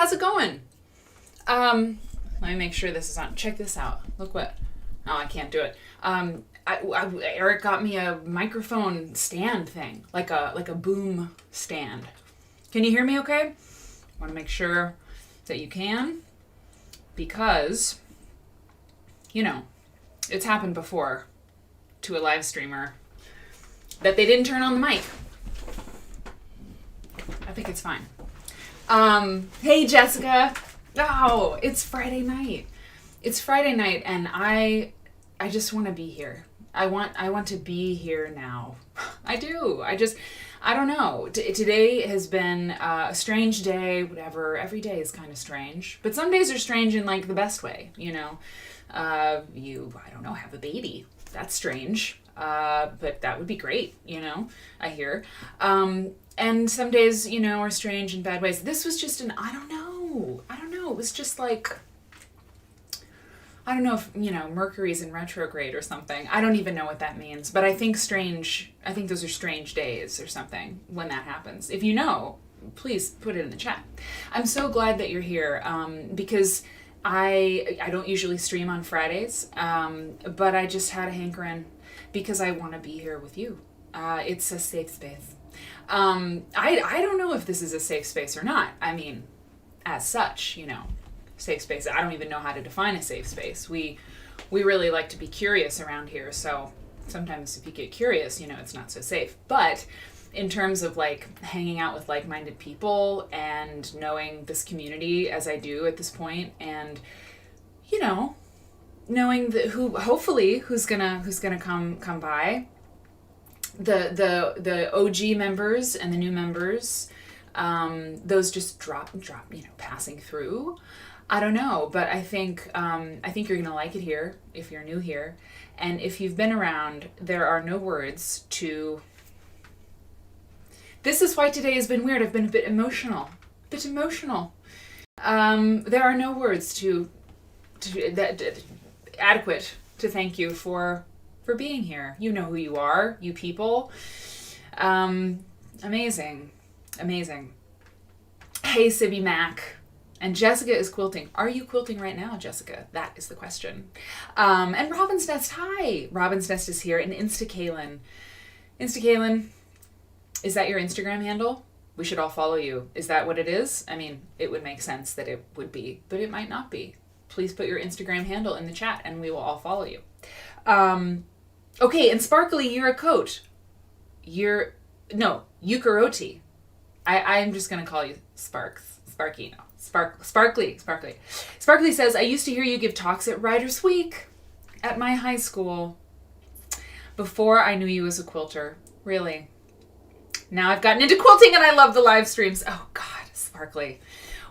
how's it going? Let me make sure this is on. Check this out. Look what. Oh, I can't do it. Eric got me a microphone stand thing, like a boom stand. Can you hear me okay? I want to make sure that you can, because, you know, it's happened before to a live streamer that they didn't turn on the mic. I think it's fine. Hey, Jessica. Oh, it's Friday night. It's Friday night, and I just want to be here. I want to be here now. I do. I don't know. Today has been a strange day, whatever. Every day is kind of strange. But some days are strange in, like, the best way, you know. I don't know, have a baby. That's strange. But that would be great, you know, I hear. And some days, you know, are strange in bad ways. This was just I don't know. It was just like, I don't know if, you know, Mercury's in retrograde or something. I don't even know what that means. But I think those are strange days or something when that happens. If you know, please put it in the chat. I'm so glad that you're here, because I don't usually stream on Fridays, but I just had a hankering because I want to be here with you. It's a safe space. I don't know if this is a safe space or not. I mean, as such, you know, safe space. I don't even know how to define a safe space. We really like to be curious around here, so sometimes if you get curious, you know, it's not so safe. But in terms of, like, hanging out with like-minded people and knowing this community as I do at this point, and, you know, knowing who's gonna come by, the OG members and the new members, those just drop, you know, passing through. I don't know, but I think you're gonna like it here if you're new here, and if you've been around, there are no words to. This is why today has been weird. I've been a bit emotional. There are no words to that adequate to thank you for being here. You know who you are, you people. Amazing. Hey, Sibby Mac. And Jessica is quilting. Are you quilting right now, Jessica? That is the question. And Robin's Nest, hi. Robin's Nest is here. And Instakalen, is that your Instagram handle? We should all follow you. Is that what it is? I mean, it would make sense that it would be, but it might not be. Please put your Instagram handle in the chat and we will all follow you. Okay, and Sparkly, you're a coat. Yukaroti. I'm just going to call you Sparky, no. Sparkly. Sparkly says, I used to hear you give talks at Writers Week at my high school before I knew you as a quilter. Really? Now I've gotten into quilting and I love the live streams. Oh God, Sparkly.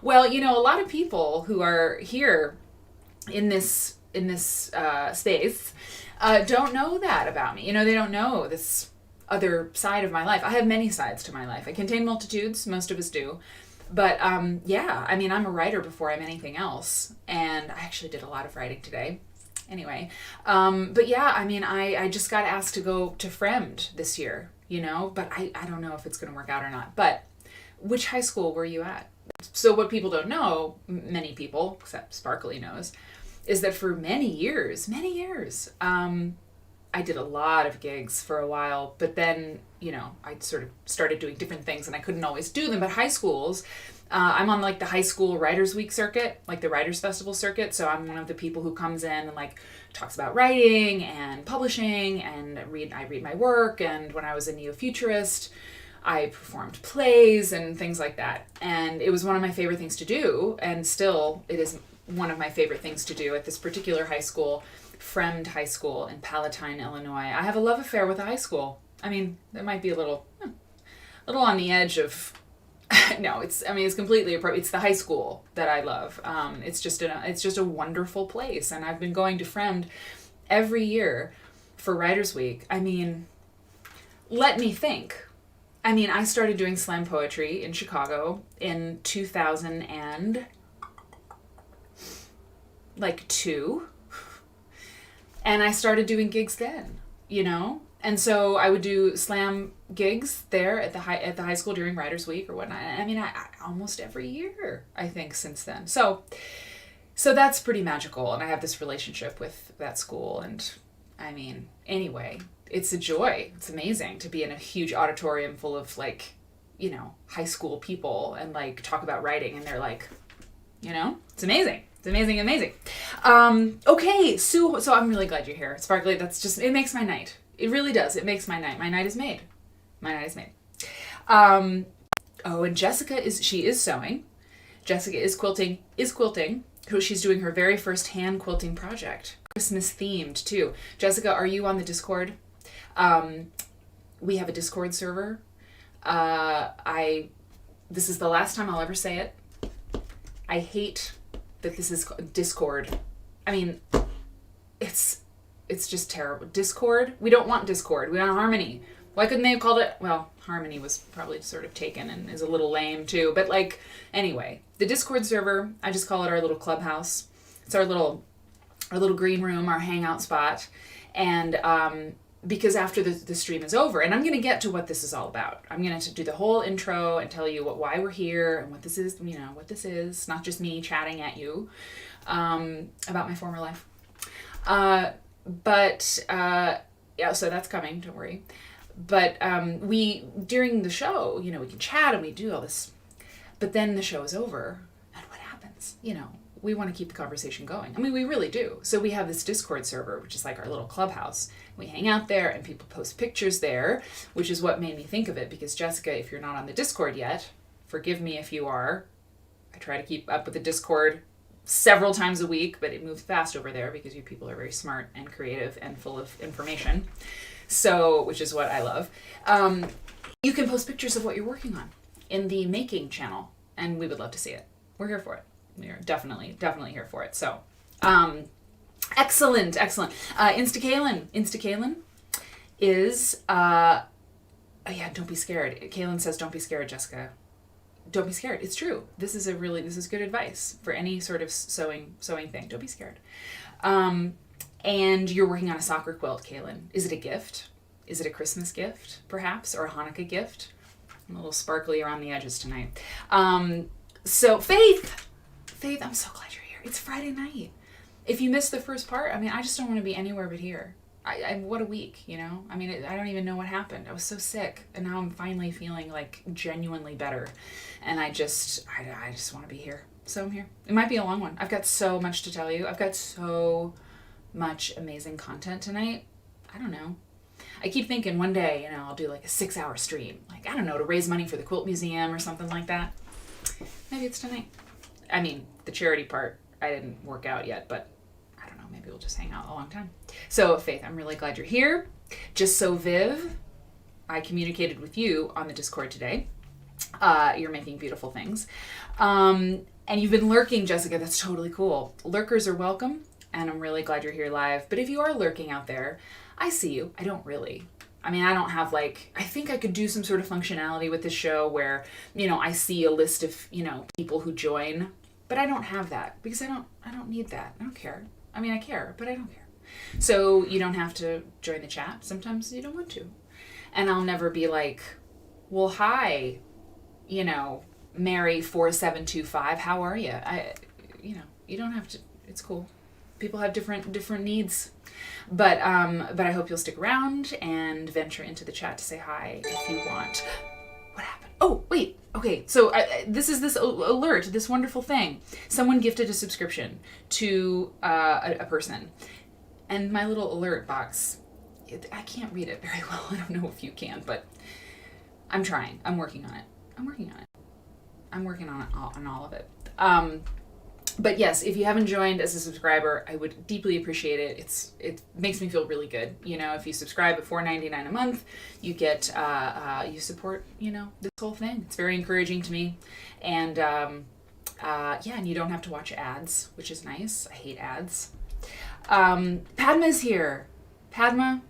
Well, you know, a lot of people who are here in this space don't know that about me. You know, they don't know this other side of my life. I have many sides to my life. I contain multitudes. Most of us do. But yeah, I mean, I'm a writer before I'm anything else. And I actually did a lot of writing today. Anyway, but yeah, I mean, I just got asked to go to Fremd this year, you know, but I don't know if it's going to work out or not. But which high school were you at? So what people don't know, many people, except Sparkly knows, is that for many years, I did a lot of gigs for a while, but then, you know, I sort of started doing different things and I couldn't always do them. But high schools, I'm on like the high school Writers Week circuit, like the Writers Festival circuit. So I'm one of the people who comes in and like talks about writing and publishing, and I read my work. And when I was a neo-futurist, I performed plays and things like that. And it was one of my favorite things to do. And still it is one of my favorite things to do at this particular high school, Fremd High School in Palatine, Illinois. I have a love affair with the high school. I mean, it might be a little on the edge of, no, it's completely appropriate. It's the high school that I love. It's just a wonderful place. And I've been going to Fremd every year for Writers Week. I mean, let me think. I mean, I started doing slam poetry in Chicago in 2002. And I started doing gigs then, you know? And so I would do slam gigs there at the high school during Writers Week or whatnot. I mean, I almost every year, I think, since then. So that's pretty magical, and I have this relationship with that school, and I mean, anyway, it's a joy. It's amazing to be in a huge auditorium full of, like, you know, high school people and, like, talk about writing, and they're like, you know, it's amazing. It's amazing, amazing. Okay, so I'm really glad you're here. Sparkly, it makes my night. It really does. It makes my night. My night is made. My night is made. Oh, and Jessica is sewing. Jessica is quilting. She's doing her very first hand quilting project. Christmas themed too. Jessica, are you on the Discord? We have a Discord server. This is the last time I'll ever say it. I hate that this is Discord. I mean, it's just terrible. Discord? We don't want Discord. We want Harmony. Why couldn't they have called it? Well, Harmony was probably sort of taken and is a little lame too. But, like, anyway, the Discord server, I just call it our little clubhouse. It's our little green room, our hangout spot. And because after the stream is over, and I'm going to get to what this is all about. I'm going to do the whole intro and tell you why we're here and what this is, you know, what this is. Not just me chatting at you about my former life. Yeah, so that's coming, don't worry. But during the show, you know, we can chat and we do all this. But then the show is over, and what happens? You know, we want to keep the conversation going. I mean, we really do. So we have this Discord server, which is like our little clubhouse. We hang out there, and people post pictures there, which is what made me think of it. Because, Jessica, if you're not on the Discord yet, forgive me if you are. I try to keep up with the Discord several times a week, but it moves fast over there because you people are very smart and creative and full of information. So, which is what I love. You can post pictures of what you're working on in the making channel, and we would love to see it. We're here for it. We are definitely here for it. So, excellent. Instakalin is, yeah, don't be scared. Kaylin says, don't be scared, Jessica. Don't be scared. It's true. This is good advice for any sort of sewing thing. Don't be scared. And you're working on a soccer quilt, Kaylin. Is it a gift? Is it a Christmas gift, perhaps, or a Hanukkah gift? I'm a little sparkly around the edges tonight. So Faith, I'm so glad you're here. It's Friday night. If you missed the first part, I mean, I just don't want to be anywhere but here. What a week, you know? I mean, I don't even know what happened. I was so sick, and now I'm finally feeling, like, genuinely better. And I just want to be here. So I'm here. It might be a long one. I've got so much to tell you. I've got so much amazing content tonight. I don't know. I keep thinking one day, you know, I'll do like a 6-hour stream. Like, I don't know, to raise money for the Quilt Museum or something like that. Maybe it's tonight. I mean, the charity part, I didn't work out yet, but I don't know, maybe we'll just hang out a long time. So, Faith, I'm really glad you're here. Just so Viv, I communicated with you on the Discord today. You're making beautiful things. And you've been lurking, Jessica. That's totally cool. Lurkers are welcome, and I'm really glad you're here live. But if you are lurking out there, I see you. I don't really. I mean, I don't have, like, I think I could do some sort of functionality with this show where, you know, I see a list of, you know, people who join, but I don't have that because I don't need that. I don't care. I mean, I care, but I don't care. So you don't have to join the chat. Sometimes you don't want to. And I'll never be like, well, hi, you know, Mary4725, how are you? You know, you don't have to, it's cool. People have different needs. But I hope you'll stick around and venture into the chat to say hi if you want. What happened? Oh, wait. Okay, so this alert, this wonderful thing. Someone gifted a subscription to a person. And my little alert box, I can't read it very well. I don't know if you can, but I'm trying. I'm working on it. I'm working on all of it. But yes, if you haven't joined as a subscriber, I would deeply appreciate it. It makes me feel really good. You know, if you subscribe at $4.99 a month, you get you support, you know, this whole thing. It's very encouraging to me, and yeah, and you don't have to watch ads, which is nice. I hate ads. Padma's here. Padma,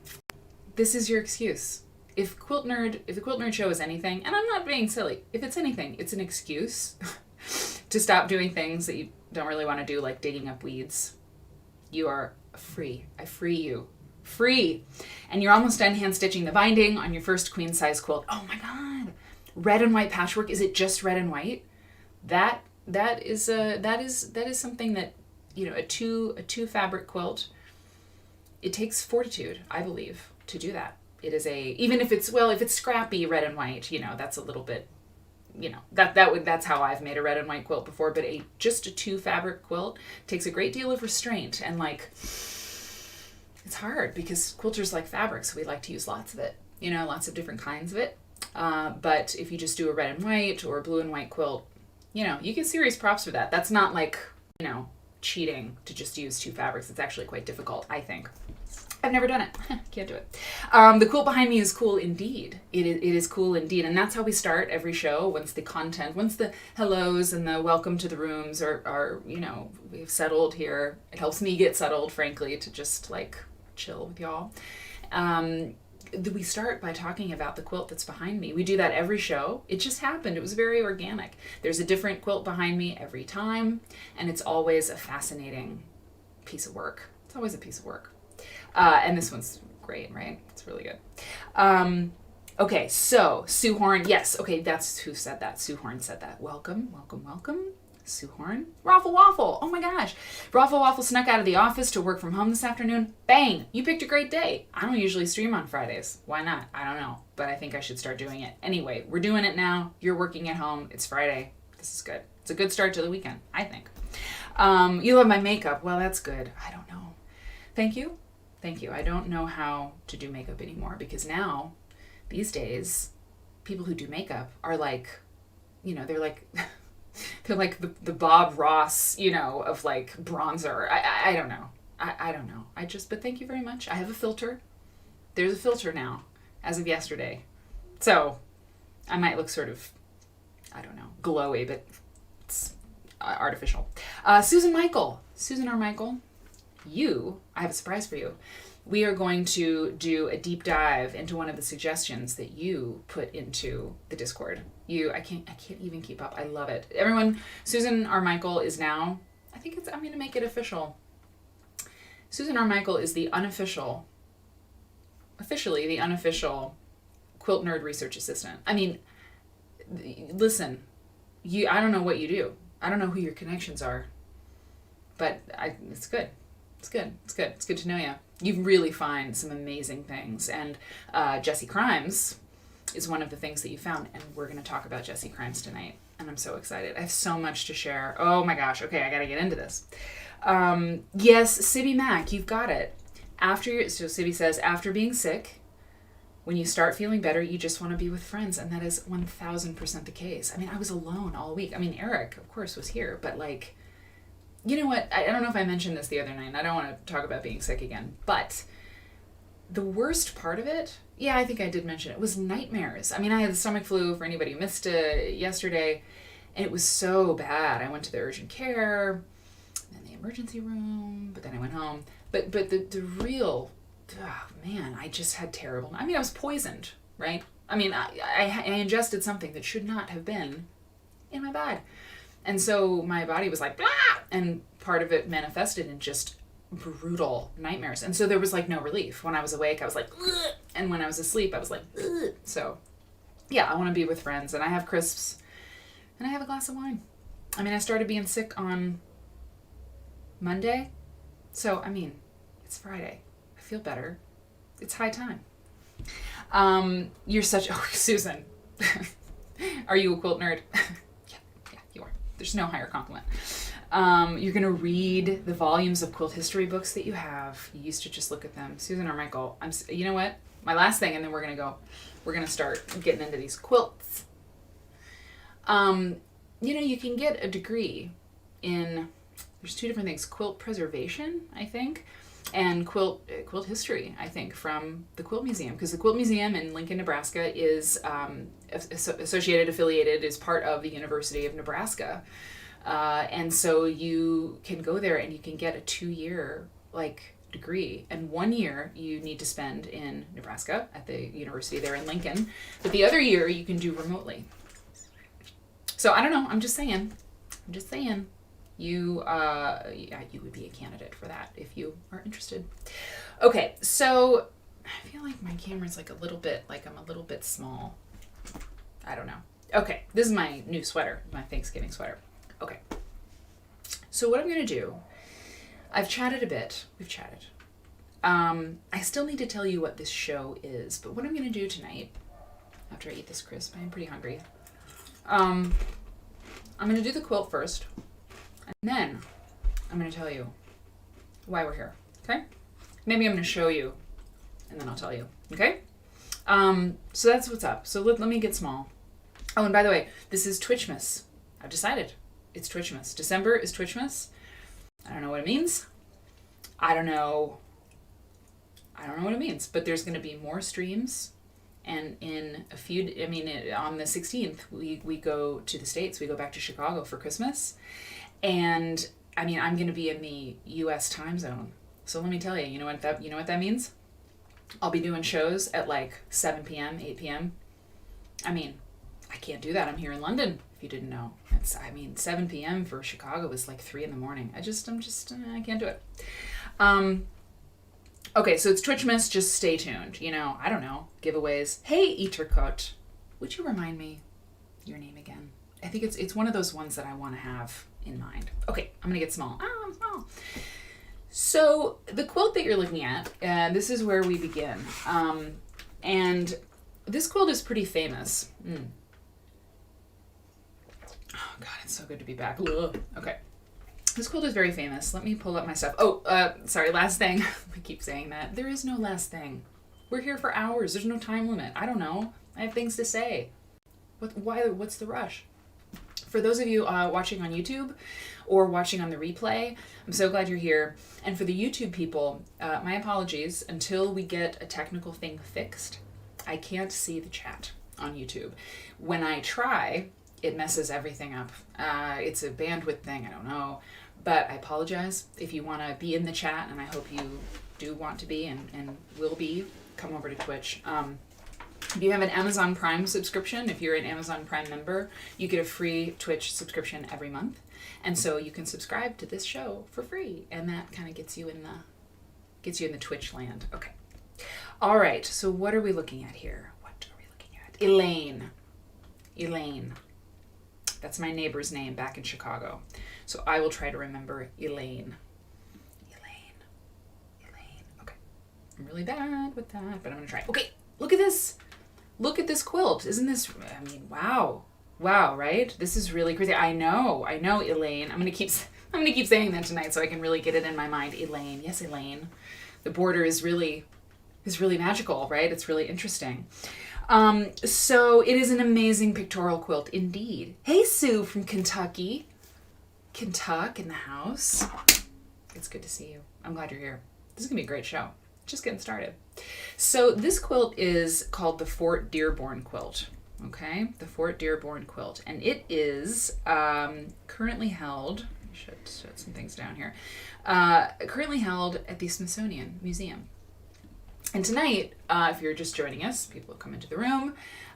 this is your excuse. If the Quilt Nerd Show is anything, and I'm not being silly, if it's anything, it's an excuse to stop doing things that you don't really want to do, like digging up weeds. You are free. I free you free. And you're almost done hand stitching the binding on your first queen size quilt. Oh my God. Red and white patchwork. Is it just red and white? That is something that, a two fabric quilt, it takes fortitude, I believe, to do that. It is even if it's scrappy red and white, that's a little bit, that's how I've made a red and white quilt before, but just a two fabric quilt takes a great deal of restraint, and it's hard because quilters like fabric, so we like to use lots of it, lots of different kinds of it. But if you just do a red and white or a blue and white quilt, you get serious props for that. That's not cheating to just use two fabrics. It's actually quite difficult, I think. I've never done it. Can't do it. The quilt behind me is cool indeed. It is cool indeed. And that's how we start every show. Once the hellos and the welcome to the rooms are we've settled here. It helps me get settled, frankly, to just chill with y'all. We start by talking about the quilt that's behind me. We do that every show. It just happened. It was very organic. There's a different quilt behind me every time, and it's always a fascinating piece of work. It's always a piece of work. And this one's great, right? It's really good. Okay, so Sue Horn. Yes, okay, that's who said that. Sue Horn said that. Welcome, welcome, welcome. Sue Horn. Raffle Waffle. Oh my gosh. Raffle Waffle snuck out of the office to work from home this afternoon. Bang. You picked a great day. I don't usually stream on Fridays. Why not? I don't know. But I think I should start doing it. Anyway, we're doing it now. You're working at home. It's Friday. This is good. It's a good start to the weekend, I think. You love my makeup. Well, that's good. I don't know. Thank you. Thank you. I don't know how to do makeup anymore because now, these days, people who do makeup are they're like... They're like the Bob Ross, of bronzer. I don't know. I don't know. But thank you very much. I have a filter. There's a filter now, as of yesterday. So I might look sort of, I don't know, glowy, but it's artificial. Susan R. Michael, I have a surprise for you. We are going to do a deep dive into one of the suggestions that you put into the Discord. I can't even keep up. I love it. Everyone, Susan R. Michael is now, I'm going to make it official. Susan R. Michael is officially the unofficial Quilt Nerd Research Assistant. Listen, I don't know what you do. I don't know who your connections are, but it's good. It's good. It's good. It's good to know you. You really find some amazing things. And Jessie Krimes is one of the things that you found. And we're going to talk about Jessie Krimes tonight. And I'm so excited. I have so much to share. Oh my gosh. Okay, I got to get into this. Yes, Sibby Mac, you've got it. So Sibby says, after being sick, when you start feeling better, you just want to be with friends. And that is 1000% the case. I was alone all week. Eric, of course, was here. But you know what? I don't know if I mentioned this the other night, and I don't want to talk about being sick again, but the worst part of it, yeah, I think I did mention it, was nightmares. I had the stomach flu, for anybody who missed it yesterday, and it was so bad. I went to the urgent care, then the emergency room, but then I went home. But the real, oh man, I just had terrible, I was poisoned, right? I ingested something that should not have been in my body. And so my body was like, blah! And part of it manifested in just brutal nightmares. And so there was no relief. When I was awake, I was like, ugh! And when I was asleep, I was like, ugh! So yeah, I want to be with friends. And I have crisps and I have a glass of wine. I started being sick on Monday. So, it's Friday. I feel better. It's high time. You're Susan. Are you a quilt nerd? There's no higher compliment. You're going to read the volumes of quilt history books that you have. You used to just look at them. Susan R. Michael, you know what? My last thing, and then we're going to start getting into these quilts. You can get a degree in, there's two different things, quilt preservation, I think, and quilt history, I think, from the Quilt Museum, because the Quilt Museum in Lincoln, Nebraska is affiliated, is part of the University of Nebraska. And so you can go there and you can get a 2-year degree, and 1 year you need to spend in Nebraska at the university there in Lincoln, but the other year you can do remotely. So I don't know, I'm just saying you would be a candidate for that if you are interested. Okay, so I feel like my camera's like a little bit, like I'm a little bit small. I don't know. Okay, this is my new sweater, my Thanksgiving sweater. Okay. So what I'm going to do, I've chatted a bit. We've chatted. I still need to tell you what this show is, but what I'm going to do tonight, after I eat this crisp, I am pretty hungry. I'm going to do the quilt first, and then I'm going to tell you why we're here, okay? Maybe I'm going to show you, and then I'll tell you, okay? So that's what's up. So let me get small. Oh, and by the way, this is Twitchmas. I've decided. It's Twitchmas. December is Twitchmas. I don't know what it means. I don't know what it means, but there's going to be more streams. And in a few, on the 16th, we go to the States. We go back to Chicago for Christmas. And I'm going to be in the U.S. time zone. So let me tell you, you know what that means? I'll be doing shows at like 7 p.m., 8 p.m. I can't do that. I'm here in London, if you didn't know. 7 p.m. for Chicago is like 3 in the morning. I can't do it. Okay, so it's Twitchmas. Just stay tuned. I don't know. Giveaways. Hey, Eatercut, would you remind me your name again? I think it's one of those ones that I want to have in mind. Okay, I'm going to get small. I'm small. So the quilt that you're looking at, this is where we begin. And this quilt is pretty famous. Oh, God, it's so good to be back. Ugh. Okay. This quilt is very famous. Let me pull up my stuff. Oh, sorry, last thing. I keep saying that. There is no last thing. We're here for hours. There's no time limit. I don't know. I have things to say. What's the rush? For those of you watching on YouTube or watching on the replay, I'm so glad you're here. And for the YouTube people, my apologies. Until we get a technical thing fixed, I can't see the chat on YouTube. When I try, it messes everything up. It's a bandwidth thing, I don't know. But I apologize. If you want to be in the chat, and I hope you do want to be and will be, come over to Twitch. If you have an Amazon Prime subscription, if you're an Amazon Prime member, you get a free Twitch subscription every month. And so you can subscribe to this show for free. And that kind of gets you in the Twitch land. Okay. All right. So what are we looking at here? Elaine. That's my neighbor's name back in Chicago. So I will try to remember Elaine. Okay. I'm really bad with that, but I'm going to try. Okay. Look at this. Look at this quilt. Isn't this, wow. Wow, right? This is really crazy. I know, Elaine. I'm going to keep saying that tonight so I can really get it in my mind. Elaine. Yes, Elaine. The border is really magical, right? It's really interesting. So it is an amazing pictorial quilt indeed. Hey, Sue from Kentucky. Kentuck in the house. It's good to see you. I'm glad you're here. This is going to be a great show. Just getting started. So this quilt is called the Fort Dearborn quilt. Okay, the Fort Dearborn quilt. And it is currently held, I should shut some things down here, currently held at the Smithsonian Museum. And tonight, if you're just joining us, people have come into the room,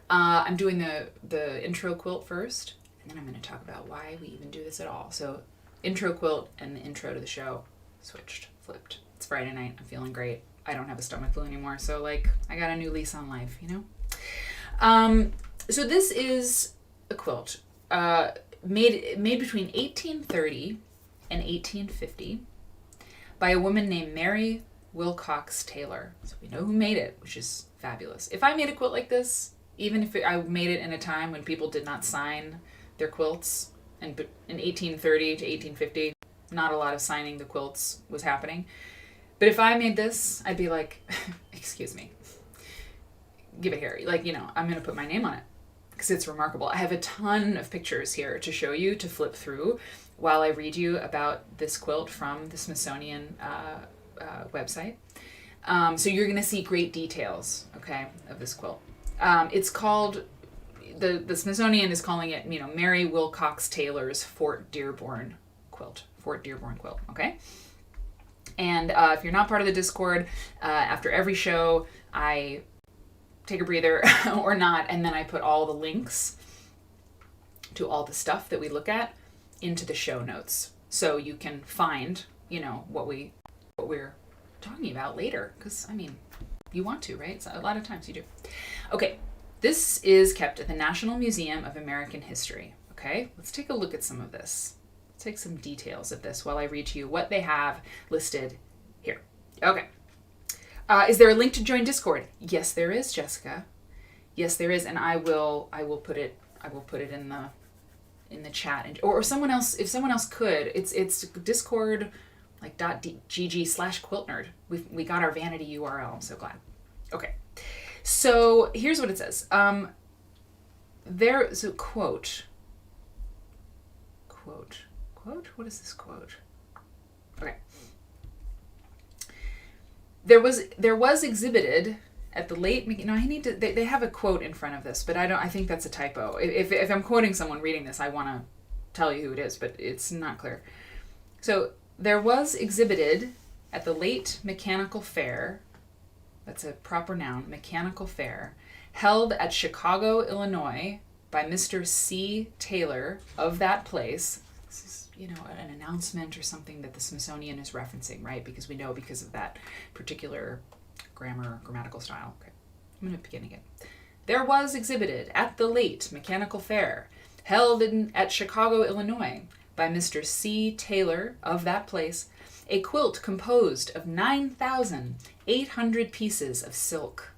I'm doing the intro quilt first, and then I'm going to talk about why we even do this at all. So intro quilt and the intro to the show flipped. It's Friday night. I'm feeling great. I don't have a stomach flu anymore, so I got a new lease on life, So this is a quilt made between 1830 and 1850 by a woman named Mary Wilcox Taylor. So we know who made it, which is fabulous. If I made a quilt like this, even if I made it in a time when people did not sign their quilts, and in 1830 to 1850, not a lot of signing the quilts was happening. But if I made this, I'd be like, excuse me, give it here. I'm going to put my name on it because it's remarkable. I have a ton of pictures here to show you, to flip through while I read you about this quilt from the Smithsonian website. So you're going to see great details, okay, of this quilt. It's called, the Smithsonian is calling it, Mary Wilcox Taylor's Fort Dearborn quilt. Fort Dearborn quilt, okay? And if you're not part of the Discord, after every show, I take a breather or not, and then I put all the links to all the stuff that we look at into the show notes. So you can find, what we're talking about later, because, I mean, you want to, right? So a lot of times you do. Okay, this is kept at the National Museum of American History. Okay, let's take a look at some of this. Let's take some details of this while I read to you what they have listed here. Okay. Is there a link to join Discord? Yes, there is, Jessica. Yes, there is, and I will put it in the chat, and or someone else, if someone else could. It's Discord, like .gg/quiltnerd. We got our vanity URL. I'm so glad. Okay, so here's what it says. There's a quote. What is this quote? Okay. There was exhibited at the late, I need to, they have a quote in front of this, but I think that's a typo. If I'm quoting someone reading this, I want to tell you who it is, but it's not clear. So, there was exhibited at the late Mechanical Fair, that's a proper noun, Mechanical Fair, held at Chicago, Illinois, by Mr. C. Taylor of that place. This is, an announcement or something that the Smithsonian is referencing, right? Because we know because of that particular grammatical style. Okay, I'm going to begin again. There was exhibited at the late Mechanical Fair, held at Chicago, Illinois, by Mr. C. Taylor of that place, a quilt composed of 9,800 pieces of silk,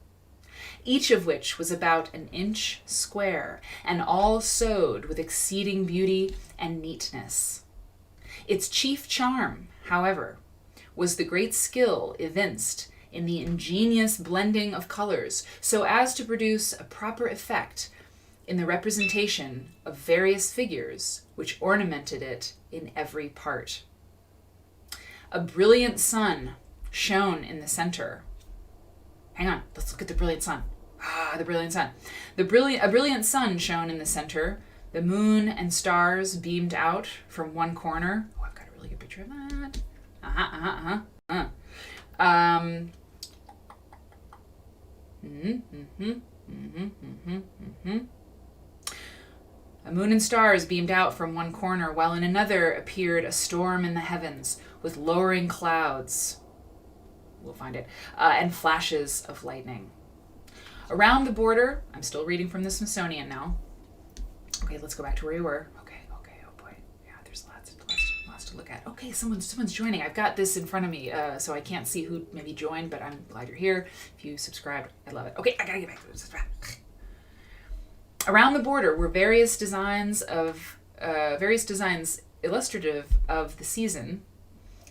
each of which was about an inch square, and all sewed with exceeding beauty and neatness. Its chief charm, however, was the great skill evinced in the ingenious blending of colors so as to produce a proper effect in the representation of various figures which ornamented it in every part. A brilliant sun shone in the center. Hang on, let's look at the brilliant sun. The brilliant sun. A brilliant sun shone in the center. The moon and stars beamed out from one corner. Oh, I've got a really good picture of that. A moon and stars beamed out from one corner, while in another appeared a storm in the heavens with lowering clouds. We'll find it. And flashes of lightning. Around the border, I'm still reading from the Smithsonian now. Okay, let's go back to where we were. Okay, oh boy. Yeah, there's lots to look at. Okay, someone's joining. I've got this in front of me, so I can't see who maybe joined, but I'm glad you're here. If you subscribed, I love it. Okay, I gotta get back to this. Around the border were various designs illustrative of the season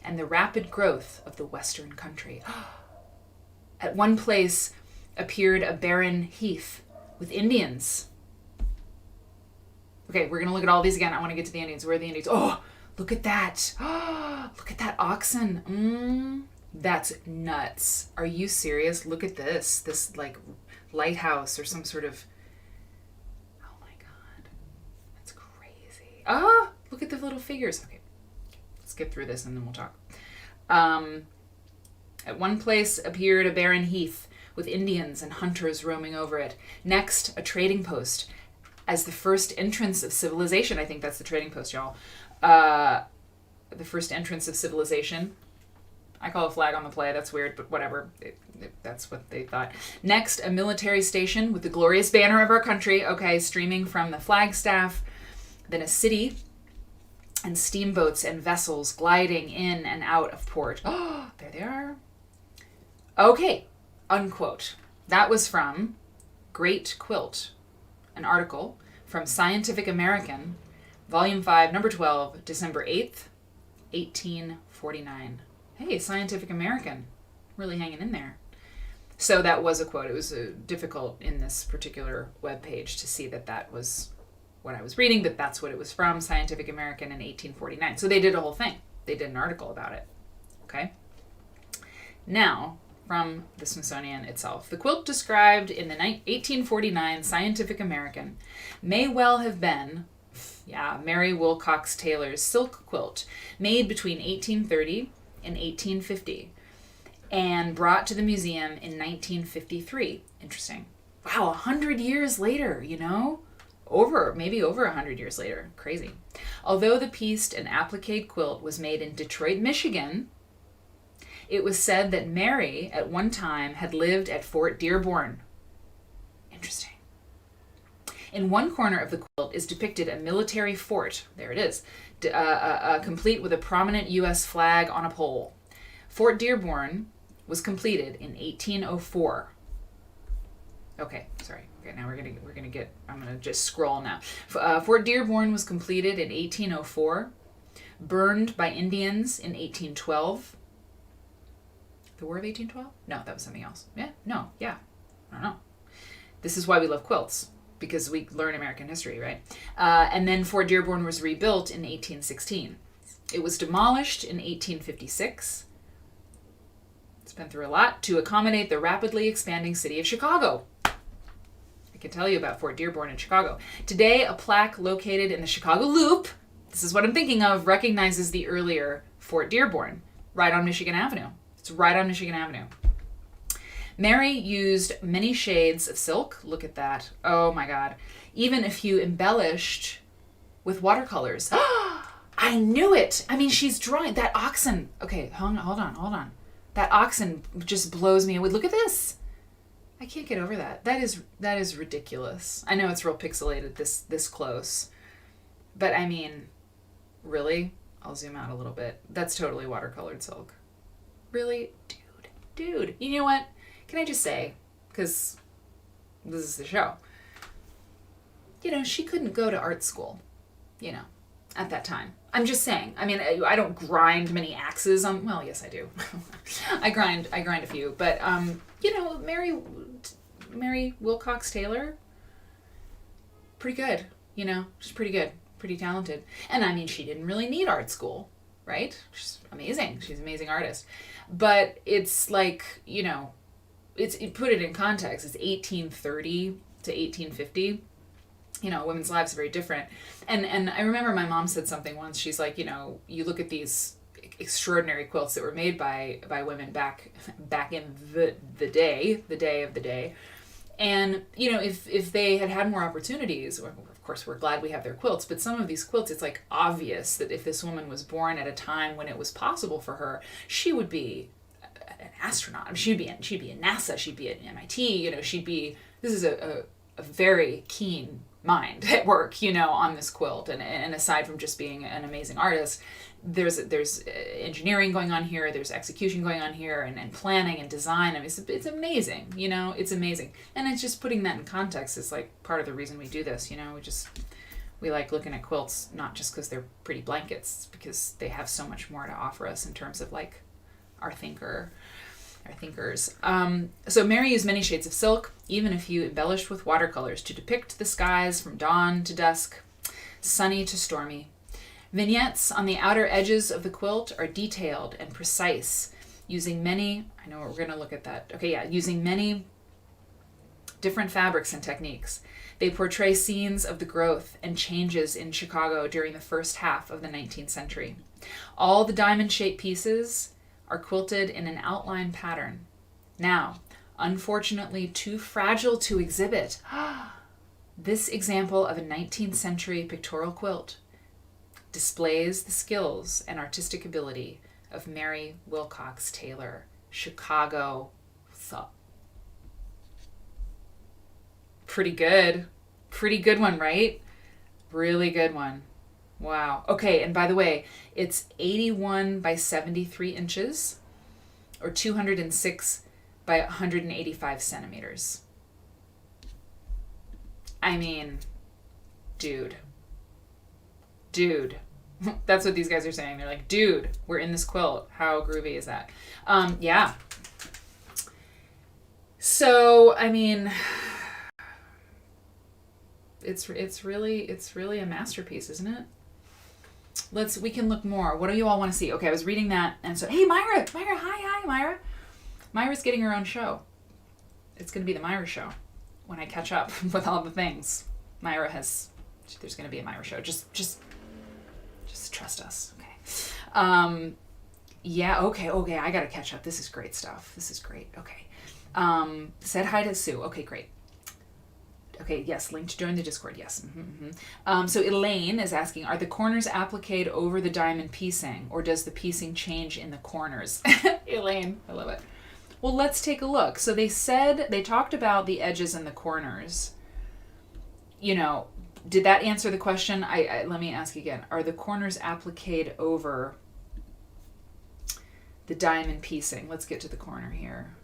and the rapid growth of the Western country. At one place appeared a barren heath with Indians. Okay, we're going to look at all these again. I want to get to the Indians. Where are the Indians? Oh, look at that. Oh, look at that oxen. That's nuts. Are you serious? Look at this. This, like, lighthouse or some sort of... Oh, my God. That's crazy. Ah, look at the little figures. Okay, let's skip through this and then we'll talk. At one place appeared a barren heath with Indians and hunters roaming over it. Next, a trading post. As the first entrance of civilization, I think that's the trading post, y'all. The first entrance of civilization. I call a flag on the play. That's weird, but whatever. That's what they thought. Next, a military station with the glorious banner of our country. Okay, streaming from the flagstaff. Then a city and steamboats and vessels gliding in and out of port. Oh, there they are. Okay. Unquote. That was from Great Quilt, an article from Scientific American, Volume 5, Number 12, December 8th, 1849. Hey, Scientific American, really hanging in there. So that was a quote. It was difficult in this particular webpage to see that that was what I was reading, but that's what it was from, Scientific American in 1849. So they did a whole thing. They did an article about it. Okay? Now, from the Smithsonian itself. The quilt described in the 1849 Scientific American may well have been, Mary Wilcox Taylor's silk quilt, made between 1830 and 1850, and brought to the museum in 1953. Interesting. Wow, 100 years later, maybe over 100 years later. Crazy. Although the pieced and appliqued quilt was made in Detroit, Michigan, It was said that Mary, at one time, had lived at Fort Dearborn. Interesting. In one corner of the quilt is depicted a military fort. There it is. Complete with a prominent U.S. flag on a pole. Fort Dearborn was completed in 1804. Okay, sorry. Okay, now we're gonna get. I'm gonna just scroll now. Fort Dearborn was completed in 1804. Burned by Indians in 1812. The War of 1812? No, that was something else. Yeah, no, yeah. I don't know. This is why we love quilts, because we learn American history, right? And then Fort Dearborn was rebuilt in 1816. It was demolished in 1856. It's been through a lot to accommodate the rapidly expanding city of Chicago. I can tell you about Fort Dearborn in Chicago. Today, a plaque located in the Chicago Loop, this is what I'm thinking of, recognizes the earlier Fort Dearborn, right on Michigan Avenue. It's right on Michigan Avenue. Mary used many shades of silk. Look at that. Oh my God. Even a few embellished with watercolors. I knew it. I mean, she's drawing that oxen. Okay, hold on. That oxen just blows me away. Look at this. I can't get over that. That is ridiculous. I know it's real pixelated this close. But I mean, really? I'll zoom out a little bit. That's totally watercolored silk. Really? Dude. You know what? Can I just say, because this is the show, she couldn't go to art school, at that time. I'm just saying. I mean, I don't grind many axes on, well, yes, I do. I grind a few, but, Mary Wilcox Taylor, pretty good, she's pretty good, pretty talented. And I mean, she didn't really need art school, right? She's amazing. She's an amazing artist. But it's like, put it in context. It's 1830 to 1850. Women's lives are very different. And I remember my mom said something once. She's like, you look at these extraordinary quilts that were made by women back in the day. And, if they had more opportunities, of course, we're glad we have their quilts, but some of these quilts, it's like obvious that if this woman was born at a time when it was possible for her, she would be an astronaut. I mean, she'd be at NASA, she'd be at MIT, this is a very keen mind at work, on this quilt. And aside from just being an amazing artist, there's engineering going on here, there's execution going on here, and planning and design. I mean, it's amazing, it's amazing. And it's just putting that in context is like part of the reason we do this, we like looking at quilts, not just because they're pretty blankets, because they have so much more to offer us in terms of like our thinkers. So Mary used many shades of silk, even a few embellished with watercolors, to depict the skies from dawn to dusk, sunny to stormy. Vignettes on the outer edges of the quilt are detailed and precise, using many different fabrics and techniques. They portray scenes of the growth and changes in Chicago during the first half of the 19th century. All the diamond-shaped pieces are quilted in an outline pattern. Now, unfortunately too fragile to exhibit, this example of a 19th century pictorial quilt displays the skills and artistic ability of Mary Wilcox Taylor, Chicago. Pretty good one, right? Really good one. Wow. Okay, and by the way, it's 81 by 73 inches, or 206 by 185 centimeters. I mean, dude. That's what these guys are saying. They're like, dude, we're in this quilt. How groovy is that? Yeah. So, I mean, it's really a masterpiece, isn't it? We can look more. What do you all want to see? Okay, I was reading that, and so, hey, Myra, hi, Myra. Myra's getting her own show. It's going to be the Myra show when I catch up with all the things. There's going to be a Myra show. Just trust us. Okay. Yeah, okay, I got to catch up. This is great stuff. This is great. Okay. Said hi to Sue. Okay, great. Okay, yes, link to join the Discord, yes. So Elaine is asking, are the corners appliqued over the diamond piecing, or does the piecing change in the corners? Elaine, I love it. Well, let's take a look. So they talked about the edges and the corners. Did that answer the question? Let me ask again. Are the corners appliqued over the diamond piecing? Let's get to the corner here.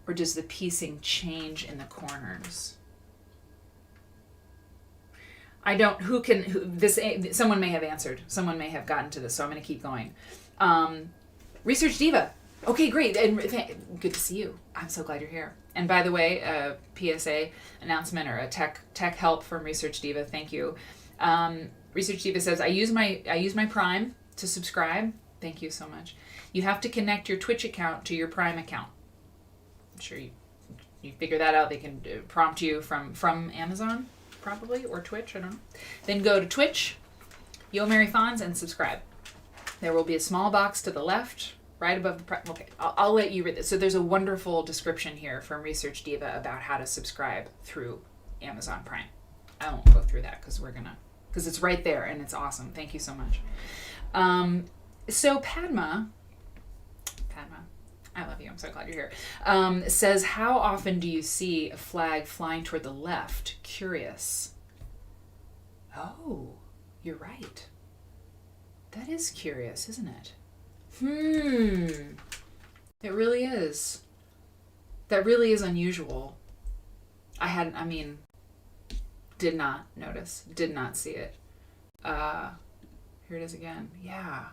Or does the piecing change in the corners? Someone may have answered. Someone may have gotten to this, so I'm going to keep going. Research Diva. Okay, great. And good to see you. I'm so glad you're here. And by the way, a PSA announcement or a tech help from Research Diva. Thank you. Research Diva says, I use my Prime to subscribe. Thank you so much. You have to connect your Twitch account to your Prime account. I'm sure you figure that out. They can prompt you from Amazon, probably, or Twitch. I don't know. Then go to Twitch, Yo Mary Fons, and subscribe. There will be a small box to the left, right above the Prime. Okay, I'll let you read this. So there's a wonderful description here from Research Diva about how to subscribe through Amazon Prime. I won't go through that because it's right there and it's awesome. Thank you so much. So Padma, I love you. I'm so glad you're here. Says, how often do you see a flag flying toward the left? Curious. Oh, you're right. That is curious, isn't it? It really is. That really is unusual. Did not notice. Did not see it. Here it is again. Yeah.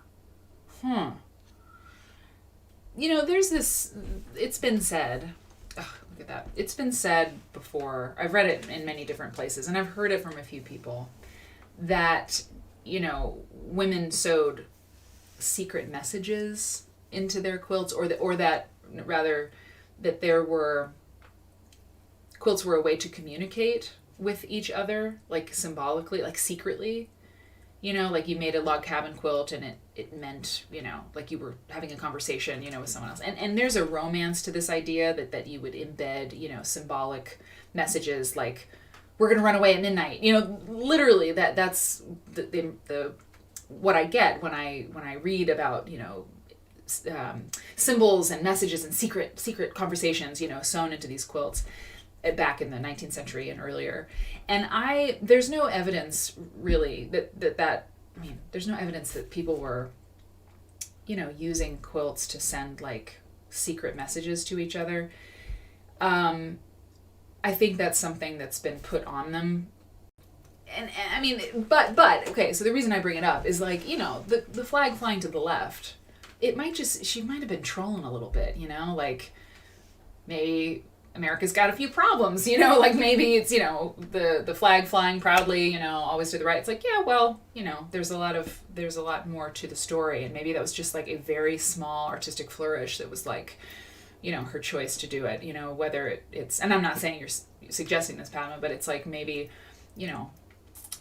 There's this, it's been said, look at that. It's been said before, I've read it in many different places, and I've heard it from a few people, that, women sewed secret messages into their quilts, or that there were, quilts were a way to communicate with each other, like symbolically, like secretly. Like you made a log cabin quilt and it meant, like you were having a conversation, with someone else. And there's a romance to this idea that you would embed, symbolic messages like, we're going to run away at midnight. Literally that's the what I get when I read about, symbols and messages and secret conversations, sewn into these quilts back in the 19th century and earlier. And there's no evidence really there's no evidence that people were, using quilts to send like secret messages to each other. I think that's something that's been put on them. And but okay, so the reason I bring it up is like, the flag flying to the left, she might have been trolling a little bit, like maybe America's got a few problems, like maybe it's, the flag flying proudly, always to the right. It's like, yeah, well, there's a lot more to the story. And maybe that was just like a very small artistic flourish that was like, her choice to do it, whether it's, and I'm not saying you're suggesting this, Padma, but it's like maybe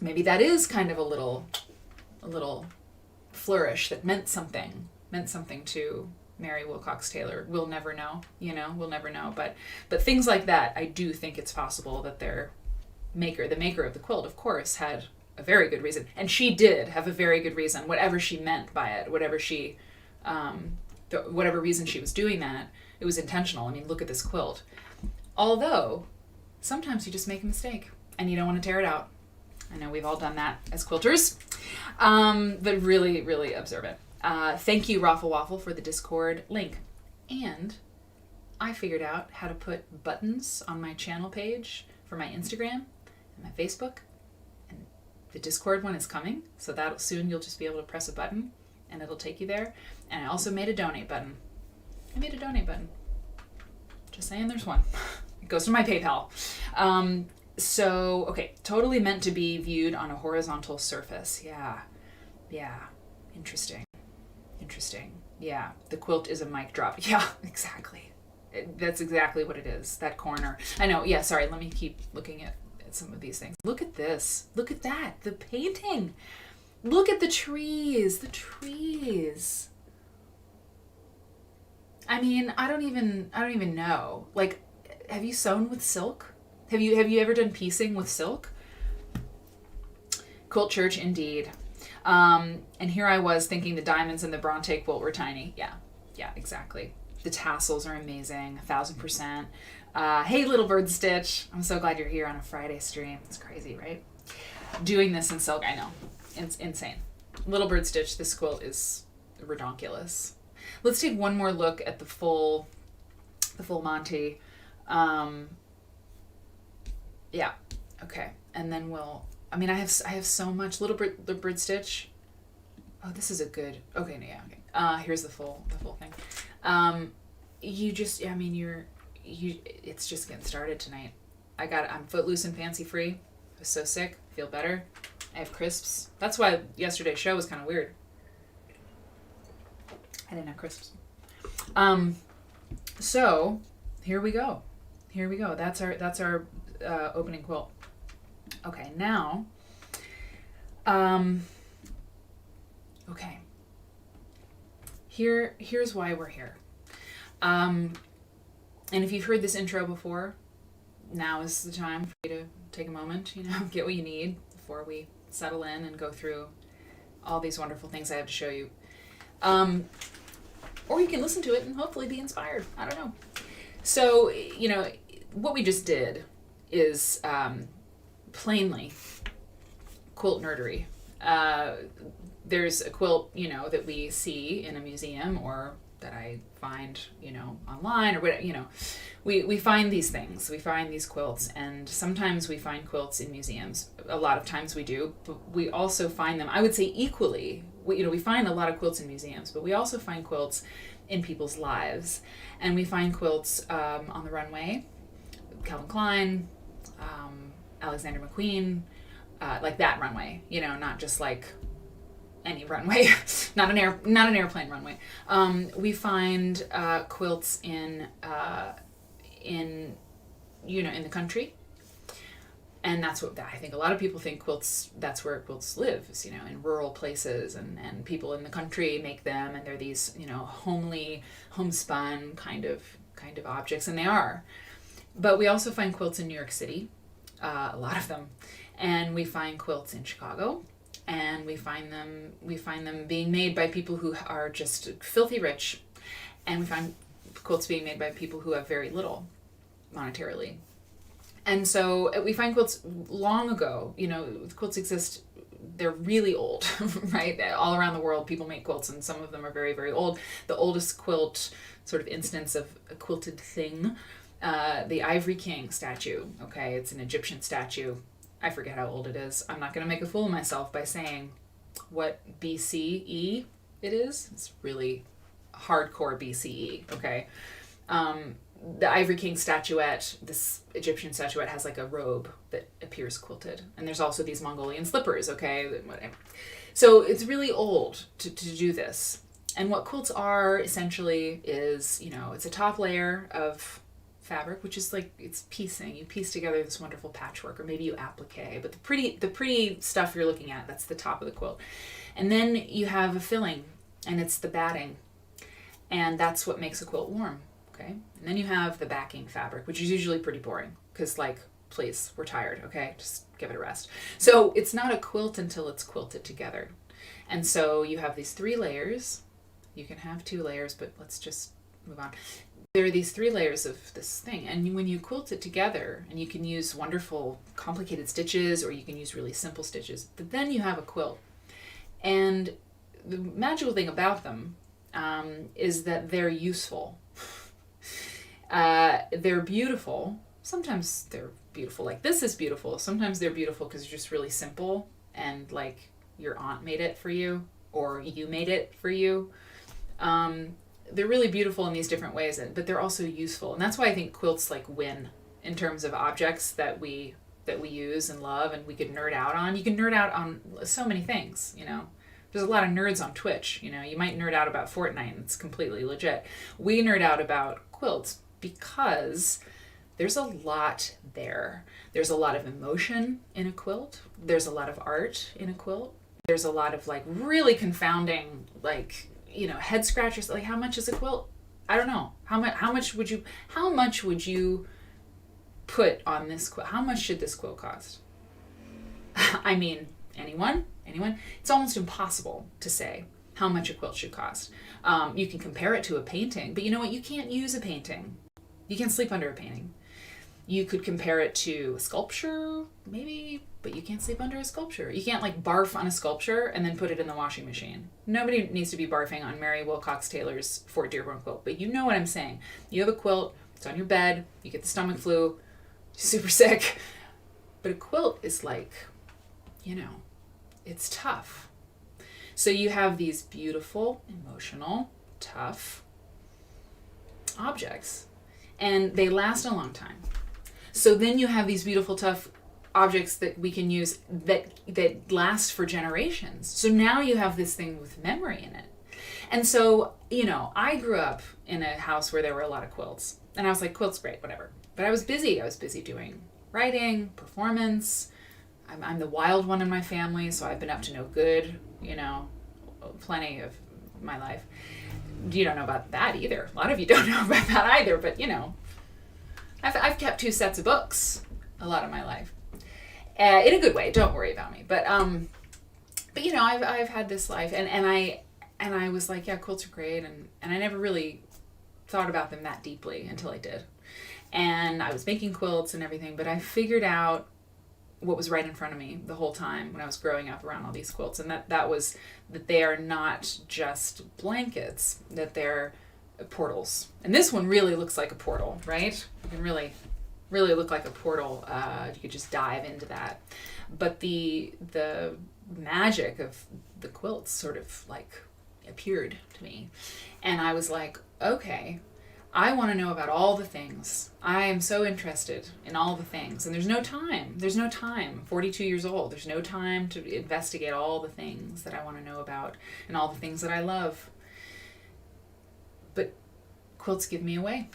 that is kind of a little flourish that meant something to Mary Wilcox Taylor. We'll never know, we'll never know. But things like that, I do think it's possible that the maker of the quilt, of course, had a very good reason. And she did have a very good reason, whatever she meant by it, whatever reason she was doing that, it was intentional. I mean, look at this quilt. Although, sometimes you just make a mistake and you don't want to tear it out. I know we've all done that as quilters, but really, really observant. Thank you, Raffle Waffle, for the Discord link. And I figured out how to put buttons on my channel page for my Instagram and my Facebook. And the Discord one is coming, so that'll soon you'll just be able to press a button and it'll take you there. And I also made a donate button. Just saying there's one. It goes to my PayPal. So, okay, totally meant to be viewed on a horizontal surface. Yeah. Interesting. Yeah, the quilt is a mic drop. Yeah, exactly. That's exactly what it is, that corner. I know, yeah, sorry, let me keep looking at some of these things. Look at this. Look at that. The painting. Look at the trees. I mean, I don't even know. Like, have you sewn with silk? Have you ever done piecing with silk? Quilt Church, indeed. And here I was thinking the diamonds in the Bronte quilt were tiny. Yeah, exactly. The tassels are amazing, 1000%. Hey, Little Bird Stitch. I'm so glad you're here on a Friday stream. It's crazy, right? Doing this in silk, I know. It's insane. Little Bird Stitch, this quilt is redonkulous. Let's take one more look at the full Monty. Yeah, okay. And then I have so much. Little Bird Stitch. Oh, this is a good. Okay, no, yeah, okay. Here's the full thing. It's just getting started tonight. I'm footloose and fancy free. I was so sick. Feel better. I have crisps. That's why yesterday's show was kind of weird. I didn't have crisps. So here we go. That's our opening quilt. Okay, now, okay. Here's why we're here. And if you've heard this intro before, now is the time for you to take a moment, get what you need before we settle in and go through all these wonderful things I have to show you. Or you can listen to it and hopefully be inspired. I don't know. So, what we just did is plainly quilt nerdery. There's a quilt, that we see in a museum or that I find, online or whatever, we find these things. We find these quilts, and sometimes we find quilts in museums. A lot of times we do, but we also find them, I would say equally. We find a lot of quilts in museums, but we also find quilts in people's lives. And we find quilts on the runway, Calvin Klein, Alexander McQueen, like that runway, not just like any runway, not an airplane runway. We find quilts in the country, and that's what I think. A lot of people think quilts. That's where quilts live, is, in rural places, and people in the country make them, and they're these homely, homespun kind of objects, and they are. But we also find quilts in New York City, a lot of them, and we find quilts in Chicago. And we find them being made by people who are just filthy rich, and we find quilts being made by people who have very little monetarily. And so we find quilts long ago. Quilts exist. They're really old, right? All around the world, people make quilts, and some of them are very, very old. The oldest quilt sort of instance of a quilted thing, the Ivory King statue. Okay, it's an Egyptian statue. I forget how old it is. I'm not going to make a fool of myself by saying what BCE it is. It's really hardcore BCE, okay? The Ivory King statuette, this Egyptian statuette, has like a robe that appears quilted. And there's also these Mongolian slippers, okay? Whatever. So it's really old to do this. And what quilts are essentially is, it's a top layer of fabric, which is like, it's piecing. You piece together this wonderful patchwork, or maybe you applique, but the pretty stuff you're looking at, that's the top of the quilt. And then you have a filling, and it's the batting, and that's what makes a quilt warm, okay? And then you have the backing fabric, which is usually pretty boring, because please, we're tired, okay? Just give it a rest. So it's not a quilt until it's quilted together. And so you have these 3 layers. You can have 2 layers, but let's just move on. There are these 3 layers of this thing, and when you quilt it together, and you can use wonderful complicated stitches, or you can use really simple stitches, but then you have a quilt. And the magical thing about them is that they're useful. They're beautiful. Sometimes they're beautiful like this is beautiful. Sometimes they're beautiful because they're just really simple, and like your aunt made it for you, or you made it for you. They're really beautiful in these different ways, but they're also useful. And that's why I think quilts win in terms of objects that we use and love, and we could nerd out on. You can nerd out on so many things, There's a lot of nerds on Twitch, You might nerd out about Fortnite, and it's completely legit. We nerd out about quilts because there's a lot there. There's a lot of emotion in a quilt. There's a lot of art in a quilt. There's a lot of really confounding head scratchers. How much is a quilt? I don't know. How much would you put on this quilt? How much should this quilt cost? I mean, anyone? It's almost impossible to say how much a quilt should cost. You can compare it to a painting, but you know what? You can't use a painting. You can't sleep under a painting. You could compare it to a sculpture, maybe, but you can't sleep under a sculpture. You can't like barf on a sculpture and then put it in the washing machine. Nobody needs to be barfing on Mary Wilcox Taylor's Fort Dearborn quilt, but you know what I'm saying. You have a quilt, it's on your bed, you get the stomach flu, you're super sick, but a quilt is like, you know, it's tough. So you have these beautiful, emotional, tough objects, and they last a long time. So then you have these beautiful, tough objects that we can use that last for generations. So now you have this thing with memory in it. And so, you know, I grew up in a house where there were a lot of quilts. And I was like, quilt's great, whatever. But I was busy. I was busy doing writing, performance. I'm the wild one in my family, so I've been up to no good, you know, plenty of my life. You don't know about that either. A lot of you don't know about that either, but, you know, I've kept 2 sets of books a lot of my life, in a good way. Don't worry about me. But you know, I've had this life, and I was like, yeah, quilts are great, and I never really thought about them that deeply until I did, and I was making quilts and everything. But I figured out what was right in front of me the whole time when I was growing up around all these quilts, and that was that they are not just blankets, that they're portals. And this one really looks like a portal, right? You can really look like a portal. You could just dive into that. But the magic of the quilts sort of like appeared to me. And I was like, okay, I want to know about all the things. I am so interested in all the things. And there's no time. I'm 42 years old. There's no time to investigate all the things that I want to know about and all the things that I love. But quilts give me away,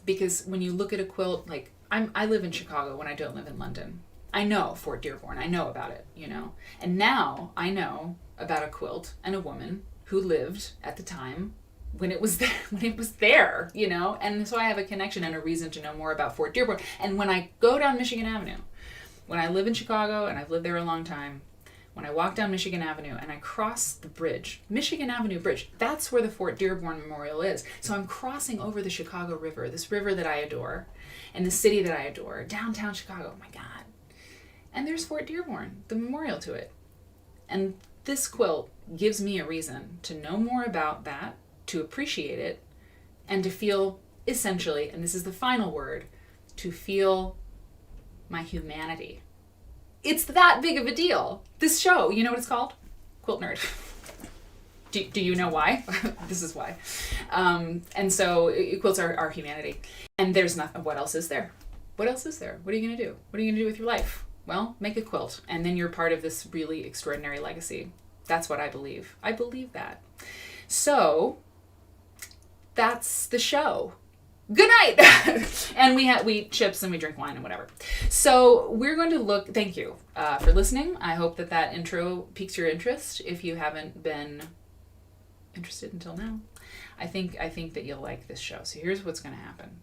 because when you look at a quilt, like I live in Chicago when I don't live in London. I know Fort Dearborn. I know about it, you know. And now I know about a quilt and a woman who lived at the time when it was there, you know. And so I have a connection and a reason to know more about Fort Dearborn. And when I go down Michigan Avenue, when I live in Chicago and I've lived there a long time, when I walk down Michigan Avenue and I cross the bridge, Michigan Avenue Bridge, that's where the Fort Dearborn Memorial is. So I'm crossing over the Chicago River, this river that I adore, and the city that I adore, downtown Chicago, oh my God. And there's Fort Dearborn, the memorial to it. And this quilt gives me a reason to know more about that, to appreciate it, and to feel, essentially, and this is the final word, to feel my humanity. It's that big of a deal. This show, you know what it's called? Quilt Nerd. Do you know why? This is why. And so quilts are our humanity. And there's nothing. What else is there? What else is there? What are you going to do? What are you going to do with your life? Well, make a quilt. And then you're part of this really extraordinary legacy. That's what I believe. I believe that. So that's the show. Good night. And we eat chips and we drink wine and whatever. So we're going to look, thank you for listening. I hope that intro piques your interest if you haven't been interested until now. I think that you'll like this show. So here's what's going to happen.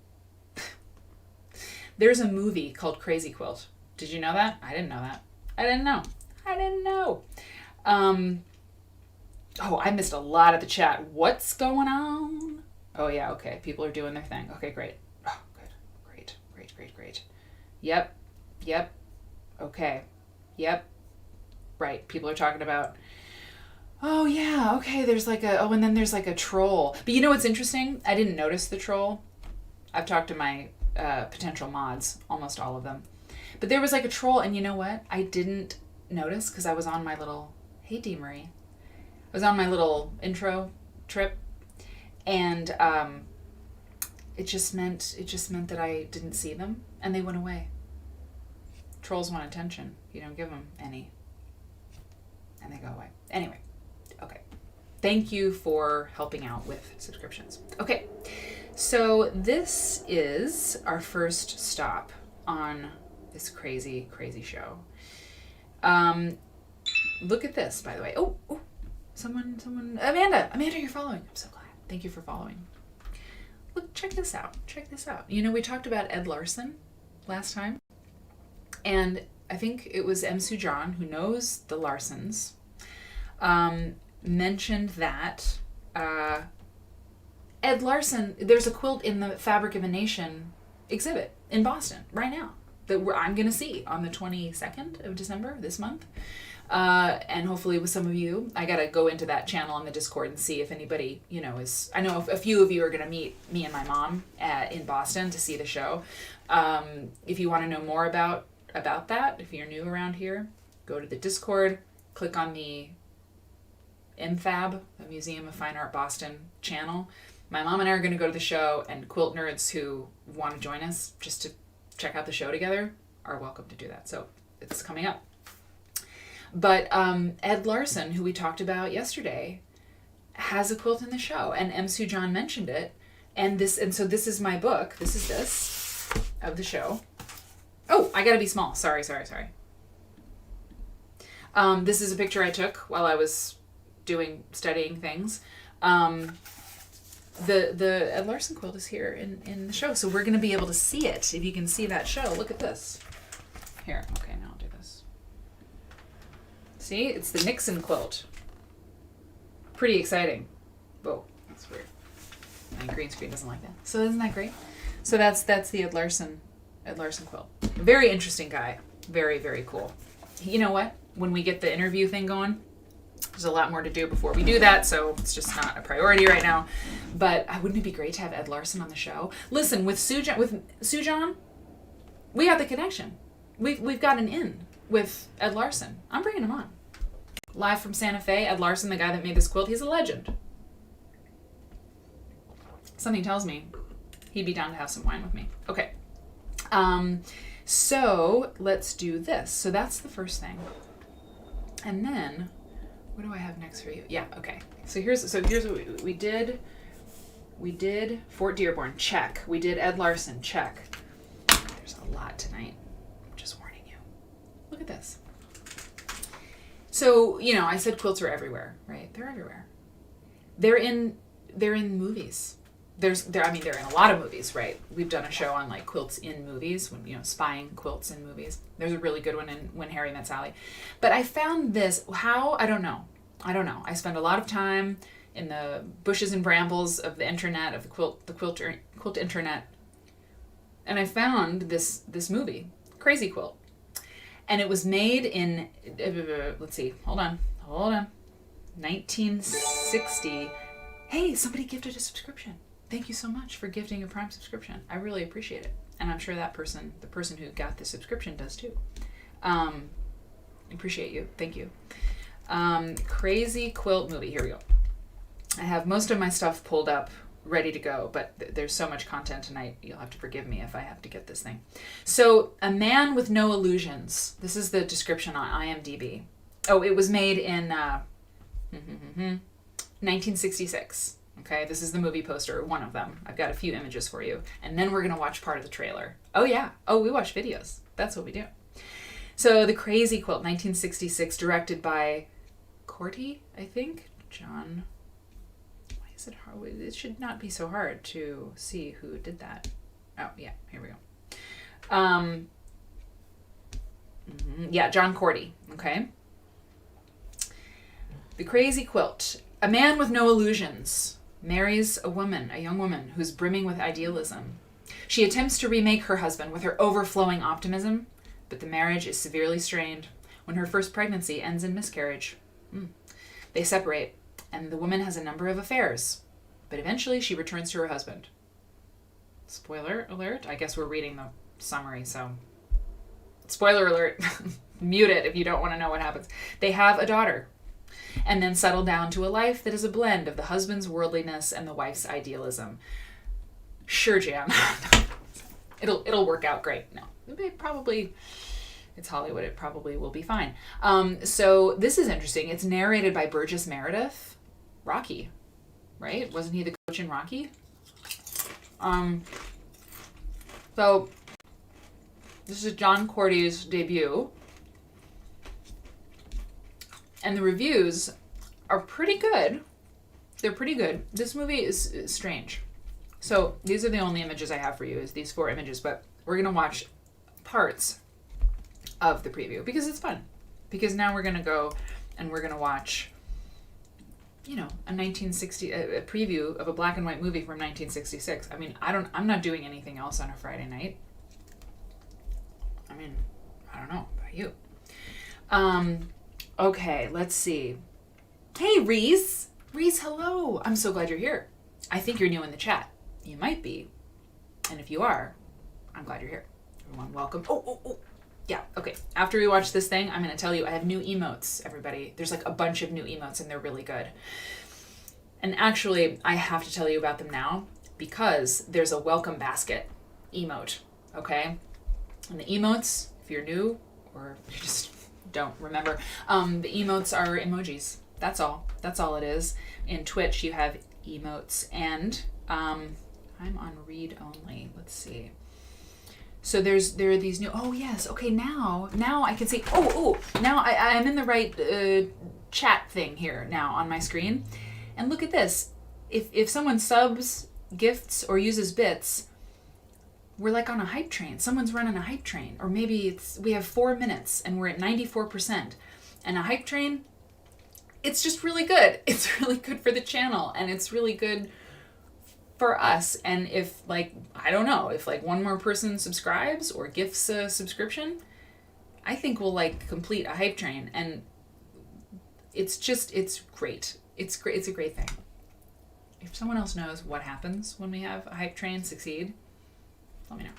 There's a movie called Crazy Quilt. Did you know that? I didn't know that. I didn't know. Oh, I missed a lot of the chat. What's going on? Oh, yeah, okay. People are doing their thing. Okay, great. Oh, good. Great. Yep. Okay. Yep. Right. People are talking about, oh, yeah, okay, and then there's like a troll. But you know what's interesting? I didn't notice the troll. I've talked to my potential mods, almost all of them. But there was like a troll, and you know what? I didn't notice because I was on my little, hey, D. Marie. I was on my little intro trip. And it just meant that I didn't see them, and they went away. Trolls want attention. You don't give them any, and they go away. Anyway, okay. Thank you for helping out with subscriptions. Okay, so this is our first stop on this crazy show. Look at this, by the way. Oh, someone, Amanda, you're following. I'm so glad. Thank you for following. Look, check this out. You know, we talked about Ed Larsen last time. And I think it was M. Sue John, who knows the Larsens, mentioned that Ed Larsen, there's a quilt in the Fabric of a Nation exhibit in Boston right now that I'm going to see on the 22nd of December this month. And hopefully with some of you, I got to go into that channel on the Discord and see if anybody, is, I know a few of you are going to meet me and my mom in Boston to see the show. If you want to know more about that, if you're new around here, go to the Discord, click on the MFAB, the Museum of Fine Art Boston channel. My mom and I are going to go to the show, and quilt nerds who want to join us just to check out the show together are welcome to do that. So it's coming up. But Ed Larsen, who we talked about yesterday, has a quilt in the show, and M. Sue John mentioned it. And so this is my book. This is this of the show. Oh, I gotta be small. Sorry. This is a picture I took while I was studying things. The Ed Larsen quilt is here in the show, so we're gonna be able to see it. If you can see that show, look at this. Here, okay, now I'll do this. See, it's the Nixon quilt. Pretty exciting. Whoa, that's weird. My green screen doesn't like that. So isn't that great? So that's the Ed Larsen quilt. Very interesting guy. Very, very cool. You know what? When we get the interview thing going, there's a lot more to do before we do that, so it's just not a priority right now. But wouldn't it be great to have Ed Larsen on the show? Listen, with Sue John, we got the connection. We've got an in with Ed Larsen. I'm bringing him on. Live from Santa Fe, Ed Larsen, the guy that made this quilt, he's a legend. Something tells me he'd be down to have some wine with me. Okay. So let's do this. So that's the first thing. And then, what do I have next for you? Yeah, okay. So here's what we did. We did Fort Dearborn, check. We did Ed Larsen, check. There's a lot tonight. I'm just warning you. Look at this. So, I said quilts are everywhere, right? They're everywhere. They're in movies. They're in a lot of movies, right? We've done a show on like quilts in movies, when spying quilts in movies. There's a really good one in When Harry Met Sally. But I found this, I don't know. I spend a lot of time in the bushes and brambles of the internet, of the quilt internet. And I found this movie, Crazy Quilt. And it was made in, let's see, hold on, 1960. Hey, somebody gifted a subscription. Thank you so much for gifting a Prime subscription. I really appreciate it. And I'm sure the person who got the subscription does too. Appreciate you. Thank you. Crazy Quilt movie. Here we go. I have most of my stuff pulled up, ready to go, but there's so much content tonight, you'll have to forgive me if I have to get this thing. So, A Man with No Illusions. This is the description on IMDb. Oh, it was made in 1966. Okay, this is the movie poster, one of them. I've got a few images for you. And then we're going to watch part of the trailer. Oh, yeah. Oh, we watch videos. That's what we do. So, The Crazy Quilt, 1966, directed by Corty, I think. John. Why is it hard? It should not be so hard to see who did that. Oh, yeah. Here we go. Yeah, John Corty. Okay. The Crazy Quilt. A man with no illusions marries a young woman who's brimming with idealism. She attempts to remake her husband with her overflowing optimism, but the marriage is severely strained when her first pregnancy ends in miscarriage. They separate, and the woman has a number of affairs, but eventually she returns to her husband. Spoiler alert. I guess we're reading the summary, so spoiler alert. Mute it if you don't want to know what happens. They have a daughter, and then settle down to a life that is a blend of the husband's worldliness and the wife's idealism. Sure, Jam. It'll work out great. No, it's Hollywood. It probably will be fine. So this is interesting. It's narrated by Burgess Meredith. Rocky, right? Wasn't he the coach in Rocky? So this is John Corty's debut. And the reviews are pretty good. They're pretty good. This movie is strange. So these are the only images I have for you, is these 4 images, but we're going to watch parts of the preview because it's fun. Because now we're going to go and we're going to watch, you know, a preview of a black and white movie from 1966. I mean, I'm not doing anything else on a Friday night. I mean, I don't know about you. Okay, let's see. Hey, Reese. Reese, hello. I'm so glad you're here. I think you're new in the chat. You might be. And if you are, I'm glad you're here. Everyone, welcome. Oh. Yeah, okay. After we watch this thing, I'm going to tell you I have new emotes, everybody. There's like a bunch of new emotes, and they're really good. And actually, I have to tell you about them now because there's a welcome basket emote, okay? And the emotes, if you're new or you just don't remember, the emotes are emojis. That's all. That's all it is. In Twitch, you have emotes, and I'm on read only. Let's see. So there are these new, oh yes, okay, now I can see, now I'm in the right chat thing here now on my screen. And look at this. If someone subs, gifts, or uses bits, we're like on a hype train. Someone's running a hype train. Or maybe we have 4 minutes and we're at 94%. And a hype train, it's just really good. It's really good for the channel, and it's really good for us. And if like, I don't know, if like one more person subscribes or gifts a subscription, I think we'll like complete a hype train. And it's great. It's great. It's a great thing. If someone else knows what happens when we have a hype train succeed, let me know.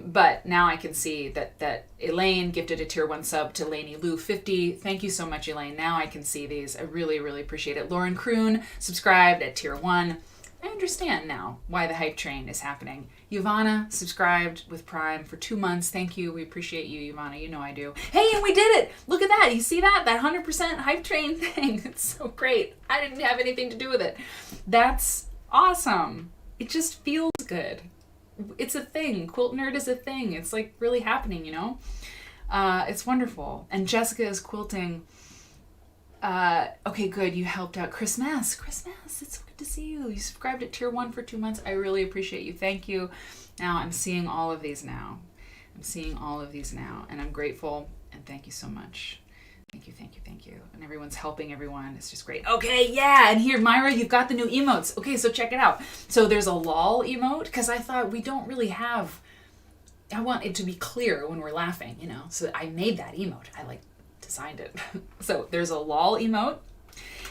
But now I can see that Elaine gifted a tier 1 sub to Lainey Lou 50. Thank you so much, Elaine. Now I can see these. I really, really appreciate it. Lauren Kroon subscribed at tier 1. I understand now why the hype train is happening. Yvonne subscribed with Prime for 2 months. Thank you. We appreciate you, Yvonne. You know I do. Hey, and we did it! Look at that. You see that? That 100% hype train thing. It's so great. I didn't have anything to do with it. That's awesome. It just feels good. It's a thing. Quilt nerd is a thing. It's like really happening, you know? It's wonderful. And Jessica is quilting. Okay, good. You helped out. Krimes, it's so good to see you. You subscribed at tier 1 for 2 months. I really appreciate you. Thank you. Now I'm seeing all of these now. And I'm grateful. And thank you so much. Thank you. And everyone's helping everyone. It's just great. Okay, yeah. And here, Myra, you've got the new emotes. Okay, so check it out. So there's a lol emote because I thought we don't really have, I want it to be clear when we're laughing, you know. So I made that emote. I like designed it. So there's a lol emote,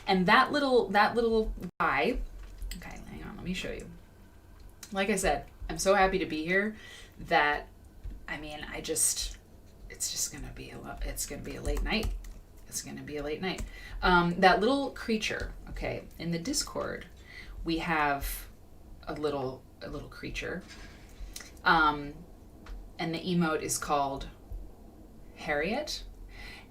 and that little guy. Okay, hang on, let me show you. Like I said, I'm so happy to be here that, I mean, it's just gonna be a late night. That little creature. Okay, in the Discord, we have a little creature, and the emote is called Harriet.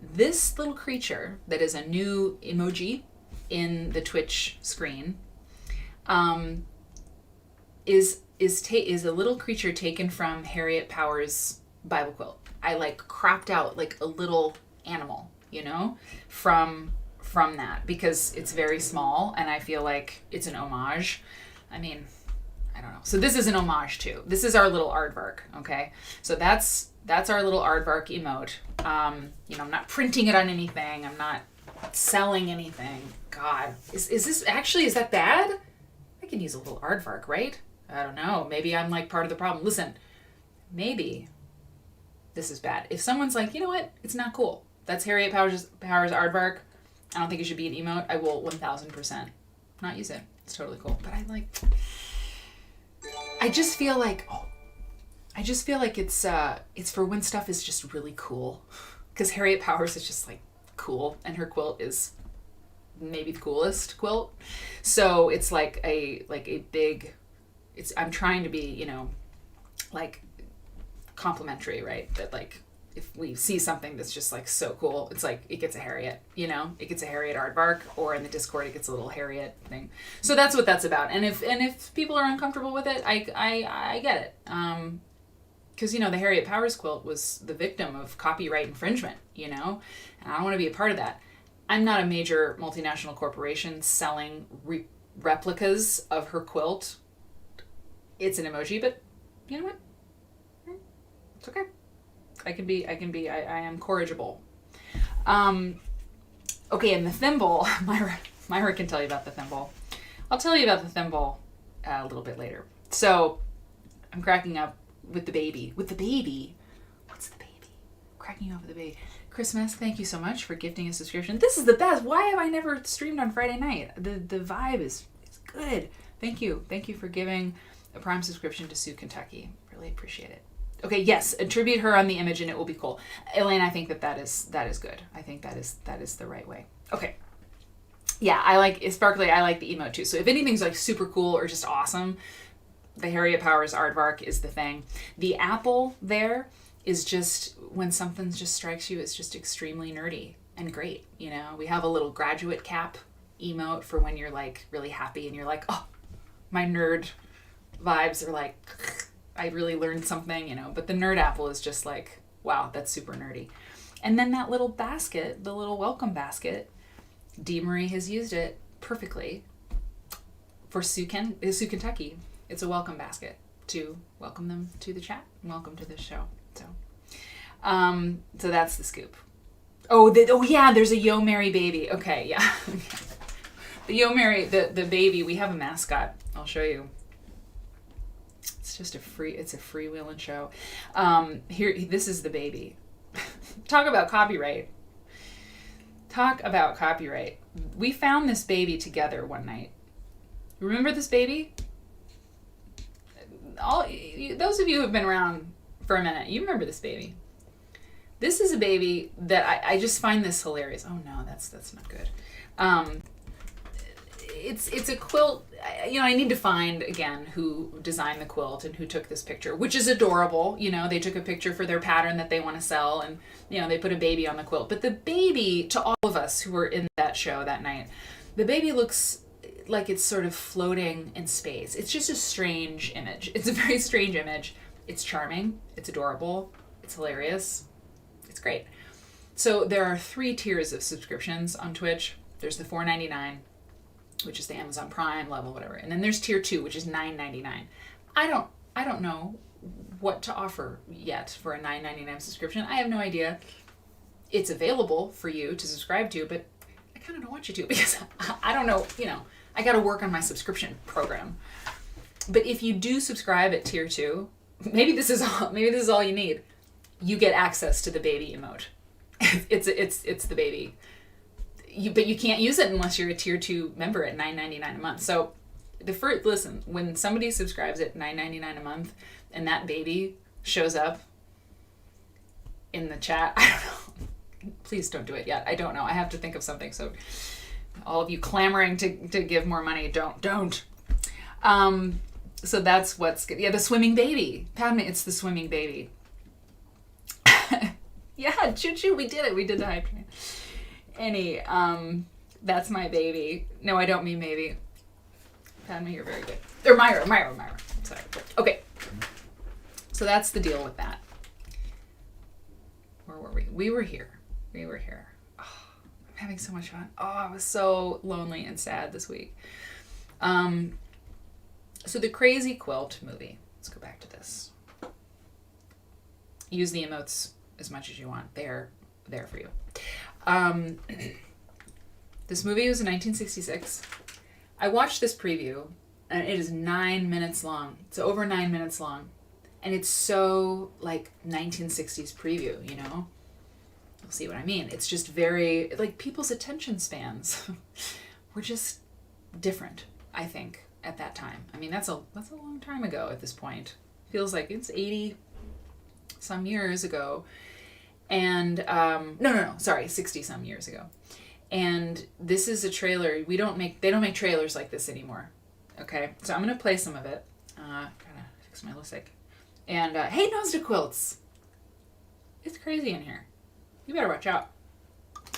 This little creature that is a new emoji in the Twitch screen is a little creature taken from Harriet Power's Bible quilt. I like cropped out like a little animal, you know, from that because it's very small and I feel like it's an homage. I mean, I don't know. So this is an homage too. This is our little aardvark, okay? So that's our little aardvark emote. You know, I'm not printing it on anything. I'm not selling anything. God, is that bad? I can use a little aardvark, right? I don't know. Maybe I'm like part of the problem. Listen, maybe this is bad. If someone's like, you know what? It's not cool. That's Harriet Power's aardvark. I don't think it should be an emote. I will 1000% not use it. It's totally cool. But I just feel like it's for when stuff is just really cool. Because Harriet Powers is just like cool, and her quilt is maybe the coolest quilt. So it's like a big. I'm trying to be, you know, like complimentary, right? That like if we see something that's just like so cool, it's like it gets a Harriet, you know, it gets a Harriet aardvark, or in the Discord it gets a little Harriet thing. So that's what that's about. And if people are uncomfortable with it, I get it. Because, you know, the Harriet Powers quilt was the victim of copyright infringement, you know, and I don't want to be a part of that. I'm not a major multinational corporation selling replicas of her quilt. It's an emoji, but you know what? It's okay. I am corrigible. Okay, and the thimble, Myra can tell you about the thimble. I'll tell you about the thimble a little bit later. So, I'm cracking up with the baby. What's the baby? Cracking up with the baby. Krimes, thank you so much for gifting a subscription. This is the best. Why have I never streamed on Friday night? The vibe is good. Thank you. Thank you for giving a Prime subscription to Sue Kentucky. Really appreciate it. Okay, yes, attribute her on the image and it will be cool. Elaine, I think that is good. I think that is the right way. Okay. Yeah, I like Sparkly. I like the emote too. So if anything's like super cool or just awesome, the Harriet Powers aardvark is the thing. The apple there is just when something just strikes you, it's just extremely nerdy and great. You know, we have a little graduate cap emote for when you're like really happy and you're like, oh, my nerd vibes are like, I really learned something, you know, but the nerd apple is just like, wow, that's super nerdy. And then that little basket, the little welcome basket, Dee Marie has used it perfectly for Sue Kentucky. It's a welcome basket to welcome them to the chat and welcome to this show. So that's the scoop. Oh yeah, there's a Yo Mary baby. Okay, yeah. The Yo Mary, the baby, we have a mascot. I'll show you. It's just a freewheeling show. This is the baby. Talk about copyright. We found this baby together one night. Remember this baby? Those of you who have been around for a minute, you remember this baby. This is a baby that I just find this hilarious. Oh no, that's not good. It's a quilt. You know, I need to find again who designed the quilt and who took this picture, which is adorable. You know, they took a picture for their pattern that they want to sell, and you know they put a baby on the quilt. But the baby, to all of us who were in that show that night, the baby looks like it's sort of floating in space. It's just a strange image. It's a very strange image. It's charming. It's adorable. It's hilarious. It's great. So there are 3 tiers of subscriptions on Twitch. There's the $4.99, which is the Amazon Prime level, whatever. And then there's tier 2, which is $9.99. I don't know what to offer yet for a $9.99 subscription. I have no idea. It's available for you to subscribe to, but I kind of don't want you to because I don't know, you know, I got to work on my subscription program. But if you do subscribe at tier 2, maybe this is all you need. You get access to the baby emote. It's the baby. But you can't use it unless you're a tier 2 member at $9.99 a month. So listen, when somebody subscribes at $9.99 a month and that baby shows up in the chat, I don't know. Please don't do it yet. I don't know. I have to think of something. So all of you clamoring to give more money, don't. So that's what's good. Yeah, the swimming baby. Padme, it's the swimming baby. Yeah, choo-choo, we did it. We did the hype train. That's my baby. No, I don't mean maybe. Padme, you're very good. Or Myra. Sorry. Okay. So that's the deal with that. Where were we? We were here. Oh, I'm having so much fun. Oh, I was so lonely and sad this week. So the Crazy Quilt movie. Let's go back to this. Use the emotes as much as you want. They're there for you. This movie was in 1966. I watched this preview, and it is 9 minutes long. It's over 9 minutes long. And it's so, like, 1960s preview, you know? You'll see what I mean. It's just very, like, people's attention spans were just different, I think, at that time. I mean, that's a long time ago at this point. Feels like it's 80 some years ago. And, no, sorry, 60 some years ago. And this is a trailer. They don't make trailers like this anymore. Okay, so I'm going to play some of it. Gotta fix my lipstick. And, hey, Nose Quilts! It's crazy in here. You better watch out.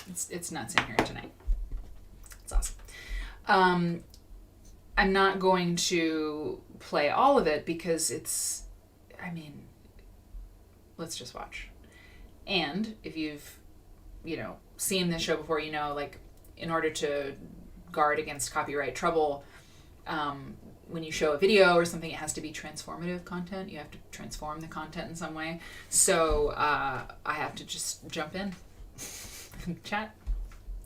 It's nuts in here tonight. It's awesome. I'm not going to play all of it because let's just watch. And if you've, seen this show before, like, in order to guard against copyright trouble, when you show a video or something, it has to be transformative content. You have to transform the content in some way. So I have to just jump in and chat.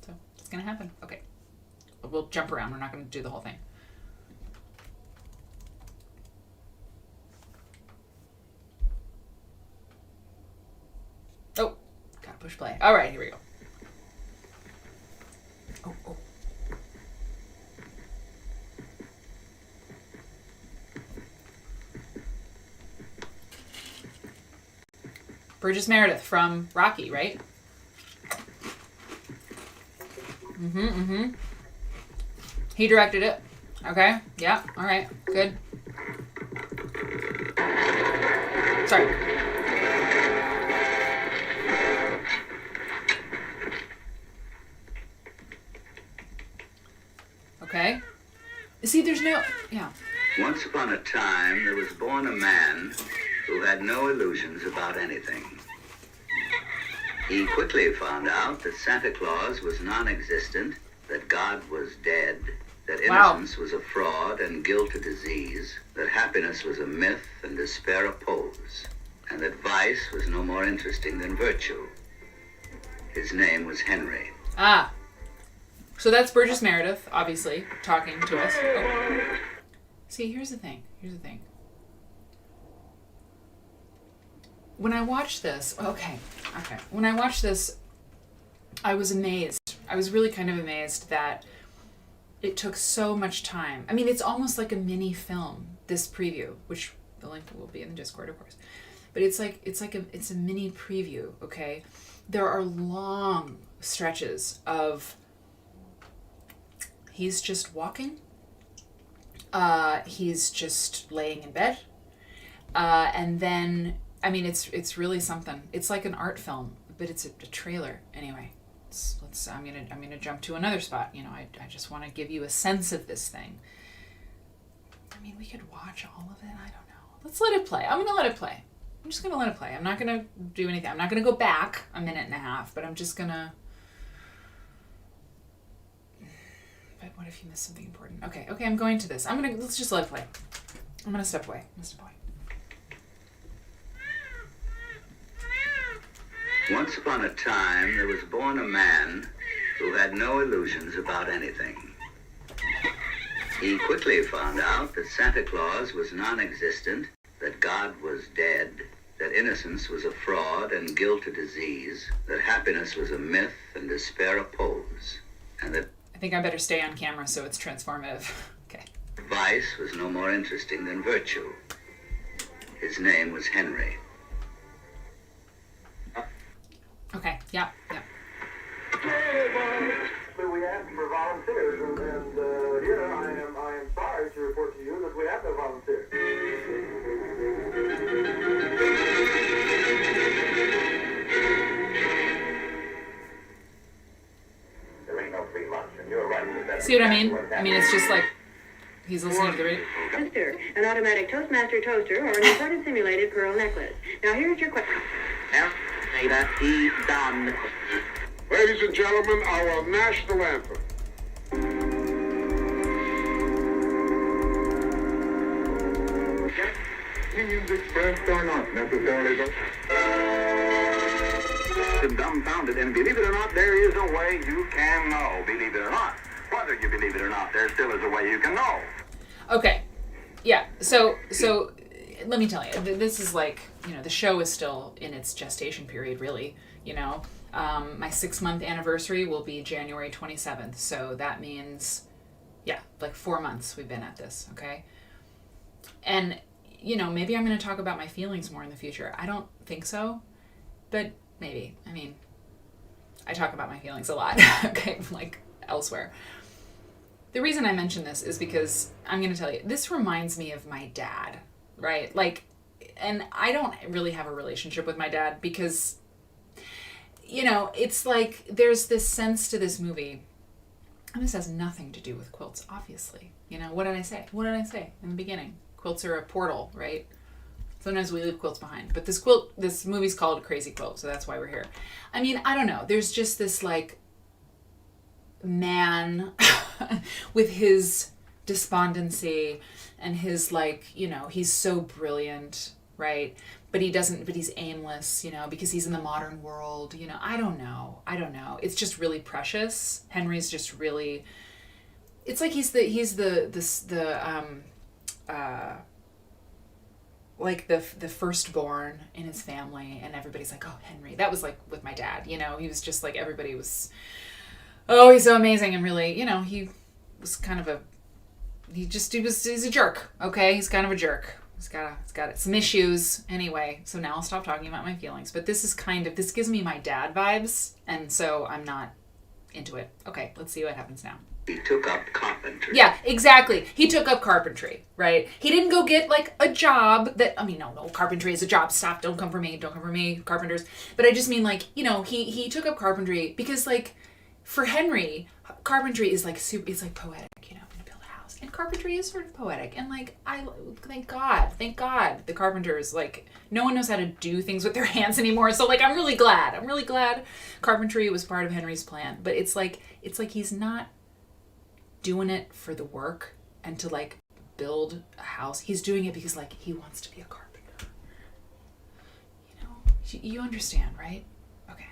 So it's going to happen. Okay. We'll jump around. We're not going to do the whole thing. Oh, gotta push play. All right, here we go. Oh. Burgess Meredith from Rocky, right? He directed it. Okay. Yeah. All right. Good. Sorry. Okay. See, there's no... Yeah. Once upon a time, there was born a man who had no illusions about anything. He quickly found out that Santa Claus was non-existent, that God was dead, that innocence was a fraud and guilt a disease, that happiness was a myth and despair a pose, and that vice was no more interesting than virtue. His name was Henry. Ah. So that's Burgess Meredith, obviously, talking to us. Oh. See, here's the thing. When I watched this, okay. When I watched this, I was amazed. I was really kind of amazed that it took so much time. I mean, it's almost like a mini film, this preview, which the link will be in the Discord, of course. But it's a mini preview, okay? There are long stretches of he's just walking. He's just laying in bed. And then, I mean, it's really something. It's like an art film, but it's a trailer. Anyway, I'm gonna jump to another spot. You know, I just want to give you a sense of this thing. I mean, we could watch all of it. I don't know. Let's let it play. I'm gonna let it play. I'm just gonna let it play. I'm not gonna do anything. I'm not gonna go back a minute and a half, but I'm just gonna... But what if you miss something important? Okay, I'm going to this. Let's just let it play. I'm gonna step away. Once upon a time, there was born a man who had no illusions about anything. He quickly found out that Santa Claus was non-existent, that God was dead, that innocence was a fraud and guilt a disease, that happiness was a myth and despair a pose, and that... I think I better stay on camera so it's transformative. Okay. Vice was no more interesting than virtue. His name was Henry. Okay, yeah. We asked for volunteers, and here I am sorry to report to you that we have no volunteers. There ain't no free lunch, and you're right. See what I mean? I mean, it's just like he's listening to the radio. Toaster, an automatic Toastmaster toaster, or an imported simulated pearl necklace. Now here's your question. Ladies and gentlemen, our national anthem. Opinions expressed are not necessarily dumbfounded, and believe it or not, there is a way you can know. Believe it or not. Whether you believe it or not, there still is a way you can know. Okay. Yeah. So let me tell you, this is like, you know, the show is still in its gestation period, really, you know. My 6-month anniversary will be January 27th. So that means, yeah, like 4 months we've been at this, okay? And, you know, maybe I'm going to talk about my feelings more in the future. I don't think so, but maybe. I mean, I talk about my feelings a lot, okay, like elsewhere. The reason I mention this is because I'm going to tell you, this reminds me of my dad, right? Like, and I don't really have a relationship with my dad because, you know, it's like there's this sense to this movie, and this has nothing to do with quilts, obviously. You know, what did I say in the beginning? Quilts are a portal, right? Sometimes we leave quilts behind. But this movie's called Crazy Quilt, so that's why we're here. I mean, I don't know. There's just this, like, man with his despondency and his, like, you know, he's so brilliant, right? But he's aimless, you know, because he's in the modern world, you know. I don't know. It's just really precious. Henry's just really, it's like he's the firstborn in his family, and everybody's like, oh, Henry. That was like with my dad, you know. He was just like, everybody was, oh, he's so amazing, and really, you know, he was kind of he's a jerk, okay? He's kind of a jerk. He's got some issues anyway. So now I'll stop talking about my feelings. But this gives me my dad vibes, and so I'm not into it. Okay, let's see what happens now. He took up carpentry. Yeah, exactly. He took up carpentry, right? He didn't go get, like, a job no, carpentry is a job. Stop, don't come for me, carpenters. But I just mean, like, you know, he took up carpentry because, like, for Henry, carpentry is, like, it's, like, poetic, you know, to build a house. And carpentry is sort of poetic. And, like, thank God, the carpenters, like, no one knows how to do things with their hands anymore. So, like, I'm really glad carpentry was part of Henry's plan. But it's like he's not doing it for the work and to, like, build a house. He's doing it because, like, he wants to be a carpenter. You know, you understand, right? Okay.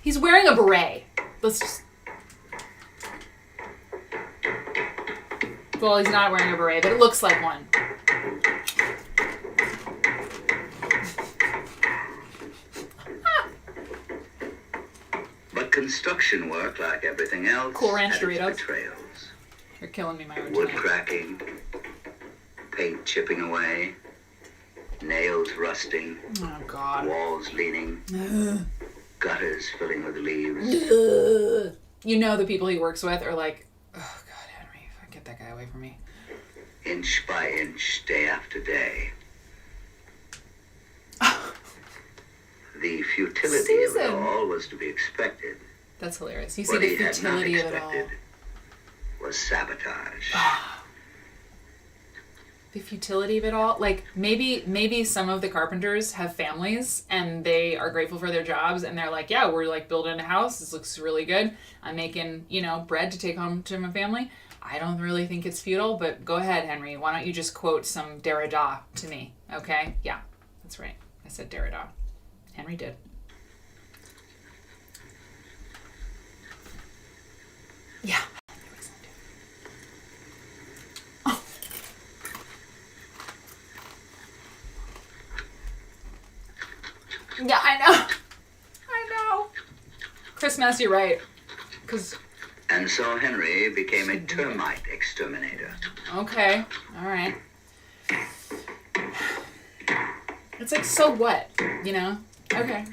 He's wearing a beret. Let's just. Well, he's not wearing a beret, but it looks like one. But construction work, like everything else, Cool Ranch had its Doritos. betrayals. You're killing me, my routine. Wood cracking, paint chipping away, nails rusting, Oh, God. walls leaning, gutters filling with leaves. You know the people he works with are like, oh, God, Henry, get that guy away from me. Inch by inch, day after day. The futility of it Susan. all was to be expected. That's hilarious. You see What the he had not futility of it all. expected was sabotage. The futility of it all. Like, maybe some of the carpenters have families and they are grateful for their jobs and they're like, yeah, we're, like, building a house. This looks really good. I'm making, you know, bread to take home to my family. I don't really think it's futile, but go ahead, Henry. Why don't you just quote some Derrida to me, okay? Yeah, that's right. I said Derrida. Henry did. Yeah. Yeah, I know. Christmas, you're right. And so Henry became a termite exterminator. Okay, all right. It's like, so what, you know? Okay.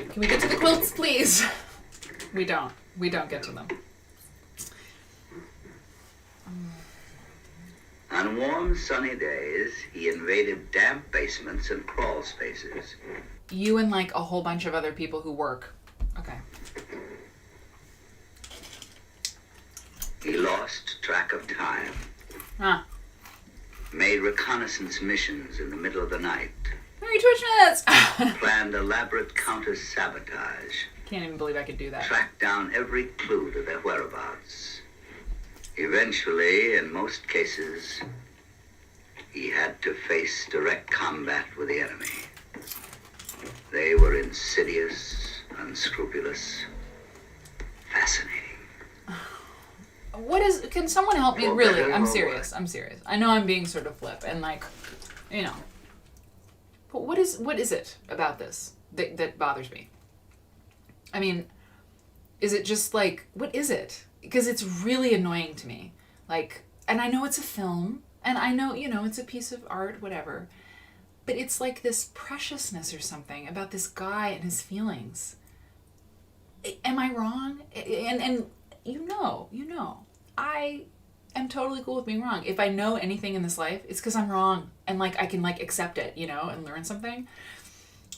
Can we get to the quilts, please? We don't get to them. On warm, sunny days, he invaded damp basements and crawl spaces. You and, like, a whole bunch of other people who work. Okay. He lost track of time. Huh. Made reconnaissance missions in the middle of the night. Merry Twitchmas! Planned elaborate counter-sabotage. Can't even believe I could do that. Tracked down every clue to their whereabouts. Eventually, in most cases, he had to face direct combat with the enemy. They were insidious, unscrupulous, fascinating. Can someone help me? For Really, better I'm or serious. worse. I'm serious. I know I'm being sort of flip and, like, you know. But what is it about this that bothers me? I mean, is it just, like, what is it? Because it's really annoying to me. Like, and I know it's a film, and I know, you know, it's a piece of art, whatever. But it's like this preciousness or something about this guy and his feelings. Am I wrong? And you know, I am totally cool with being wrong. If I know anything in this life, it's because I'm wrong. And, like, I can, like, accept it, you know, and learn something.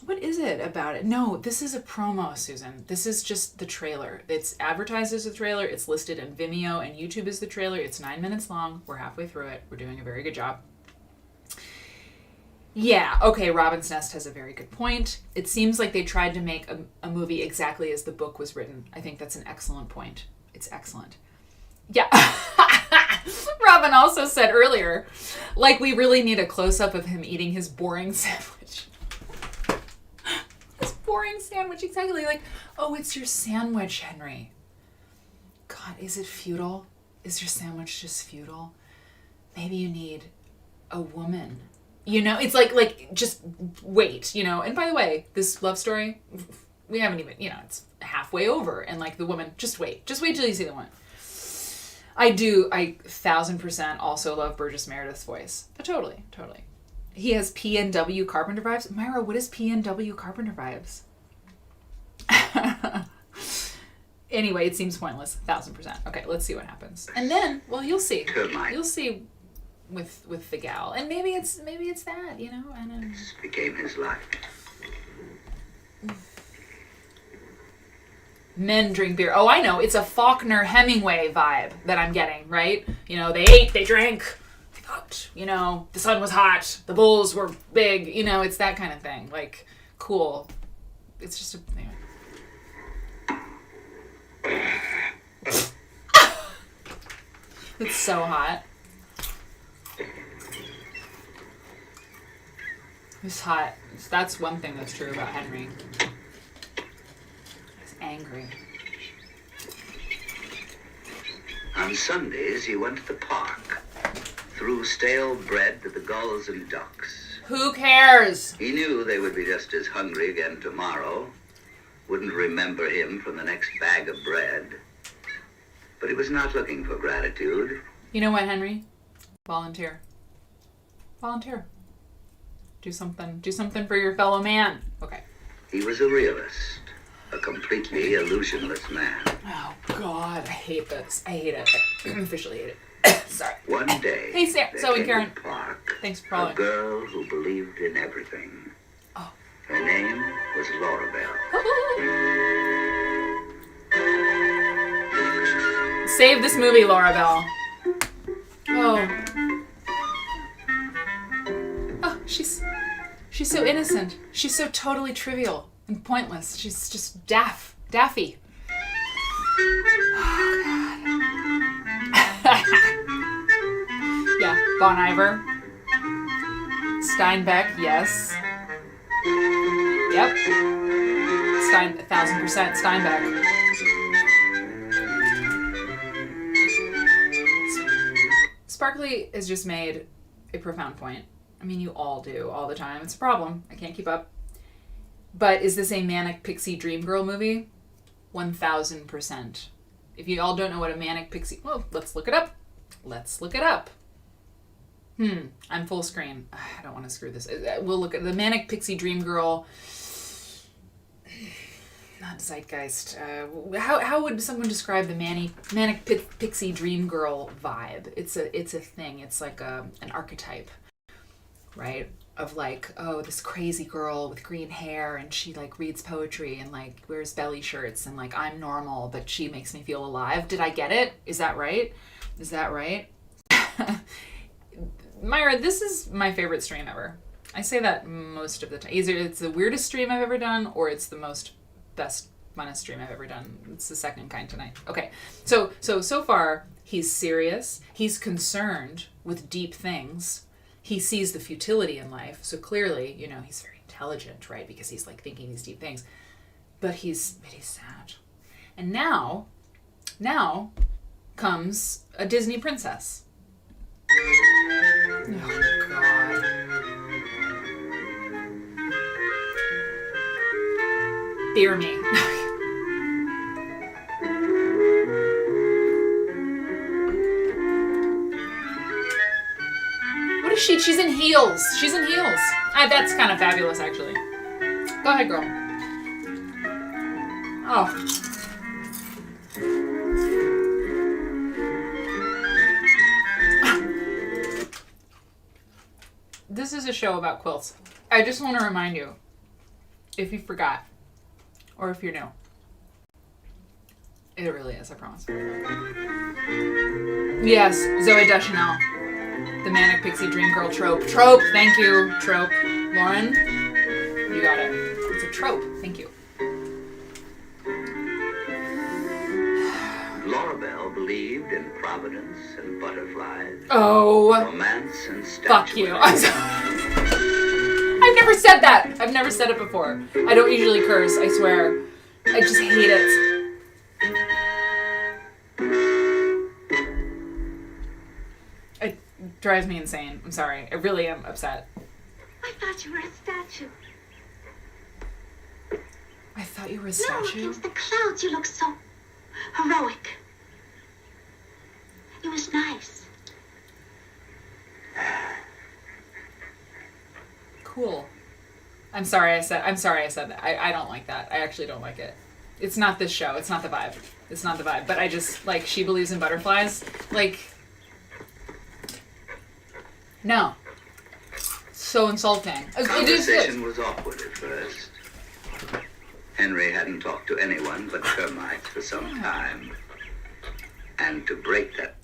What is it about it? No, this is a promo, Susan. This is just the trailer. It's advertised as a trailer. It's listed in Vimeo and YouTube as the trailer. It's 9 minutes long. We're halfway through it. We're doing a very good job. Yeah, okay, Robin's Nest has a very good point. It seems like they tried to make a movie exactly as the book was written. I think that's an excellent point. It's excellent. Yeah. Robin also said earlier, like, we really need a close-up of him eating his boring sandwich. His boring sandwich, exactly. Like, oh, it's your sandwich, Henry. God, is it futile? Is your sandwich just futile? Maybe you need a woman. You know, it's like, just wait, you know. And by the way, this love story, we haven't even, you know, it's halfway over. And, like, the woman, just wait till you see the one. I 1,000% also love Burgess Meredith's voice. But totally. He has P&W Carpenter vibes. Myra, what is P&W Carpenter vibes? Anyway, it seems pointless. 1,000%. Okay, let's see what happens. And then, well, you'll see. You'll see with the gal. And maybe it's that, you know. And this became his life. Men drink beer. Oh, I know. It's a Faulkner Hemingway vibe that I'm getting, right? You know, they ate, they drank, they fucked, you know, the sun was hot, the bulls were big, you know, it's that kind of thing. Like, cool. It's just a... Anyway. It's so hot. It's hot. That's one thing that's true about Henry. Angry. On Sundays, he went to the park, threw stale bread to the gulls and ducks. Who cares? He knew they would be just as hungry again tomorrow, wouldn't remember him from the next bag of bread. But he was not looking for gratitude. You know what, Henry? Volunteer. Do something for your fellow man. Okay. He was a realist. A completely illusionless man. Oh, God. I hate this. I hate it. I officially hate it. Sorry. One day, hey, Sam, Zoe and Karen. Park, thanks for calling. A girl who believed in everything. Oh. Her name was Laura Bell. Save this movie, Laura Bell. Oh. Oh, she's so innocent. She's so totally trivial and pointless. She's just daffy. Oh, God. Yeah, Bon Iver. Steinbeck, yes. Yep. 1,000% Steinbeck. Sparkly has just made a profound point. I mean, you all do, all the time. It's a problem. I can't keep up. But is this a Manic Pixie Dream Girl movie? 1,000%. If you all don't know what a Manic Pixie... Well, let's look it up. I'm full screen. I don't want to screw this. We'll look at the Manic Pixie Dream Girl... Not zeitgeist. How would someone describe the Manic Pixie Dream Girl vibe? It's a thing. It's like an archetype, right? Of like, oh, this crazy girl with green hair and she like reads poetry and like wears belly shirts and like I'm normal, but she makes me feel alive. Did I get it? Is that right? Myra, this is my favorite stream ever. I say that most of the time. Either it's the weirdest stream I've ever done or it's the best funnest stream I've ever done. It's the second kind tonight. Okay. So far he's serious. He's concerned with deep things. He sees the futility in life. So clearly, you know, he's very intelligent, right? Because he's like thinking these deep things. But he's sad. And now comes a Disney princess. Oh, God. Fear me. What is she? She's in heels. That's kind of fabulous, actually. Go ahead, girl. Oh. This is a show about quilts. I just want to remind you, if you forgot, or if you're new. It really is, I promise. Yes, Zoe Deschanel. The Manic Pixie Dream Girl trope. Trope! Thank you, trope. Lauren, you got it. It's a trope. Thank you. Laura Bell believed in providence and butterflies, Oh, romance and fuck you. statuary. I'm sorry. I've never said that. I've never said it before. I don't usually curse, I swear. I just hate it. It drives me insane. I'm sorry. I really am upset. I thought you were a statue. I thought you were a No, statue. against the clouds you look so heroic. It was nice. Cool. I'm sorry I said that. I don't like that. I actually don't like it. It's not this show. It's not the vibe. It's not the vibe. But I just, like, she believes in butterflies. Like, no. So insulting. It is. Conversation was awkward at first. Henry hadn't talked to anyone but termites for some time. And to break that...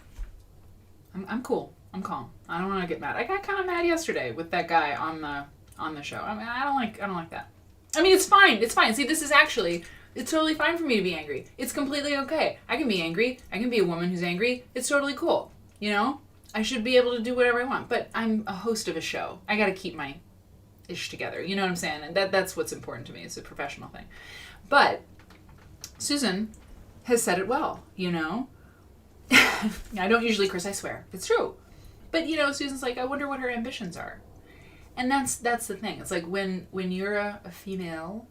I'm cool. I'm calm. I don't want to get mad. I got kind of mad yesterday with that guy on the show. I mean, I don't like that. I mean, it's fine. It's fine. See, this is actually, it's totally fine for me to be angry. It's completely okay. I can be angry. I can be a woman who's angry. It's totally cool. You know? I should be able to do whatever I want. But I'm a host of a show. I got to keep my ish together. You know what I'm saying? And that's what's important to me. It's a professional thing. But Susan has said it well, you know? I don't usually curse, I swear. It's true. But, you know, Susan's like, I wonder what her ambitions are. And that's the thing. It's like when you're a female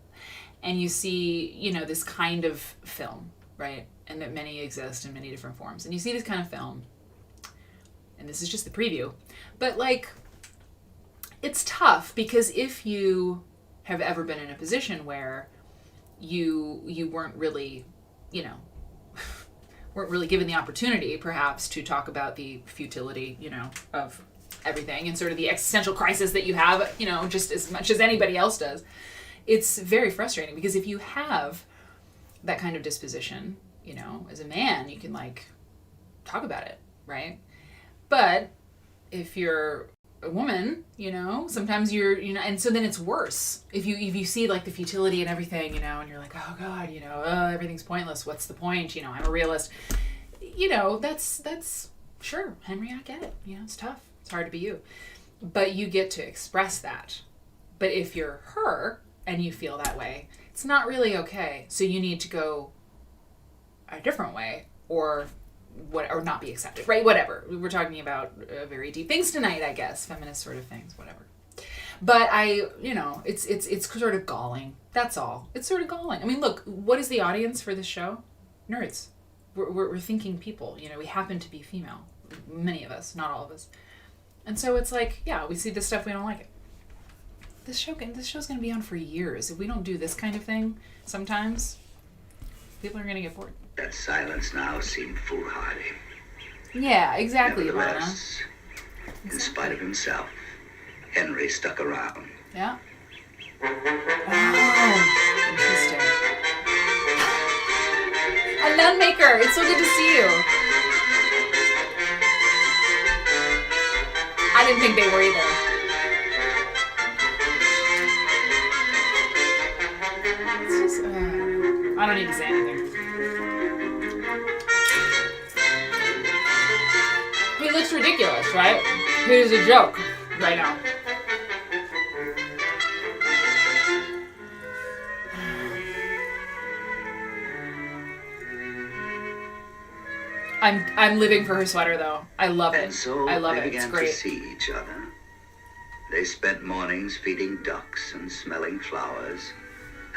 and you see, you know, this kind of film, right? And that many exist in many different forms. And you see this kind of film, and this is just the preview, but, like, it's tough because if you have ever been in a position where you weren't really, you know, weren't really given the opportunity, perhaps, to talk about the futility, you know, of everything and sort of the existential crisis that you have, you know, just as much as anybody else does. It's very frustrating because if you have that kind of disposition, you know, as a man, you can, like, talk about it, right? But if you're a woman, you know, sometimes you're, you know, and so then it's worse. If you see, like, the futility and everything, you know, and you're like, oh God, you know, everything's pointless. What's the point? You know, I'm a realist. You know, that's sure, Henry, I get it. You know, it's tough. It's hard to be you. But you get to express that. But if you're her and you feel that way, it's not really okay. So you need to go a different way or not be accepted, right? Whatever. We're talking about very deep things tonight, I guess. Feminist sort of things, whatever. But you know, it's sort of galling. That's all. It's sort of galling. I mean, look, what is the audience for this show? Nerds. We're thinking people. You know, we happen to be female. Many of us, not all of us. And so it's like, yeah, we see this stuff, we don't like it. This show's going to be on for years. If we don't do this kind of thing, sometimes people are going to get bored. That silence now seemed foolhardy. Yeah, exactly, Ivana. Nevertheless, in spite of himself, Henry stuck around. Yeah. Oh, interesting. A nun maker. It's so good to see you. I didn't think they were either. It's just, I don't need to say anything. He looks ridiculous, right? He's a joke right now. I'm living for her sweater though. I love it. And so I love they it. It's began great. to see each other. They spent mornings feeding ducks and smelling flowers,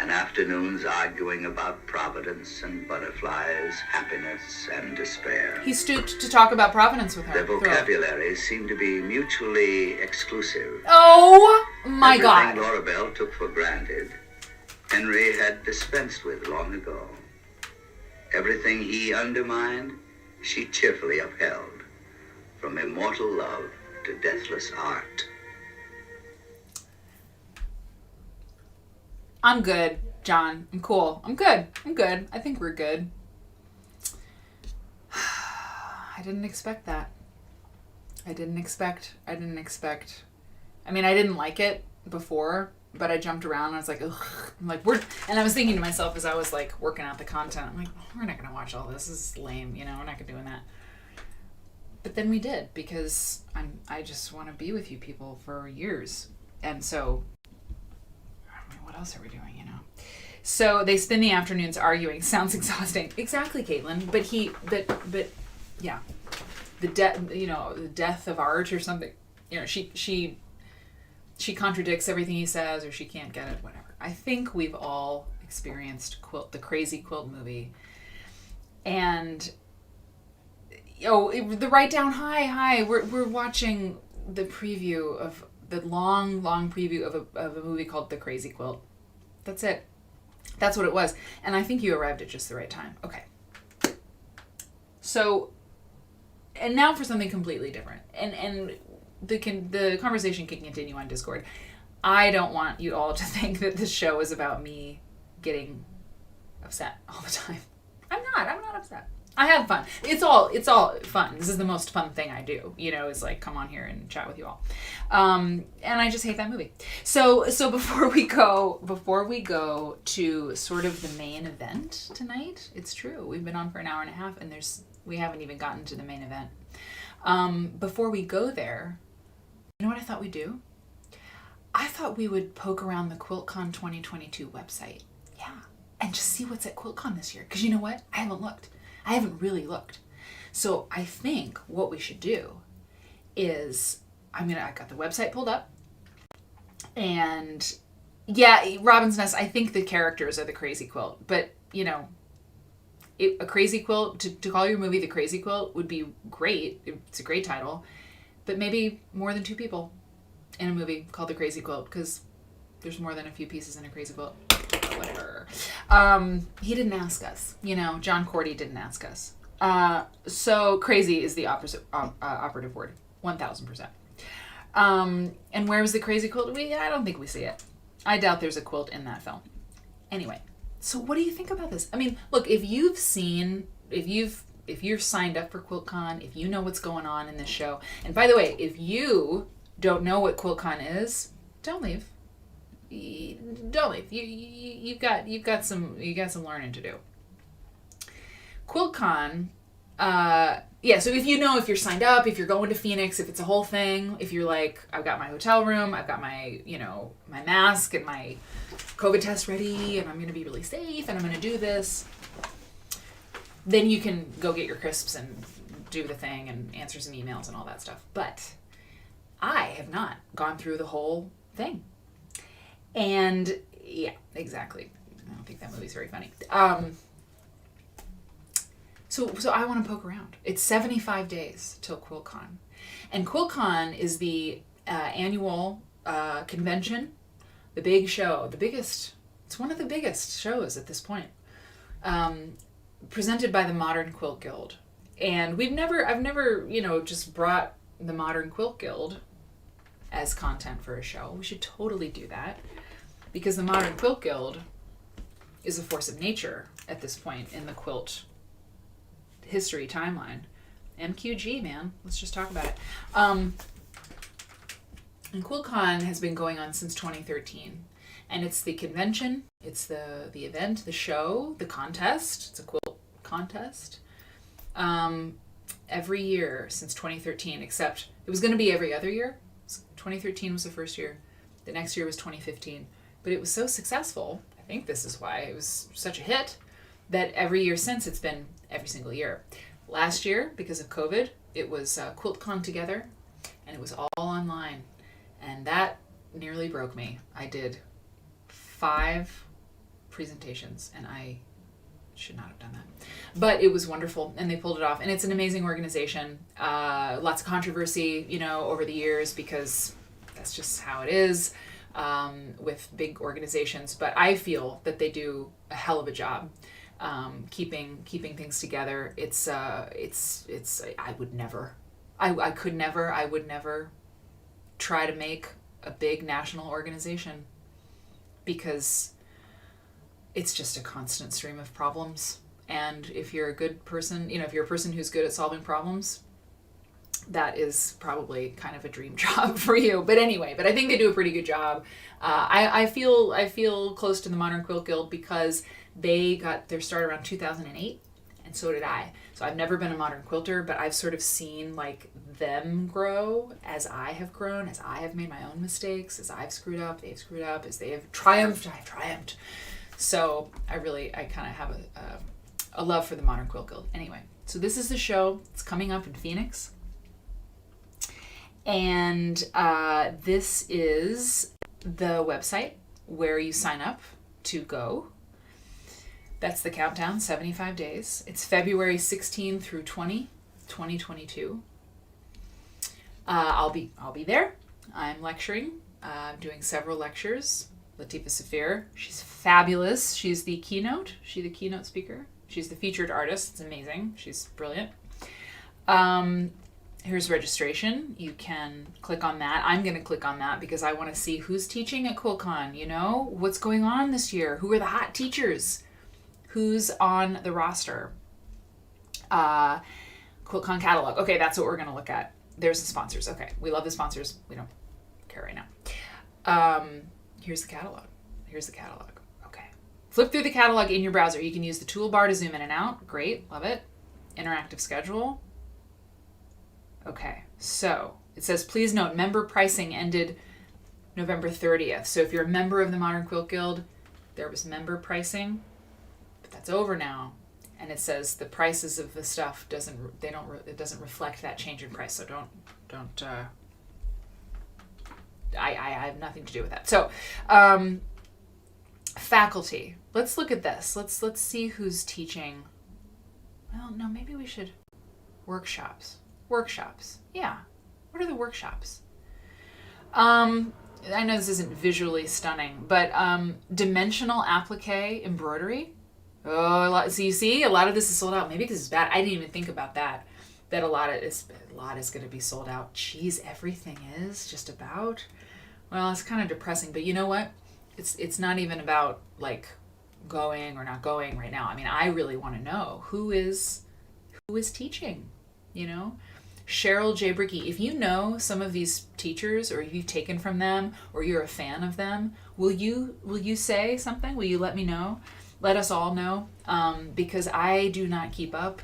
and afternoons arguing about providence and butterflies, happiness and despair. He stooped to talk about Providence with her. Their vocabularies seemed to be mutually exclusive. Oh my God. Everything Laura Bell took for granted, Henry had dispensed with long ago. Everything he undermined, she cheerfully upheld, from immortal love to deathless art. I'm good, John. I'm cool. I'm good. I think we're good. I didn't expect that. I didn't expect. I mean, I didn't like it before, but I jumped around and I was like, ugh. I'm like, and I was thinking to myself as I was like working out the content, I'm like, we're not going to watch all this. This is lame. You know, we're not going to doing that. But then we did, because I just want to be with you people for years. And so, I mean, what else are we doing, you know? So they spend the afternoons arguing. Sounds exhausting. Exactly, Caitlin. But yeah. The death of art or something. You know, she contradicts everything he says, or she can't get it, whatever. I think we've all experienced the Crazy Quilt movie. And the Write Down Hi. We're watching the preview of the long preview of a movie called The Crazy Quilt. That's it. That's what it was. And I think you arrived at just the right time. Okay. So, and now for something completely different. And the conversation can continue on Discord. I don't want you all to think that this show is about me getting upset all the time. I'm not upset. I have fun. It's all fun. This is the most fun thing I do, you know, is like come on here and chat with you all. And I just hate that movie. So before we go to sort of the main event tonight, it's true. We've been on for an hour and a half and we haven't even gotten to the main event. Before we go there, you know what I thought we'd do? I thought we would poke around the QuiltCon 2022 website. Yeah. And just see what's at QuiltCon this year. Because you know what? I haven't really looked. So I think what we should do is, I got the website pulled up. And yeah, Robin's Nest, I think the characters are the Crazy Quilt. But, you know, a Crazy Quilt, to call your movie The Crazy Quilt would be great. It's a great title. But maybe more than 2 people in a movie called The Crazy Quilt, because there's more than a few pieces in a Crazy Quilt. Whatever. He didn't ask us. You know, John Cordy didn't ask us. So crazy is the operative word. 1000%. And where was the Crazy Quilt? I don't think we see it. I doubt there's a quilt in that film. Anyway, so what do you think about this? I mean, look, if you're signed up for QuiltCon, if you know what's going on in this show, and by the way, if you don't know what QuiltCon is, don't leave. Don't leave. You've got some learning to do. QuiltCon, so if you're signed up, if you're going to Phoenix, if it's a whole thing, if you're like, I've got my hotel room, I've got my, my mask and my COVID test ready, and I'm going to be really safe, and I'm going to do this, then you can go get your crisps and do the thing and answer some emails and all that stuff. But I have not gone through the whole thing. And yeah, exactly. I don't think that movie's very funny. So I want to poke around. It's 75 days till QuiltCon. And QuiltCon is the annual convention, the big show, it's one of the biggest shows at this point, presented by the Modern Quilt Guild. And I've never, just brought the Modern Quilt Guild as content for a show. We should totally do that, because the Modern Quilt Guild is a force of nature at this point in the quilt history timeline. MQG, man. Let's just talk about it. And QuiltCon has been going on since 2013. And it's the convention, it's the event, the show, the contest. It's a quilt contest. Every year since 2013, except it was going to be every other year. 2013 was the first year. The next year was 2015. But it was so successful, I think this is why it was such a hit, that every year since it's been every single year. Last year, because of COVID, it was QuiltCon Together, and it was all online. And that nearly broke me. I did 5 presentations, and I should not have done that. But it was wonderful, and they pulled it off. And it's an amazing organization. Lots of controversy, over the years, because that's just how it is with big organizations. But I feel that they do a hell of a job keeping things together. I would never try to make a big national organization, because it's just a constant stream of problems. And if you're a good person, if you're a person who's good at solving problems, that is probably kind of a dream job for you. But anyway, I think they do a pretty good job. I feel close to the Modern Quilt Guild because they got their start around 2008, and so did I. So I've never been a modern quilter, but I've sort of seen like them grow as I have grown, as I have made my own mistakes, as I've screwed up, they've screwed up, as they have triumphed, I've triumphed. So I kind of have a love for the Modern Quilt Guild. Anyway, so this is the show. It's coming up in Phoenix. And this is the website where you sign up to go. That's the countdown, 75 days. It's February 16 through 20, 2022. I'll be there. I'm lecturing. I'm doing several lectures. Latifa Safir, she's fabulous. She's the keynote speaker. She's the featured artist. It's amazing. She's brilliant. Here's registration. You can click on that. I'm going to click on that because I want to see who's teaching at QuiltCon, you know? What's going on this year? Who are the hot teachers? Who's on the roster? QuiltCon catalog. Okay, that's what we're going to look at. There's the sponsors. Okay, we love the sponsors. We don't care right now. Here's the catalog. Okay. Flip through the catalog in your browser. You can use the toolbar to zoom in and out. Great, love it. Interactive schedule. Okay, so it says, please note, member pricing ended November 30th. So if you're a member of the Modern Quilt Guild, there was member pricing, but that's over now. And it says the prices of the stuff it doesn't reflect that change in price. So don't I have nothing to do with that. So, faculty. Let's look at this. Let's see who's teaching. Well, no, maybe we should. Workshops. Yeah. What are the workshops? I know this isn't visually stunning, but dimensional applique embroidery. Oh, so you see, a lot of this is sold out. Maybe this is bad. I didn't even think about that. That a lot is going to be sold out. Geez, everything is just about. Well, it's kind of depressing, but you know what? It's not even about like going or not going right now. I mean, I really want to know who is teaching. You know, Cheryl J. Brickey. If you know some of these teachers, or if you've taken from them, or you're a fan of them, will you say something? Will you let me know? Let us all know, because I do not keep up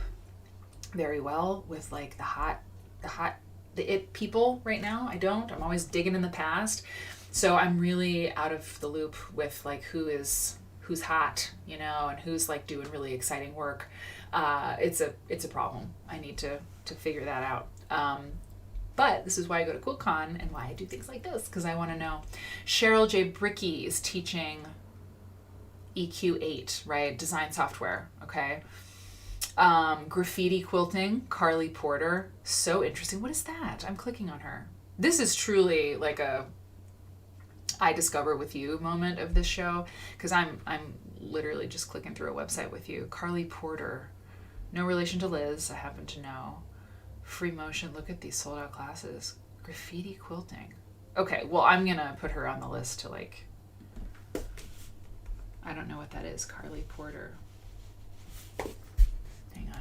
very well with like the it people right now. I don't. I'm always digging in the past, so I'm really out of the loop with like who's hot, you know, and who's like doing really exciting work. It's a problem. I need to figure that out. But this is why I go to QuiltCon and why I do things like this, because I want to know. Cheryl J. Brickey is teaching EQ8, right? Design software, okay? Graffiti quilting, Carly Porter. So interesting. What is that? I'm clicking on her. This is truly like a I discover with you moment of this show, because I'm literally just clicking through a website with you. Carly Porter. No relation to Liz, I happen to know. Free motion. Look at these sold out classes. Graffiti quilting. Okay, well, I'm gonna put her on the list to like, I don't know what that is. Carly Porter. Hang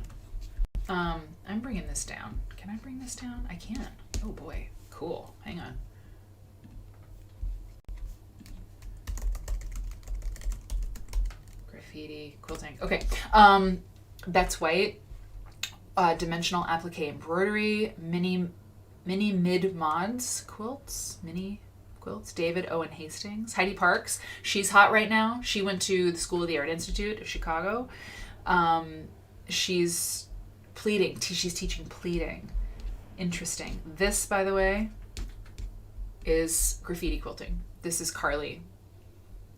on. I'm bringing this down. Can I bring this down? I can. Oh boy. Cool. Hang on. Graffiti quilting. Okay. Betts White. Dimensional applique embroidery. Mini mid mods quilts. Mini quilts. David Owen Hastings. Heidi Parks. She's hot right now. She went to the School of the Art Institute of Chicago. She's pleating. She's teaching pleating. Interesting. This, by the way, is graffiti quilting. This is Carly.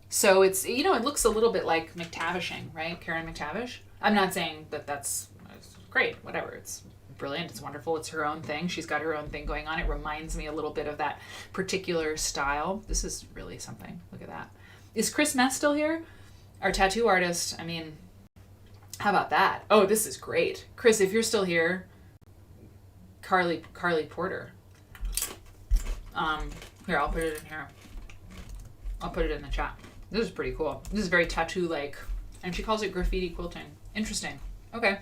So it's, you know, it looks a little bit like McTavishing, right? Karen McTavish. I'm not saying that that's great, whatever. It's brilliant. It's wonderful. It's her own thing. She's got her own thing going on. It reminds me a little bit of that particular style. This is really something. Look at that. Is Krimes still here? Our tattoo artist. I mean, how about that? Oh, this is great. Chris, if you're still here, Carly Porter. Here, I'll put it in here. I'll put it in the chat. This is pretty cool. This is very tattoo-like. And she calls it graffiti quilting. Interesting. Okay.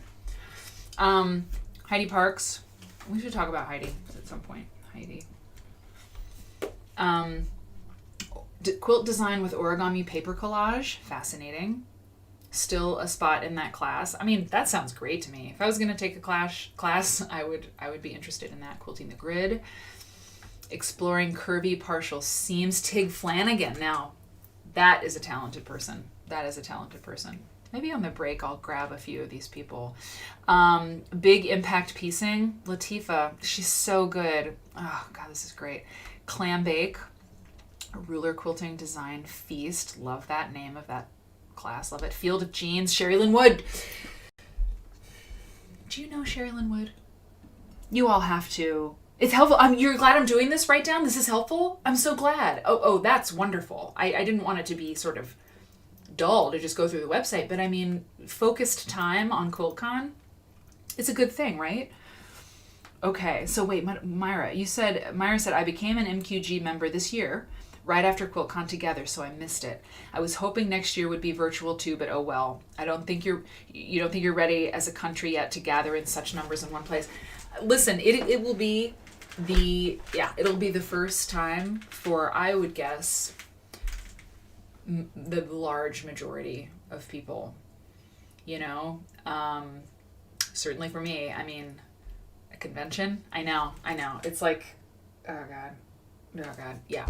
Heidi Parks. We should talk about Heidi at some point. Heidi. Quilt design with origami paper collage. Fascinating. Still a spot in that class. I mean, that sounds great to me. If I was going to take a class, I would be interested in that. Quilting the grid. Exploring curvy partial seams. Tig Flanagan. Now, that is a talented person. That is a talented person. Maybe on the break, I'll grab a few of these people. Big impact piecing. Latifa. She's so good. Oh, God, this is great. Clam bake. Ruler quilting design feast. Love that name of that class. Love it. Field of Jeans. Sherry Lynn Wood. Do you know Sherry Lynn Wood? You all have to. It's helpful. You're glad I'm doing this right down? This is helpful? I'm so glad. Oh, that's wonderful. I didn't want it to be sort of dull to just go through the website, but I mean, focused time on QuiltCon, it's a good thing, right? Okay, so wait, Myra said, I became an MQG member this year, right after QuiltCon together, so I missed it. I was hoping next year would be virtual too, but oh well. You don't think you're ready as a country yet to gather in such numbers in one place. Listen, it will be it'll be the first time for, I would guess, the large majority of people, certainly for me. I mean, a convention, I know, it's like, oh god, yeah,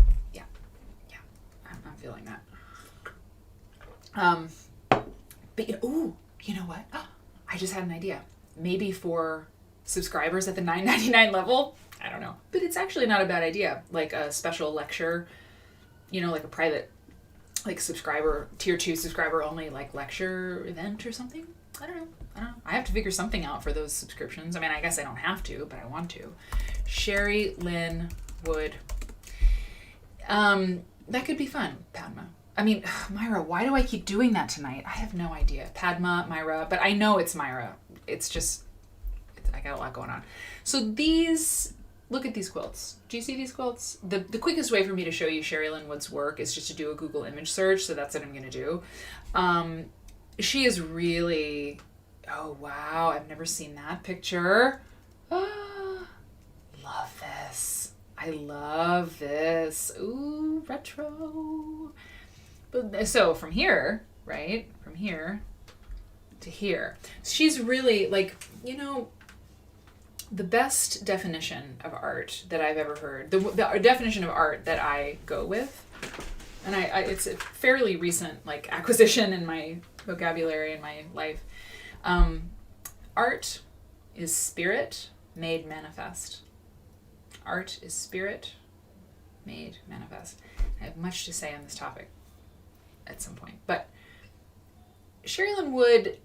I'm feeling that. But you know what, I just had an idea. Maybe for subscribers at the $9.99 level, I don't know, but it's actually not a bad idea, like a special lecture, like a private, like subscriber, tier 2 subscriber only, like lecture event or something. I don't know. I have to figure something out for those subscriptions. I mean, I guess I don't have to, but I want to. Sherry Lynn Wood. That could be fun, Padma. I mean, Myra, why do I keep doing that tonight? I have no idea. Padma, Myra, but I know it's Myra. It's just, I got a lot going on. So look at these quilts. Do you see these quilts? The quickest way for me to show you Sherry Lynn Wood's work is just to do a Google image search, so that's what I'm going to do. She is really, oh wow, I've never seen that picture. Love this. I love this. Ooh, retro. But so from here, right? From here to here. She's really like, the best definition of art that I've ever heard, the definition of art that I go with, and it's a fairly recent like acquisition in my vocabulary in my life. Art is spirit made manifest. Art is spirit made manifest. I have much to say on this topic at some point, but Sherry Lynn Wood,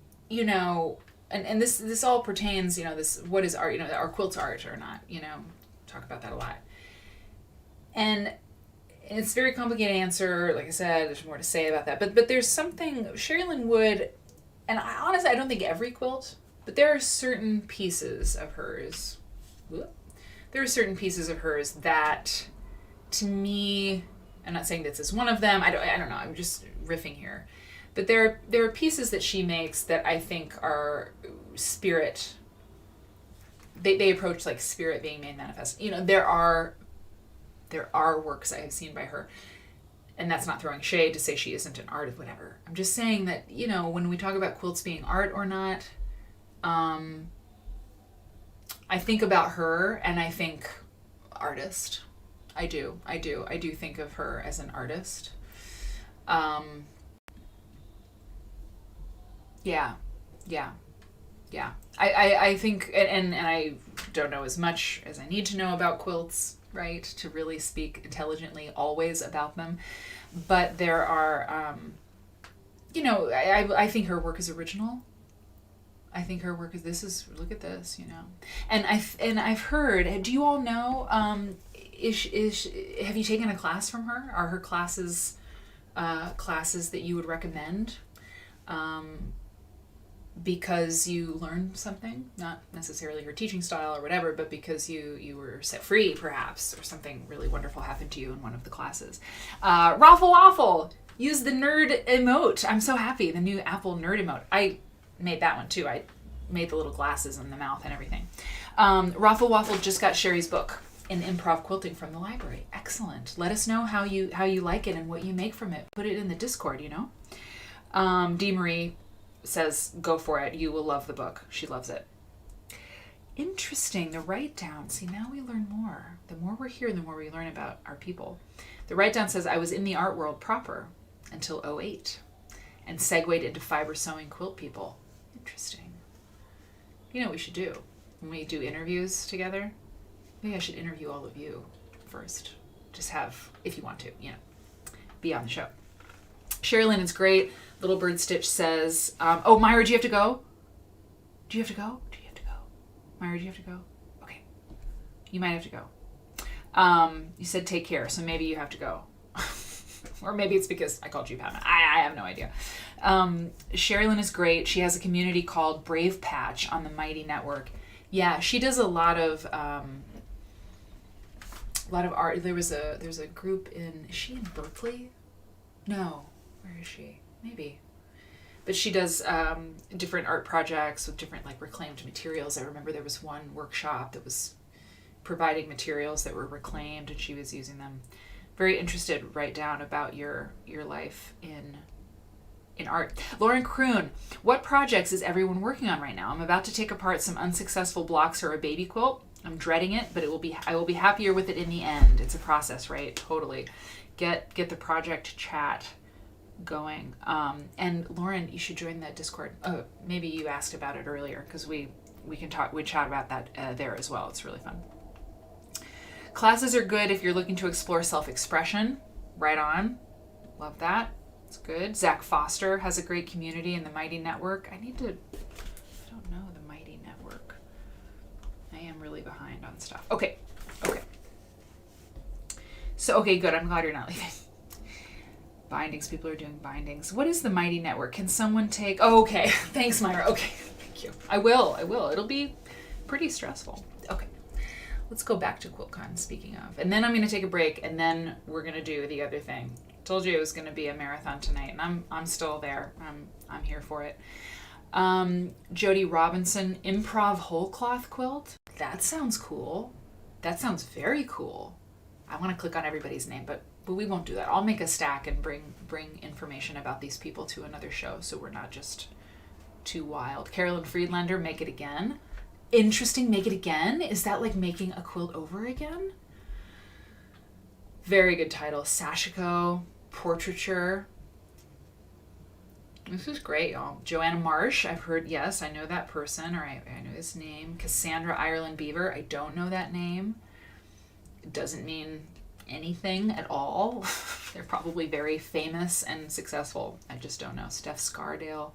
and this all pertains, this, what is art, are quilts art or not, talk about that a lot. And it's a very complicated answer. Like I said, there's more to say about that, but there's something, Sherry Lynn Wood, and honestly, I don't think every quilt, but there are certain pieces of hers, that, to me, I'm not saying this is one of them, I don't know, I'm just riffing here. But there are pieces that she makes that I think are spirit. They approach like spirit being made manifest. There are works I have seen by her, and that's not throwing shade to say she isn't an artist, whatever. I'm just saying that when we talk about quilts being art or not, I think about her and I think artist. I do think of her as an artist. Yeah. I think, and I don't know as much as I need to know about quilts, right, to really speak intelligently always about them. But there are, I think her work is original. I think her work is, look at this, And I've heard, do you all know, have you taken a class from her? Are her classes that you would recommend? Because you learned something, not necessarily her teaching style or whatever, but because you were set free, perhaps, or something really wonderful happened to you in one of the classes. Raffle Waffle, use the nerd emote. I'm so happy, the new Apple nerd emote. I made that one too. I made the little glasses in the mouth and everything. Raffle Waffle just got Sherry's book in improv quilting from the library. Excellent. Let us know how you like it and what you make from it. Put it in the Discord, you know. Dee Marie says, go for it. You will love the book. She loves it. Interesting. The write down. See, now we learn more. The more we're here, the more we learn about our people. The write down says, I was in the art world proper until 2008 and segued into fiber sewing quilt people. Interesting. You know what we should do? When we do interviews together, maybe I should interview all of you first. Just have, if you want to, you know, be on the show. Sherilyn is great. Little Bird Stitch says, oh, Myra, do you have to go? Do you have to go? Do you have to go? Myra, do you have to go? Okay. You might have to go. You said take care, so maybe you have to go. Or maybe it's because I called you Padma. I have no idea. Sherilyn is great. She has a community called Brave Patch on the Mighty Network. Yeah, she does a lot of art. There's a group is she in Berkeley? No. Where is she? Maybe. But she does different art projects with different like reclaimed materials. I remember there was one workshop that was providing materials that were reclaimed and she was using them. Very interested, write down about your life in art. Lauren Kroon, what projects is everyone working on right now? I'm about to take apart some unsuccessful blocks or a baby quilt. I'm dreading it, but I will be happier with it in the end. It's a process, right? Totally. Get the project chat going. And Lauren, you should join the Discord. Oh, maybe you asked about it earlier because we chat about that there as well. It's really fun. Classes are good if you're looking to explore self-expression. Right on. Love that. It's good. Zach Foster has a great community in the Mighty Network. I don't know the Mighty Network. I am really behind on stuff. Okay. So, okay, good. I'm glad you're not leaving. Bindings. People are doing bindings. What is the Mighty Network? Can someone take... Oh, okay. Thanks, Myra. Okay. Thank you. I will. It'll be pretty stressful. Okay. Let's go back to QuiltCon, speaking of. And then I'm going to take a break, and then we're going to do the other thing. Told you it was going to be a marathon tonight, and I'm still there. I'm here for it. Jody Robinson, improv whole cloth quilt. That sounds cool. That sounds very cool. I want to click on everybody's name, but we won't do that. I'll make a stack and bring information about these people to another show, so we're not just too wild. Carolyn Friedlander, Make It Again. Interesting, Make It Again? Is that like making a quilt over again? Very good title. Sashiko, Portraiture. This is great, y'all. Joanna Marsh, I've heard, yes, I know that person, or I know his name. Cassandra Ireland Beaver, I don't know that name. It doesn't mean anything at all. They're probably very famous and successful. I just don't know. Steph Skardal.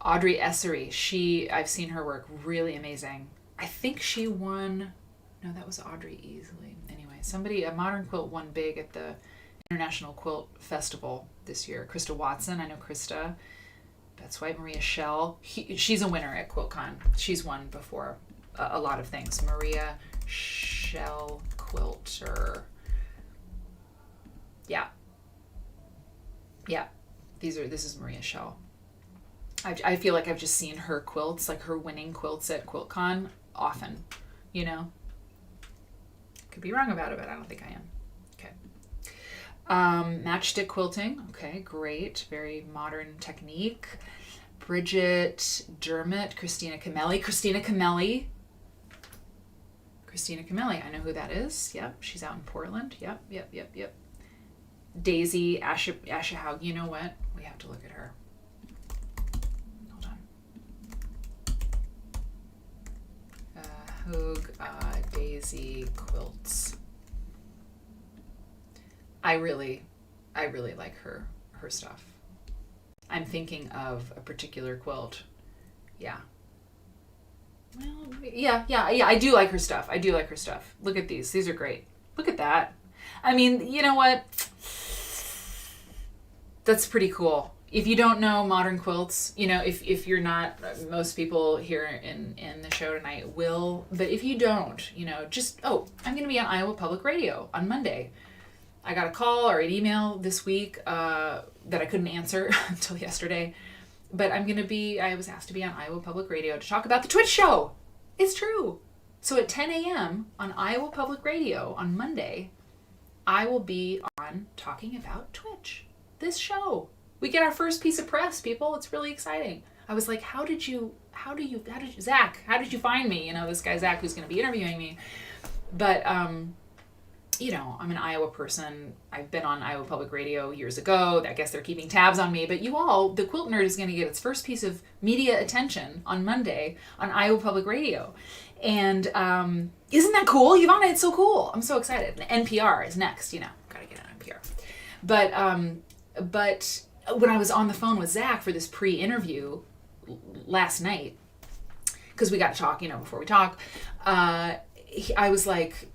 Audrey Essery, I've seen her work, really amazing. I think she won, no, that was Audrey easily. Anyway, a Modern Quilt won big at the International Quilt Festival this year. Krista Watson, I know Krista. That's right, Maria Schell. She's a winner at QuiltCon. She's won before a lot of things. Maria Schell Quilter. Yeah. This is Maria Schell. I feel like I've just seen her quilts, like her winning quilts at QuiltCon often, you know? Could be wrong about it, but I don't think I am. Okay. Matchstick Quilting. Okay, great. Very modern technique. Bridget Dermott, Christina Camelli. I know who that is. Yep, she's out in Portland. Yep. Daisy Ashahaug. You know what? We have to look at her. Hoog Daisy Quilts. I really like her stuff. I'm thinking of a particular quilt. Yeah. Well, yeah, I do like her stuff. Look at these. These are great. Look at that. I mean, you know what? That's pretty cool. If you don't know modern quilts, you know, if you're not, most people here in the show tonight will, but if you don't, you know, I'm going to be on Iowa Public Radio on Monday. I got a call or an email this week that I couldn't answer until yesterday But I was asked to be on Iowa Public Radio to talk about the Twitch show. It's true. So at 10 a.m. on Iowa Public Radio on Monday, I will be on talking about Twitch. This show. We get our first piece of press, people. It's really exciting. I was like, Zach, how did you find me? This guy Zach who's going to be interviewing me. But, I'm an Iowa person. I've been on Iowa Public Radio years ago. I guess they're keeping tabs on me. But the Quilt Nerd is going to get its first piece of media attention on Monday on Iowa Public Radio. And isn't that cool, Ivana? It's so cool. I'm so excited. NPR is next, Gotta get on NPR. But when I was on the phone with Zach for this pre-interview last night, because we got to talk, before we talk, I was like,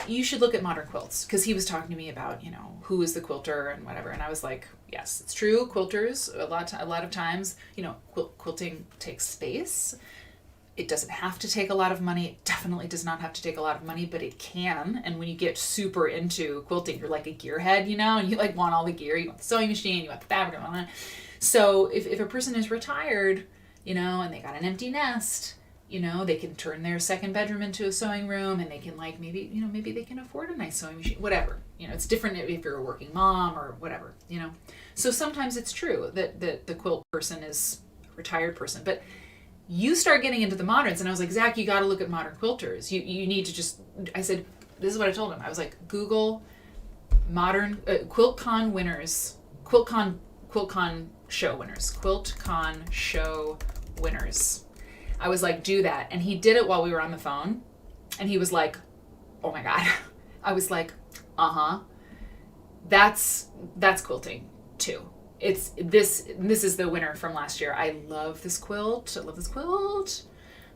you should look at modern quilts, because he was talking to me about, who is the quilter and whatever. And I was like, yes, it's true. Quilters, a lot of times, quilting takes space. It doesn't have to take a lot of money. It definitely does not have to take a lot of money, but it can. And when you get super into quilting, you're like a gearhead, and you like want all the gear. You want the sewing machine, you want the fabric, and all that. So if a person is retired, and they got an empty nest, they can turn their second bedroom into a sewing room, and they can maybe they can afford a nice sewing machine, whatever. It's different if you're a working mom or whatever, So sometimes it's true that the quilt person is a retired person, but you start getting into the moderns, and I was like, Zach, you got to look at modern quilters. You need to I said, this is what I told him. I was like, Google modern QuiltCon winners, QuiltCon show winners, QuiltCon show winners. I was like, do that. And he did it while we were on the phone, and he was like, oh my God. I was like, that's quilting too. This is the winner from last year. I love this quilt.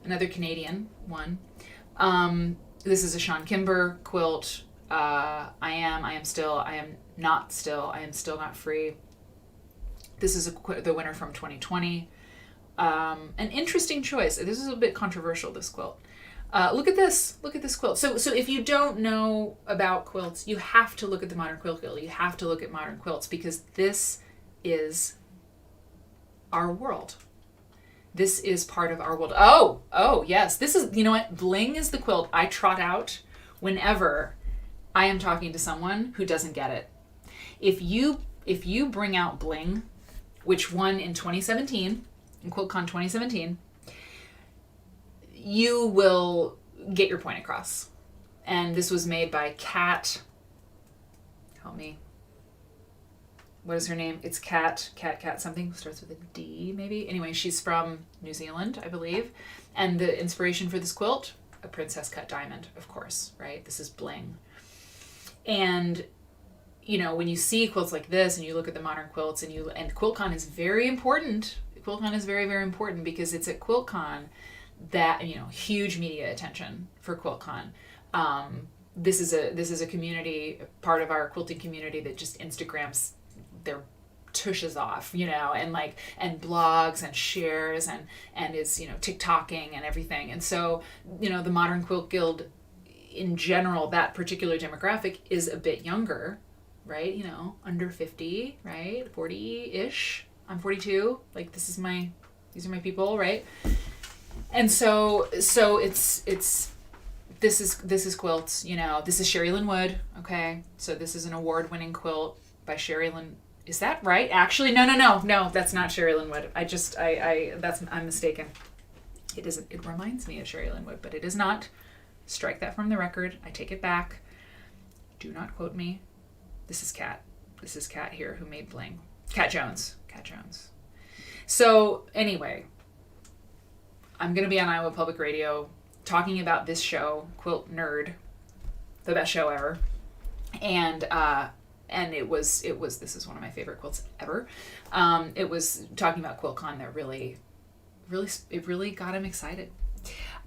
Another Canadian one. This is a Sean Kimber quilt. I am still not free. This is the winner from 2020. An interesting choice. This is a bit controversial, this quilt. Look at this quilt. So if you don't know about quilts, you have to look at the Modern Quilt Guild. You have to look at modern quilts, because this is our world. This is part of our world. Oh, yes. This is, what? Bling is the quilt I trot out whenever I am talking to someone who doesn't get it. If you bring out Bling, which won in 2017, in QuiltCon 2017, you will get your point across. And this was made by Kat. Help me. What is her name? It's Kat something. Starts with a D, maybe. Anyway, she's from New Zealand, I believe. And the inspiration for this quilt, a princess cut diamond, of course, right? This is Bling. And, when you see quilts like this and you look at the modern quilts and QuiltCon is very important. QuiltCon is very, very important, because it's at QuiltCon that, huge media attention for QuiltCon. This is a community, part of our quilting community, that just Instagrams their tushes off, and blogs and shares and is, TikToking and everything. And so, the Modern Quilt Guild in general, that particular demographic is a bit younger, right? Under 50, right? 40-ish. I'm 42. Like, these are my people, right? And so it's this is quilts, this is Sherry Lynn Wood, okay? So this is an award-winning quilt by Sherry Lynn. Is that right? Actually, no, that's not Sherry Lynn Wood. I'm mistaken. It reminds me of Sherry Lynn Wood, but it is not. Strike that from the record. I take it back. Do not quote me. This is Kat. This is Kat here, who made Bling. Kat Jones. So anyway, I'm going to be on Iowa Public Radio talking about this show, Quilt Nerd, the best show ever. And it was this is one of my favorite quilts ever. It was talking about QuiltCon that really got him excited.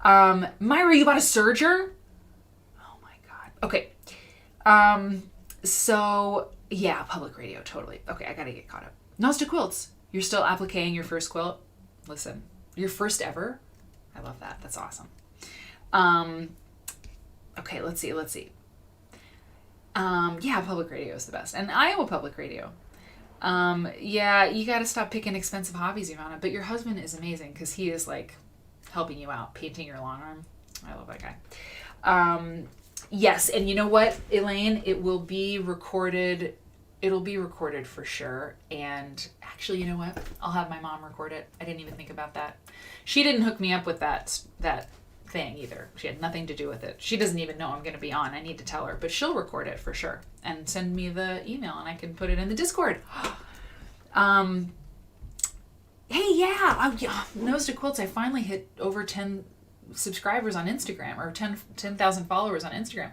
Myra, you bought a serger? Oh my God. Okay. So yeah, public radio, totally. Okay, I gotta get caught up. Nostra Quilts, you're still appliquing your first quilt? Listen, your first ever? I love that. That's awesome. Okay, let's see. Yeah, public radio is the best. And Iowa Public Radio. Yeah, you got to stop picking expensive hobbies, Ivana. But your husband is amazing because he is like helping you out, painting your long arm. I love that guy. Yes, and you know what, Elaine? It will be recorded. It'll be recorded for sure. And actually, you know what? I'll have my mom record it. I didn't even think about that. She didn't hook me up with that thing either. She had nothing to do with it. She doesn't even know I'm going to be on. I need to tell her, but she'll record it for sure and send me the email, and I can put it in the Discord. Hey, yeah, Nose to Quilts. I finally hit over 10 subscribers on Instagram, or 10,000 followers on Instagram.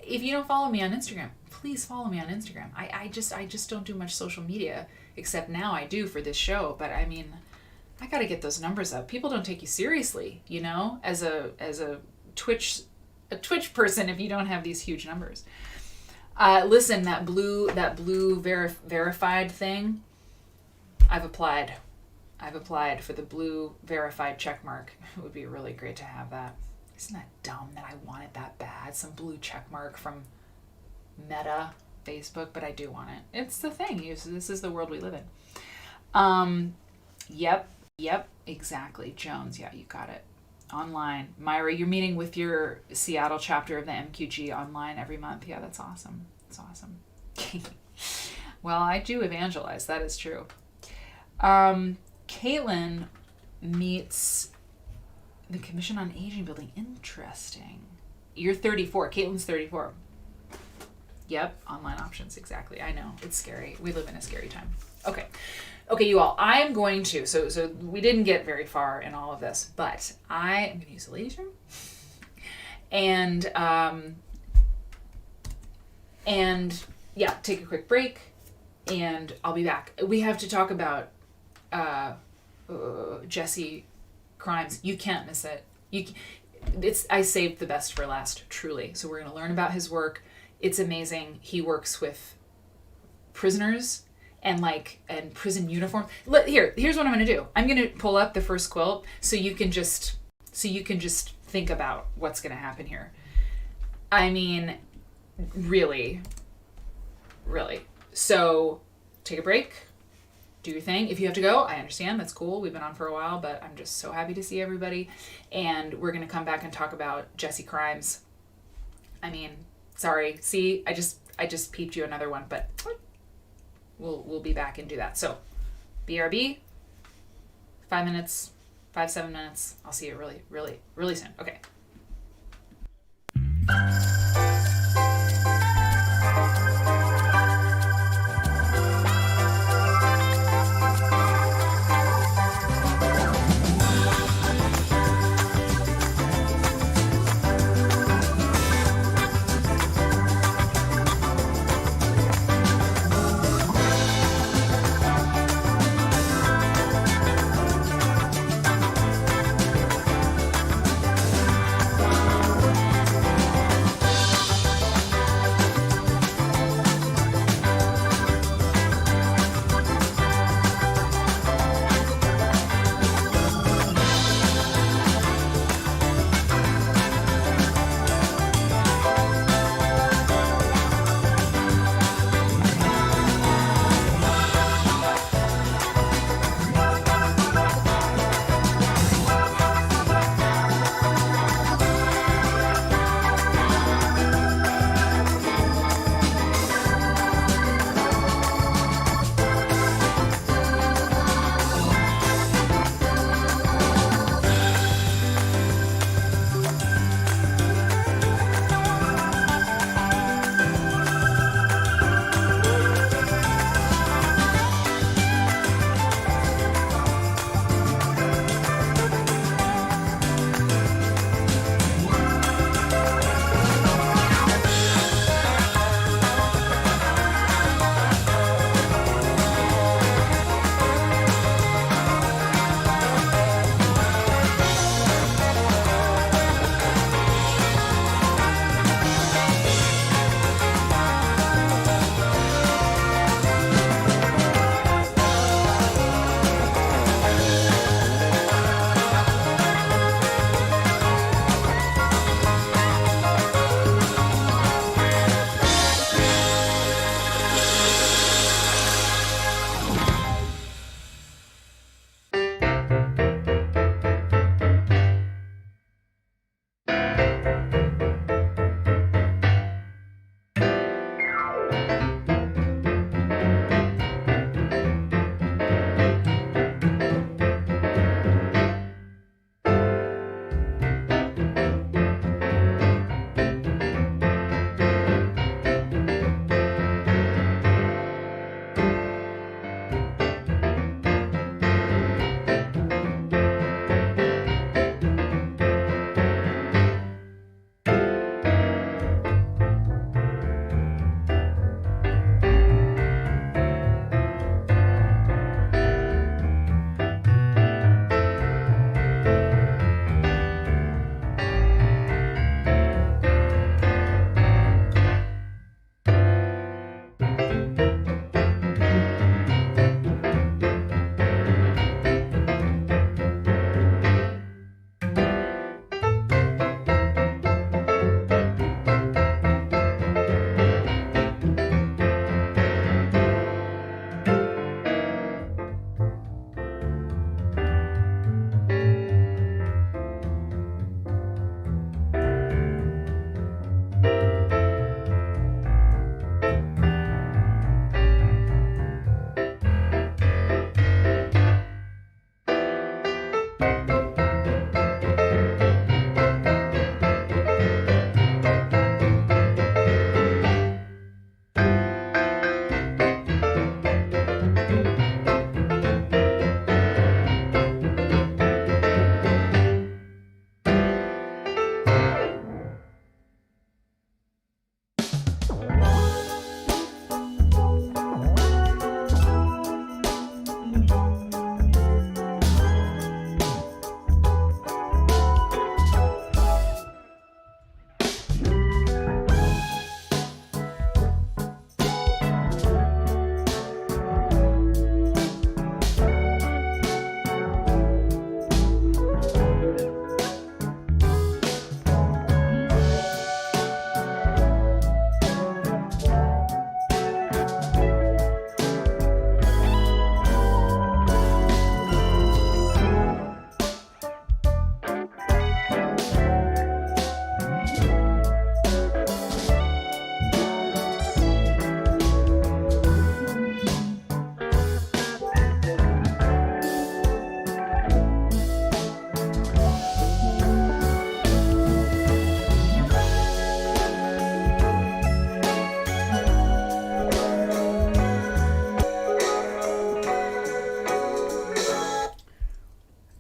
If you don't follow me on Instagram, please follow me on Instagram. I just don't do much social media, except now I do for this show. But I mean, I got to get those numbers up. People don't take you seriously, you know, as a Twitch person if you don't have these huge numbers. Listen, that blue verified thing. I've applied for the blue verified check mark. It would be really great to have that. Isn't that dumb that I wanted that bad? Some blue check mark from Meta, Facebook, but I do want it. It's the thing. This is the world we live in. Yep, exactly. Jones, yeah, you got it. Online. Myra, you're meeting with your Seattle chapter of the MQG online every month. Yeah, that's awesome. That's awesome. Well, I do evangelize. That is true. Caitlin meets the Commission on Aging Building. Interesting. You're 34. Caitlin's 34. Yep, online options. Exactly. I know. It's scary. We live in a scary time. Okay, you all. I am going to. So we didn't get very far in all of this, but I am going to use the ladies' room, and yeah, take a quick break, and I'll be back. We have to talk about Jesse Krimes. You can't miss it. I saved the best for last, truly. So we're going to learn about his work. It's amazing. He works with prisoners and prison uniform. Here's what I'm going to do. I'm going to pull up the first quilt so you can just think about what's going to happen here. I mean, really. So take a break. Do your thing. If you have to go, I understand. That's cool. We've been on for a while, but I'm just so happy to see everybody. And we're going to come back and talk about Jesse Krimes. I mean, sorry. See, I just peeped you another one, but we'll be back and do that. So, BRB, 7 minutes. I'll see you really soon. Okay.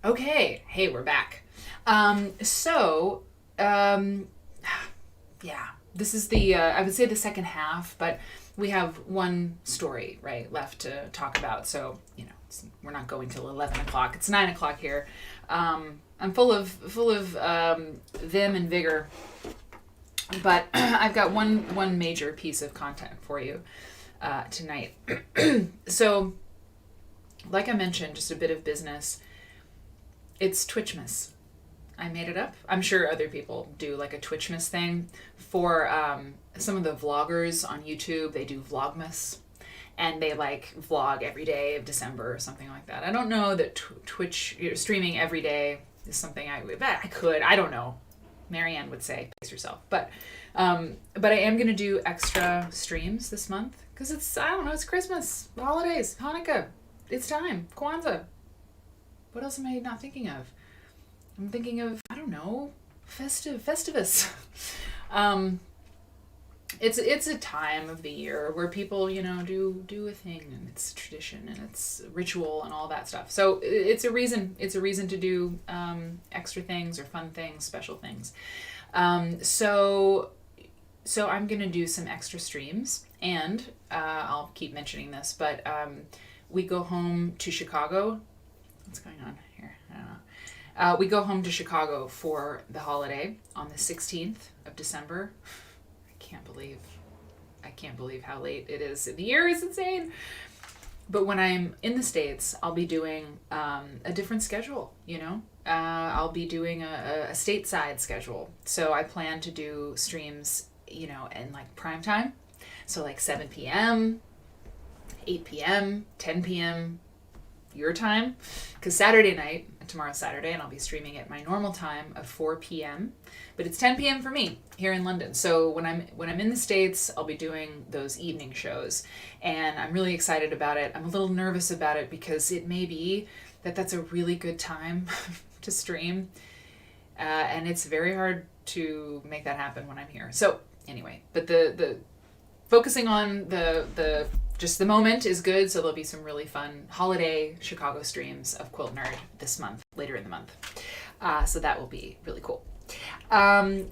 Okay, hey, we're back. Yeah, this is the, I would say the second half, but we have one story, right, left to talk about. So, we're not going till 11 o'clock. It's 9 o'clock here. I'm full of vim and vigor, but I've got one major piece of content for you tonight. So, like I mentioned, just a bit of business. It's Twitchmas. I made it up. I'm sure other people do like a Twitchmas thing. For some of the vloggers on YouTube, they do Vlogmas. And they like vlog every day of December or something like that. I don't know that Twitch streaming every day is something I could. I don't know. Marianne would say, pace yourself. But I am going to do extra streams this month. Because it's Christmas, the holidays, Hanukkah. It's time. Kwanzaa. What else am I not thinking of? I'm thinking of, I don't know, Festivus. It's a time of the year where people, do a thing, and it's tradition and it's ritual and all that stuff. So it's a reason to do extra things or fun things, special things. So I'm going to do some extra streams, and I'll keep mentioning this, but we go home to Chicago. What's going on here? I don't know. We go home to Chicago for the holiday on the 16th of December. I can't believe how late it is in the year. It's insane. But when I'm in the States, I'll be doing a different schedule, I'll be doing a stateside schedule. So I plan to do streams, in like prime time. So like 7 p.m., 8 p.m., 10 p.m., your time. Because Saturday night, tomorrow's Saturday, and I'll be streaming at my normal time of 4 p.m. But it's 10 p.m. for me here in London. So when I'm in the States, I'll be doing those evening shows. And I'm really excited about it. I'm a little nervous about it because it may be that that's a really good time to stream. And it's very hard to make that happen when I'm here. So anyway, but the focusing on the just the moment is good. So there'll be some really fun holiday Chicago streams of Quilt Nerd this month, later in the month. So that will be really cool.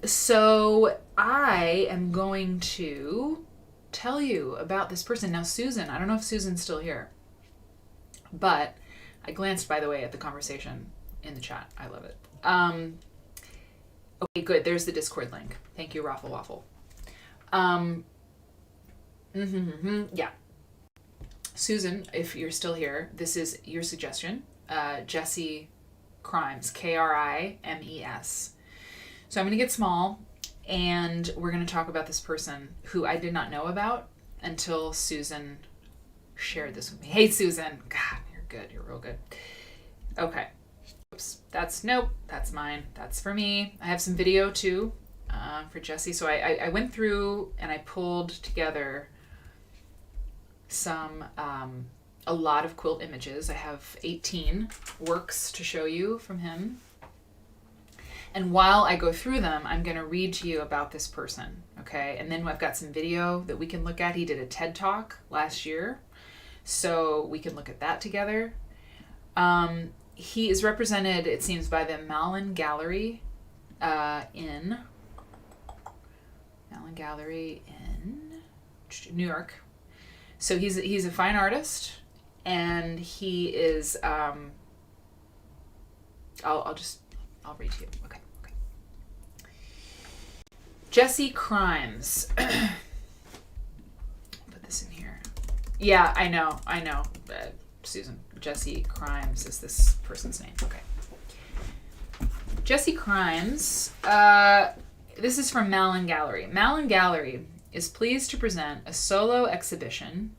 So I am going to tell you about this person. Now, Susan, I don't know if Susan's still here, but I glanced, by the way, at the conversation in the chat. I love it. Okay, good. There's the Discord link. Thank you, Raffle Waffle. Yeah. Susan, if you're still here, this is your suggestion. Jessie Krimes, Krimes. So I'm going to get small, and we're going to talk about this person who I did not know about until Susan shared this with me. Hey, Susan. God, you're good. You're real good. Okay. Oops. That's mine. That's for me. I have some video, too, for Jessie. So I went through and I pulled together a lot of quilt images. I have 18 works to show you from him. And while I go through them, I'm going to read to you about this person, okay? And then I've got some video that we can look at. He did a TED Talk last year, so we can look at that together. He is represented, it seems, by the Malin Gallery in New York. So he's a fine artist, and he is. I'll read to you. Okay. Jessie Krimes. Put this in here. Yeah, I know. Susan, Jessie Krimes is this person's name. Okay. Jessie Krimes. This is from Malin Gallery. Malin Gallery is pleased to present a solo exhibition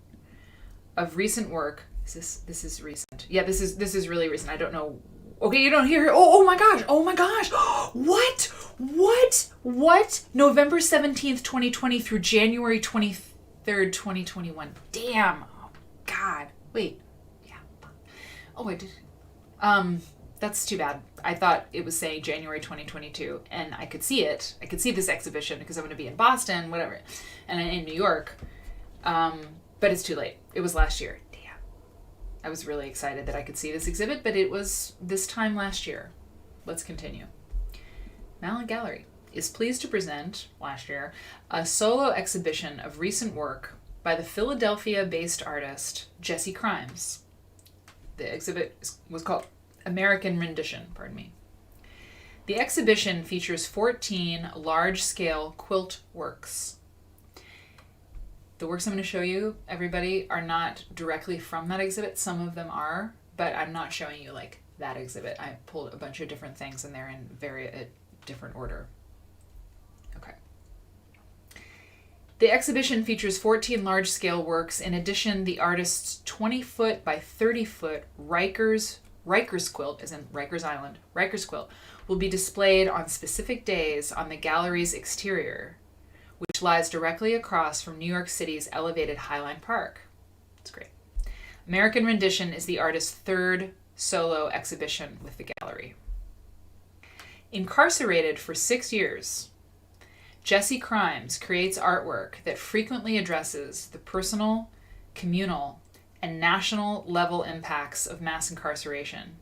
of recent work. This is recent. Yeah, this is really recent. I don't know. Okay, you don't hear. Oh my gosh. What? November 17th, 2020 through January 23rd, 2021. Damn. Oh God. Wait. Yeah. Oh, I did. That's too bad. I thought it was saying January 2022, and I could see it. I could see this exhibition because I'm going to be in Boston, whatever, and in New York. But it's too late. It was last year. I was really excited that I could see this exhibit, but it was this time last year. Let's continue. Mallet Gallery is pleased to present, last year, a solo exhibition of recent work by the Philadelphia-based artist Jesse Krimes. The exhibit was called American Rendition, pardon me. The exhibition features 14 large-scale quilt works. The works I'm going to show you, everybody, are not directly from that exhibit. Some of them are, but I'm not showing you like that exhibit. I pulled a bunch of different things and they're in very different order. Okay. The exhibition features 14 large-scale works. In addition, the artist's 20-foot by 30-foot Rikers quilt, as in Rikers Island, Rikers quilt, will be displayed on specific days on the gallery's exterior, which lies directly across from New York City's elevated Highline Park. It's great. American Rendition is the artist's third solo exhibition with the gallery. Incarcerated for 6 years, Jesse Krimes creates artwork that frequently addresses the personal, communal, and national level impacts of mass incarceration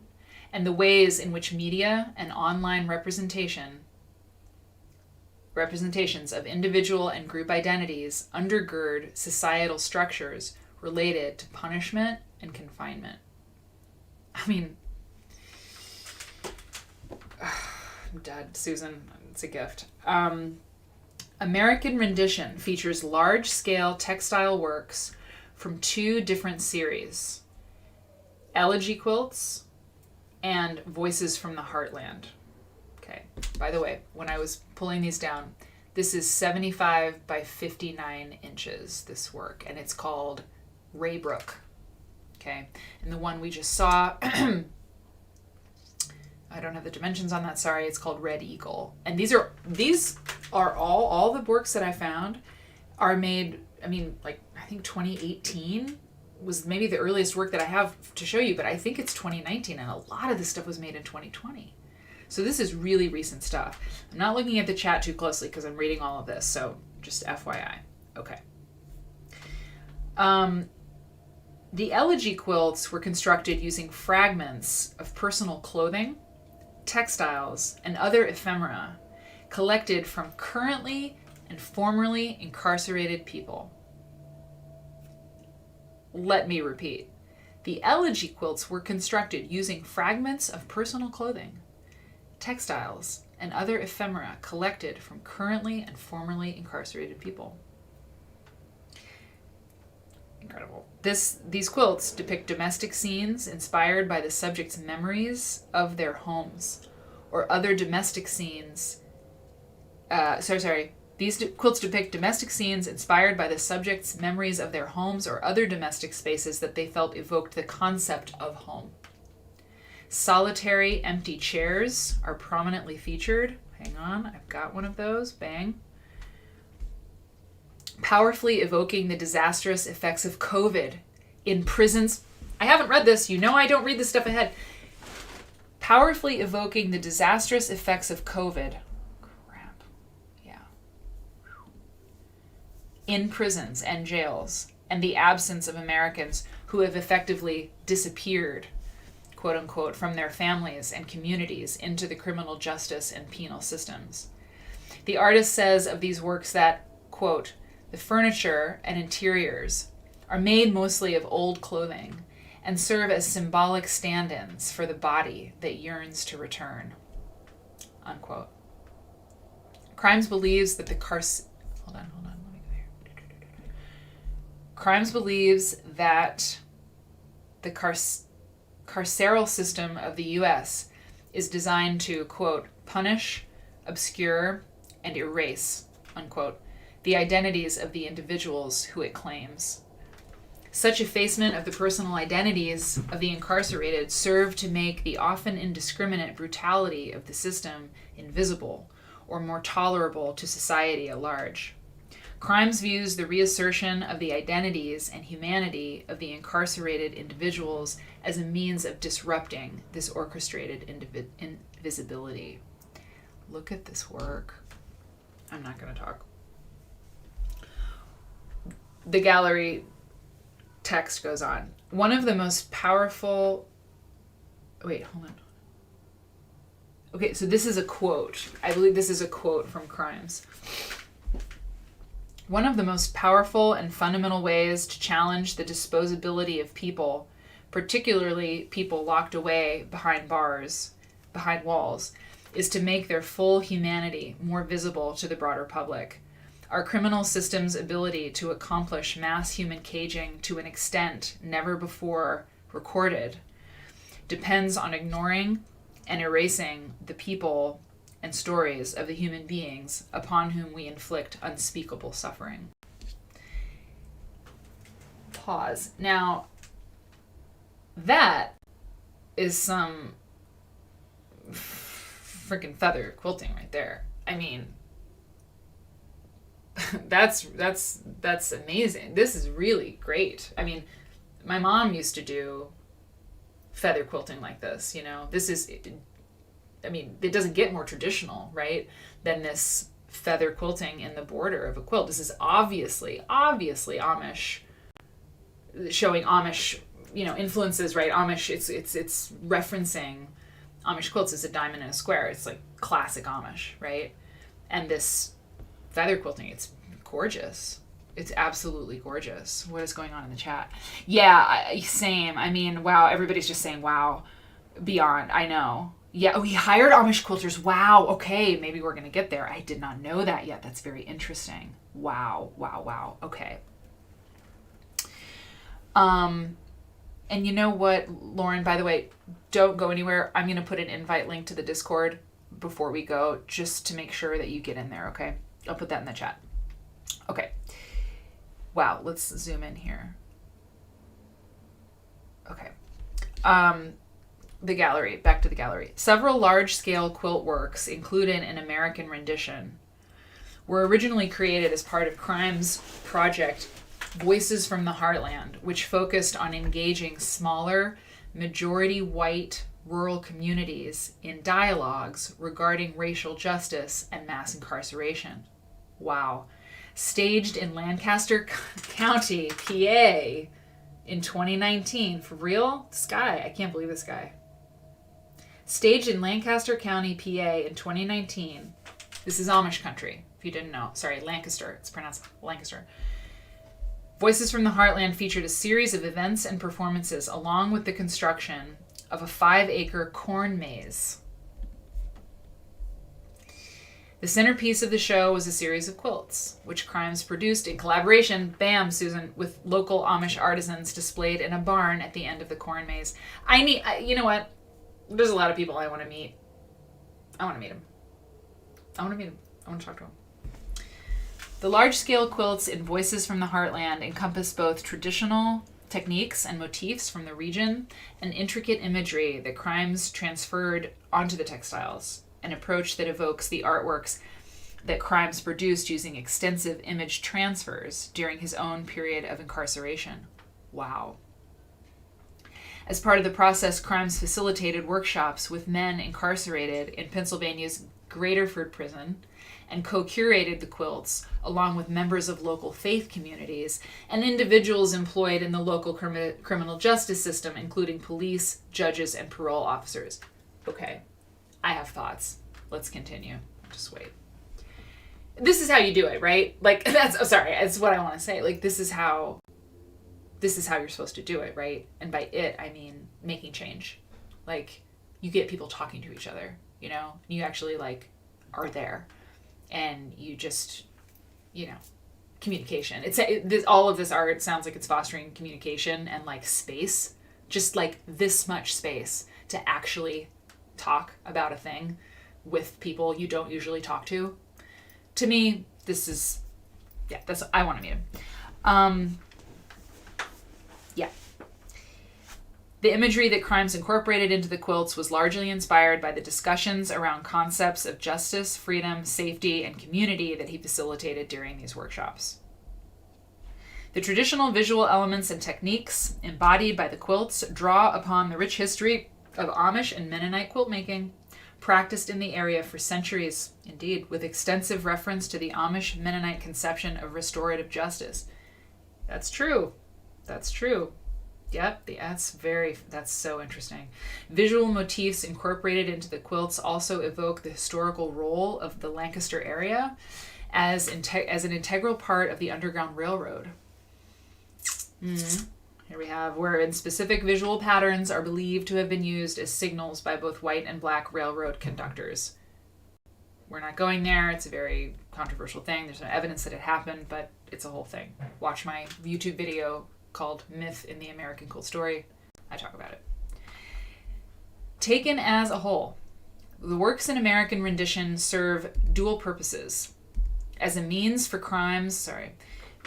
and the ways in which media and online representations of individual and group identities undergird societal structures related to punishment and confinement. I mean, I'm dead, Susan. It's a gift. American Rendition features large-scale textile works from 2 different series, Elegy Quilts and Voices from the Heartland. Okay, by the way, when I was pulling these down, this is 75 by 59 inches, this work, and it's called Raybrook. Okay, and the one we just saw, I don't have the dimensions on that, sorry, it's called Red Eagle. And these are all the works that I found are made, I mean, like, I think 2018 was maybe the earliest work that I have to show you, but I think it's 2019, and a lot of this stuff was made in 2020. So this is really recent stuff. I'm not looking at the chat too closely because I'm reading all of this, so just FYI. Okay. The Elegy quilts were constructed using fragments of personal clothing, textiles, and other ephemera collected from currently and formerly incarcerated people. Let me repeat. The Elegy quilts were constructed using fragments of personal clothing, textiles, and other ephemera collected from currently and formerly incarcerated people. Incredible. These quilts depict domestic scenes inspired by the subject's memories of their homes or other domestic scenes. These quilts depict domestic scenes inspired by the subject's memories of their homes or other domestic spaces that they felt evoked the concept of home. Solitary empty chairs are prominently featured. Hang on, I've got one of those. Bang. Powerfully evoking the disastrous effects of COVID in prisons. I haven't read this. You know I don't read this stuff ahead. Powerfully evoking the disastrous effects of COVID. Crap. Yeah. In prisons and jails, and the absence of Americans who have effectively disappeared, quote unquote, from their families and communities into the criminal justice and penal systems. The artist says of these works that, quote, the furniture and interiors are made mostly of old clothing and serve as symbolic stand-ins for the body that yearns to return, unquote. Krimes believes that Krimes believes that the carceral system of the U.S. is designed to, quote, punish, obscure, and erase, unquote, the identities of the individuals who it claims. Such effacement of the personal identities of the incarcerated serve to make the often indiscriminate brutality of the system invisible or more tolerable to society at large. Krimes views the reassertion of the identities and humanity of the incarcerated individuals as a means of disrupting this orchestrated invisibility. Look at this work. I'm not going to talk. The gallery text goes on. One of the most powerful... Wait, hold on. Okay, so this is a quote. I believe this is a quote from Krimes. One of the most powerful and fundamental ways to challenge the disposability of people, particularly people locked away behind bars, behind walls, is to make their full humanity more visible to the broader public. Our criminal system's ability to accomplish mass human caging to an extent never before recorded depends on ignoring and erasing the people and stories of the human beings upon whom we inflict unspeakable suffering. Pause. Now, that is some freaking feather quilting right there. I mean, that's amazing. This is really great. I mean, my mom used to do feather quilting like this, you know. This is, I mean, it doesn't get more traditional, right, than this feather quilting in the border of a quilt. This is obviously Amish, showing Amish, you know, influences, right? Amish, it's referencing Amish quilts as a diamond and a square. It's like classic Amish, right? And this feather quilting, it's gorgeous. It's absolutely gorgeous. What is going on in the chat? Yeah, same. I mean, wow, everybody's just saying wow. Beyond, I know. Yeah, oh, he hired Amish quilters. Wow, okay, maybe we're going to get there. I did not know that yet. That's very interesting. Wow. Okay. And you know what, Lauren, by the way, don't go anywhere. I'm going to put an invite link to the Discord before we go, just to make sure that you get in there, okay? I'll put that in the chat. Okay. Wow, let's zoom in here. Okay. The gallery, back to the gallery. Several large-scale quilt works, including an American rendition, were originally created as part of Krimes' project Voices from the Heartland, which focused on engaging smaller, majority white rural communities in dialogues regarding racial justice and mass incarceration. Wow. Staged in Lancaster County, PA in 2019. For real? This guy, I can't believe this guy. Staged in Lancaster County, PA in 2019. This is Amish country, if you didn't know. Sorry, Lancaster. It's pronounced Lancaster. Voices from the Heartland featured a series of events and performances along with the construction of a 5-acre corn maze. The centerpiece of the show was a series of quilts, which Krimes produced in collaboration, bam, Susan, with local Amish artisans displayed in a barn at the end of the corn maze. You know what? There's a lot of people I want to meet. I want to meet them. I want to talk to them. The large-scale quilts in Voices from the Heartland encompass both traditional techniques and motifs from the region and intricate imagery that Krimes transferred onto the textiles, an approach that evokes the artworks that Krimes produced using extensive image transfers during his own period of incarceration. Wow. As part of the process, Krimes facilitated workshops with men incarcerated in Pennsylvania's Graterford prison and co-curated the quilts along with members of local faith communities and individuals employed in the local criminal justice system, including police, judges, and parole officers. Okay, I have thoughts. Let's continue. Just wait. This is how you do it, right? Like, that's what I want to say. Like, this is how you're supposed to do it, right? And by it, I mean making change. Like, you get people talking to each other, you know? You actually, like, are there. And you just, you know, communication. All of this art sounds like it's fostering communication and, like, space. Just, like, this much space to actually talk about a thing with people you don't usually talk to. To me, this is, yeah, I want to meet him. Yeah. The imagery that Krimes incorporated into the quilts was largely inspired by the discussions around concepts of justice, freedom, safety, and community that he facilitated during these workshops. The traditional visual elements and techniques embodied by the quilts draw upon the rich history of Amish and Mennonite quilt making, practiced in the area for centuries, indeed, with extensive reference to the Amish Mennonite conception of restorative justice. That's true. That's true. Yep, that's so interesting. Visual motifs incorporated into the quilts also evoke the historical role of the Lancaster area as an integral part of the Underground Railroad. Here we have, wherein specific visual patterns are believed to have been used as signals by both white and black railroad conductors. We're not going there. It's a very controversial thing. There's no evidence that it happened, but it's a whole thing. Watch my YouTube video called Myth in the American Quilt Story. I talk about it. Taken as a whole, the works in American rendition serve dual purposes. As a means for Krimes,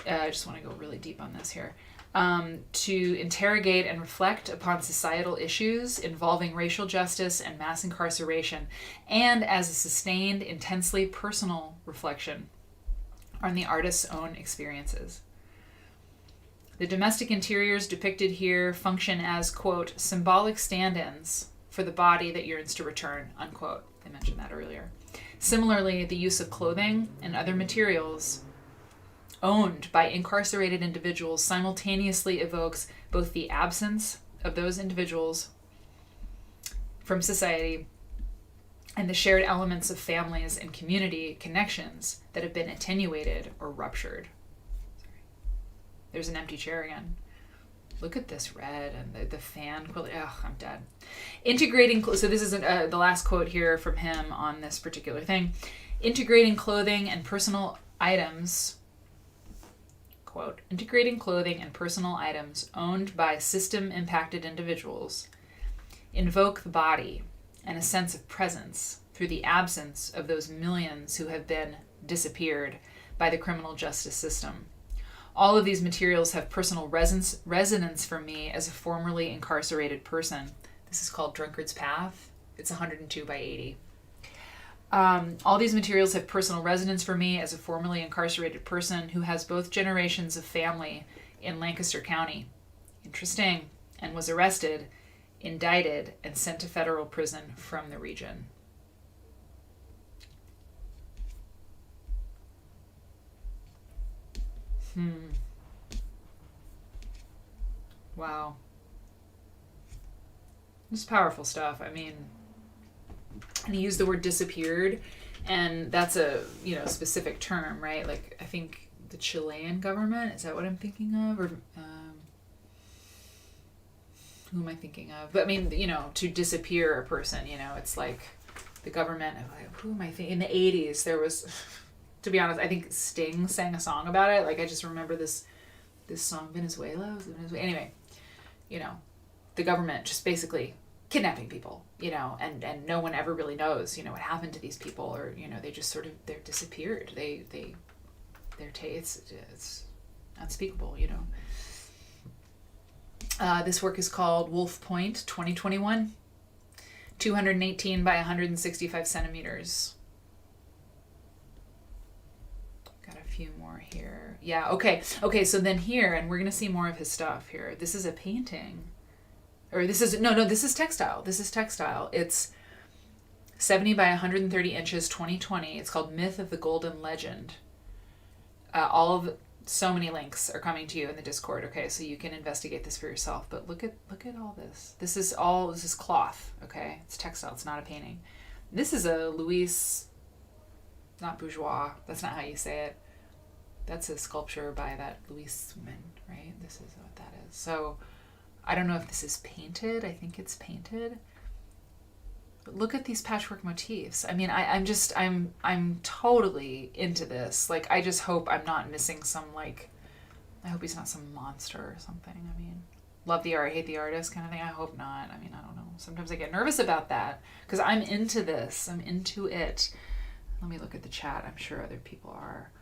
I just want to go really deep on this here, to interrogate and reflect upon societal issues involving racial justice and mass incarceration, and as a sustained, intensely personal reflection on the artist's own experiences. The domestic interiors depicted here function as, quote, symbolic stand-ins for the body that yearns to return, unquote. I mentioned that earlier. Similarly, the use of clothing and other materials owned by incarcerated individuals simultaneously evokes both the absence of those individuals from society and the shared elements of families and community connections that have been attenuated or ruptured. There's an empty chair again. Look at this red and the fan quilt. Ugh, I'm dead. Integrating, so this is the last quote here from him on this particular thing. Integrating clothing and personal items, quote, integrating clothing and personal items owned by system-impacted individuals invoke the body and a sense of presence through the absence of those millions who have been disappeared by the criminal justice system. All of these materials have personal resonance for me as a formerly incarcerated person. This is called Drunkard's Path. It's 102 by 80. All these materials have personal resonance for me as a formerly incarcerated person who has both generations of family in Lancaster County. Interesting. And was arrested, indicted, and sent to federal prison from the region. Wow. This is powerful stuff. I mean, and he used the word disappeared, and that's a, specific term, right? Like, I think the Chilean government, is that what I'm thinking of? Or who am I thinking of? But I mean, to disappear a person, it's like the government, who am I thinking? In the 80s, there was, to be honest, I think Sting sang a song about it. Like, I just remember this song, Venezuela? Anyway, the government just basically kidnapping people, and no one ever really knows, what happened to these people, or, they just sort of, they're disappeared. It's unspeakable, This work is called Wolf Point 2021, 218 by 165 centimeters. Got a few more here. Yeah, okay, so then here, and we're going to see more of his stuff here. This is a painting. Or this is textile. This is textile. It's 70 by 130 inches, 2020. It's called Myth of the Golden Legend. So many links are coming to you in the Discord, okay? So you can investigate this for yourself. But look at all this. This is cloth, okay? It's textile. It's not a painting. This is a Louise, not bourgeois. That's not how you say it. That's a sculpture by that Louise woman, right? This is what that is. So I don't know if this is painted. I think it's painted. But look at these patchwork motifs. I mean, I'm totally into this. Like, I just hope I'm not missing some, I hope he's not some monster or something. I mean, love the art, hate the artist kind of thing. I hope not. I mean, I don't know. Sometimes I get nervous about that because I'm into this. I'm into it. Let me look at the chat. I'm sure other people are.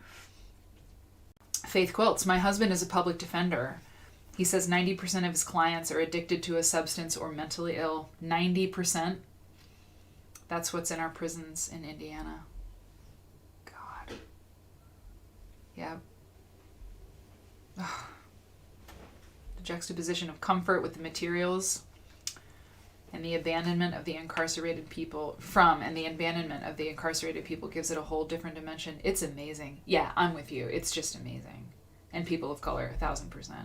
Faith Quilts. My husband is a public defender. He says 90% of his clients are addicted to a substance or mentally ill. 90%. That's what's in our prisons in Indiana. God. Yeah. Ugh. The juxtaposition of comfort with the materials and the abandonment of the incarcerated people gives it a whole different dimension. It's amazing. Yeah, I'm with you. It's just amazing. And people of color, 1,000%.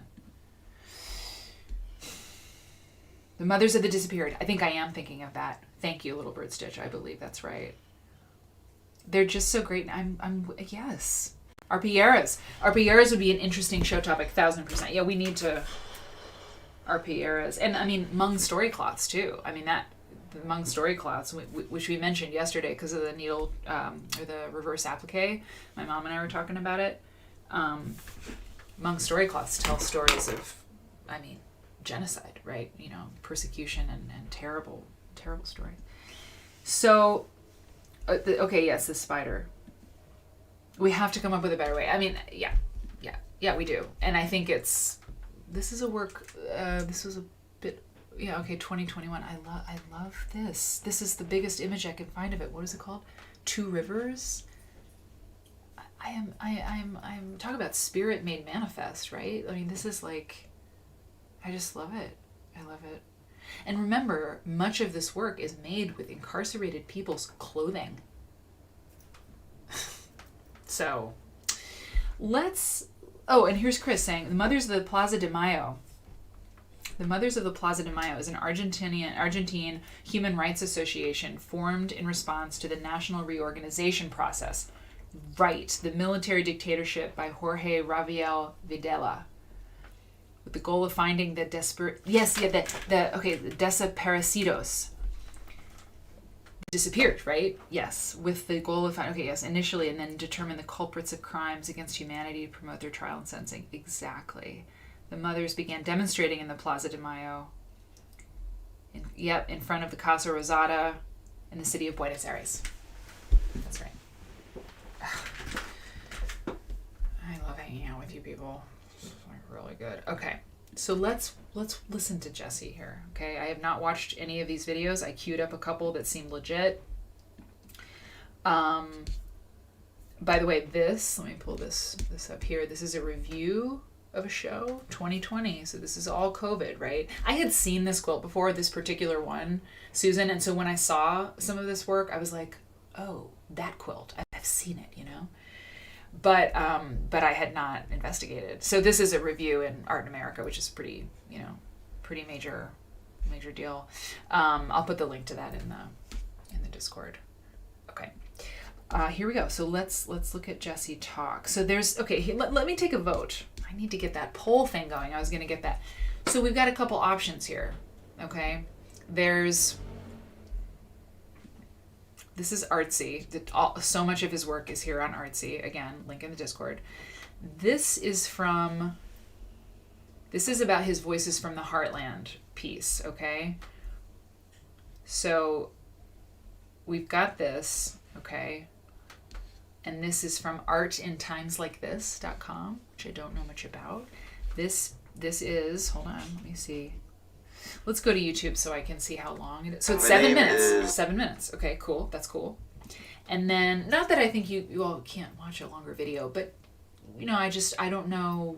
The Mothers of the Disappeared. I think I am thinking of that. Thank you, Little Bird Stitch. I believe that's right. They're just so great. Yes. RP eras. RP eras would be an interesting show topic, 1000%. Yeah, we need to RP eras. And I mean, Hmong story cloths too. I mean, the Hmong story cloths, which we mentioned yesterday because of the needle, or the reverse applique. My mom and I were talking about it. Hmong story cloths tell stories of, I mean, genocide, right? You know, persecution and terrible, terrible stories. So, okay, yes, the spider. We have to come up with a better way. I mean, yeah, we do. And I think this is a work, this was a bit, yeah, okay, 2021. I love this. This is the biggest image I can find of it. What is it called? Two Rivers? I'm talking about spirit made manifest, right? I mean, this is like, I just love it. I love it. And remember, much of this work is made with incarcerated people's clothing. So, and here's Chris saying, the Mothers of the Plaza de Mayo. The Mothers of the Plaza de Mayo is an Argentine human rights association formed in response to the national reorganization process. Right, the military dictatorship by Jorge Rafael Videla, with the goal of finding the desaparecidos. Disappeared, right? Yes, with the goal of initially, and then determine the culprits of crimes against humanity to promote their trial and sentencing. Exactly. The mothers began demonstrating in the Plaza de Mayo. In front of the Casa Rosada in the city of Buenos Aires. That's right. I love hanging out with you people. It's like really good. Okay, so let's listen to Jessie here. Okay, I have not watched any of these videos. I queued up a couple that seemed legit. By the way, let me pull this up here. This is a review of a show, 2020. So this is all COVID, right? I had seen this quilt before, this particular one, Susan, and so when I saw some of this work, I was like, oh, that quilt. I've seen it, you know. But I had not investigated. So this is a review in Art in America, which is pretty major deal. I'll put the link to that in the Discord. Okay. Here we go. So let's look at Jessie talk. So let me take a vote. I need to get that poll thing going. I was going to get that. So we've got a couple options here. Okay. This is Artsy. So much of his work is here on Artsy. Again, link in the Discord. This is about his Voices from the Heartland piece, okay? So we've got this, okay? And this is from artintimeslikethis.com, which I don't know much about. This is, hold on, let me see. Let's go to YouTube so I can see how long it is. So it's 7 minutes. 7 minutes. Okay, cool. That's cool. And then, not that I think you all can't watch a longer video, but you know, I don't know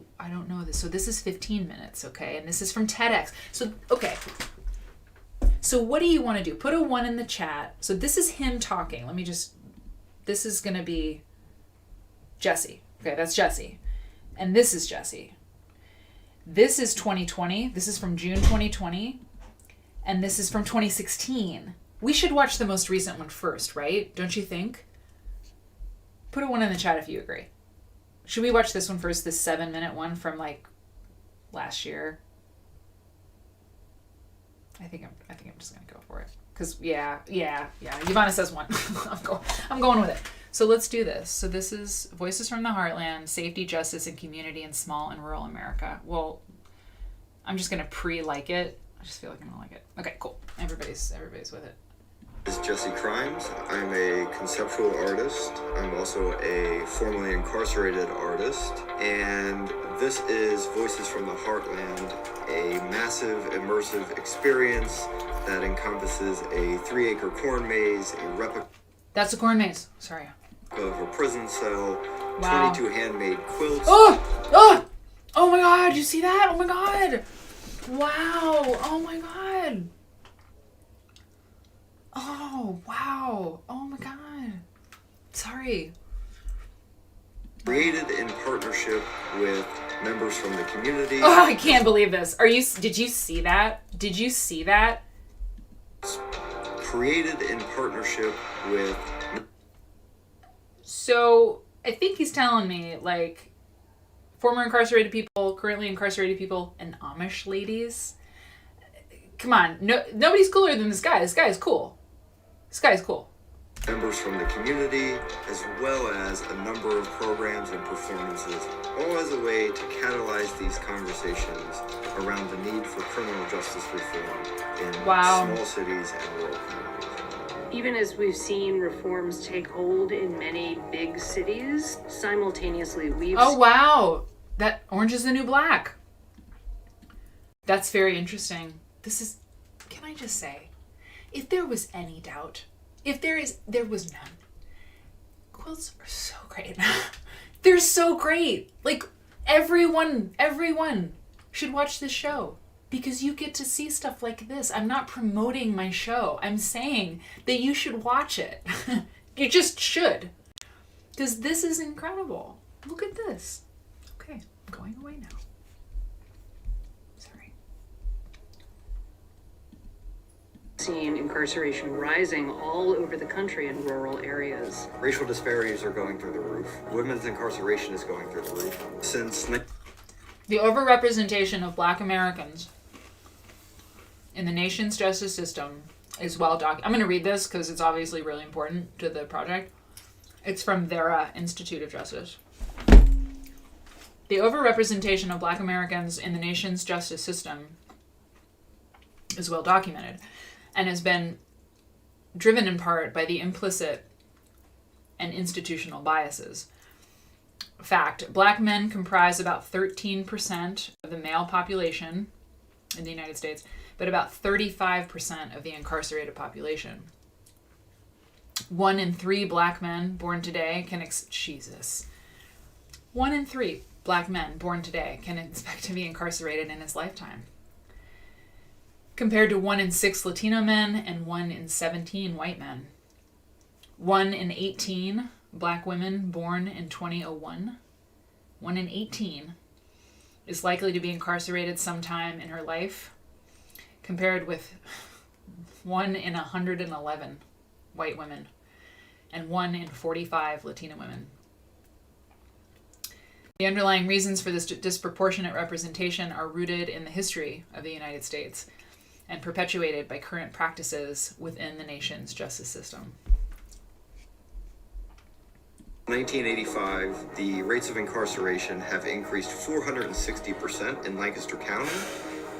this. So this is 15 minutes, okay? And this is from TEDx. So, okay. So what do you want to do? Put a 1 in the chat. So this is him talking. This is going to be Jessie. Okay, that's Jessie. And this is Jessie. This is 2020. This is from June 2020. And this is from 2016. We should watch the most recent one first, right? Don't you think? Put a 1 in the chat if you agree. Should we watch this one first, this 7-minute one from like last year? I think I'm just gonna go for it. Cause yeah. Yvonne says 1. I'm going with it. So let's do this. So this is Voices from the Heartland, Safety, Justice, and Community in Small and Rural America. Well, I'm just going to pre-like it. I just feel like I'm going to like it. Okay, cool. Everybody's with it. This is Jesse Krimes. I'm a conceptual artist. I'm also a formerly incarcerated artist. And this is Voices from the Heartland, a massive immersive experience that encompasses a 3-acre corn maze, a replica. That's a corn maze. Sorry. Of a prison cell, wow. 22 handmade quilts. Oh my God, you see that? Oh my God. Wow. Oh my God. Oh, wow. Oh my God. Sorry. Created in partnership with members from the community. Oh, I can't believe this. Did you see that? Did you see that? Created in partnership with... So, I think he's telling me, like, former incarcerated people, currently incarcerated people, and Amish ladies. Come on. Nobody's cooler than this guy. This guy is cool. This guy is cool. Members from the community, as well as a number of programs and performances, all as a way to catalyze these conversations around the need for criminal justice reform in small cities and rural communities. Even as we've seen reforms take hold in many big cities, simultaneously we've... Oh, wow. That Orange is the New Black. That's very interesting. Can I just say, if there was any doubt, there was none. Quilts are so great. They're so great. Like, everyone should watch this show because you get to see stuff like this. I'm not promoting my show. I'm saying that you should watch it. You just should. Because this is incredible. Look at this. Okay, I'm going away now. Sorry. Seen incarceration rising all over the country in rural areas. Racial disparities are going through the roof. Women's incarceration is going through the roof. Since... The overrepresentation of Black Americans in the nation's justice system is well documented. I'm going to read this because it's obviously really important to the project. It's from Vera Institute of Justice. The overrepresentation of Black Americans in the nation's justice system is well documented and has been driven in part by the implicit and institutional biases. Fact, Black men comprise about 13% of the male population in the United States, but about 35% of the incarcerated population. 1 in 3 Black men born today can 1 in 3 Black men born today can expect to be incarcerated in his lifetime, compared to 1 in 6 Latino men and 1 in 17 white men. 1 in 18 Black women born in 2001, 1 in 18, is likely to be incarcerated sometime in her life, compared with 1 in 111 white women and 1 in 45 Latina women. The underlying reasons for this disproportionate representation are rooted in the history of the United States and perpetuated by current practices within the nation's justice system. 1985, the rates of incarceration have increased 460% in Lancaster County,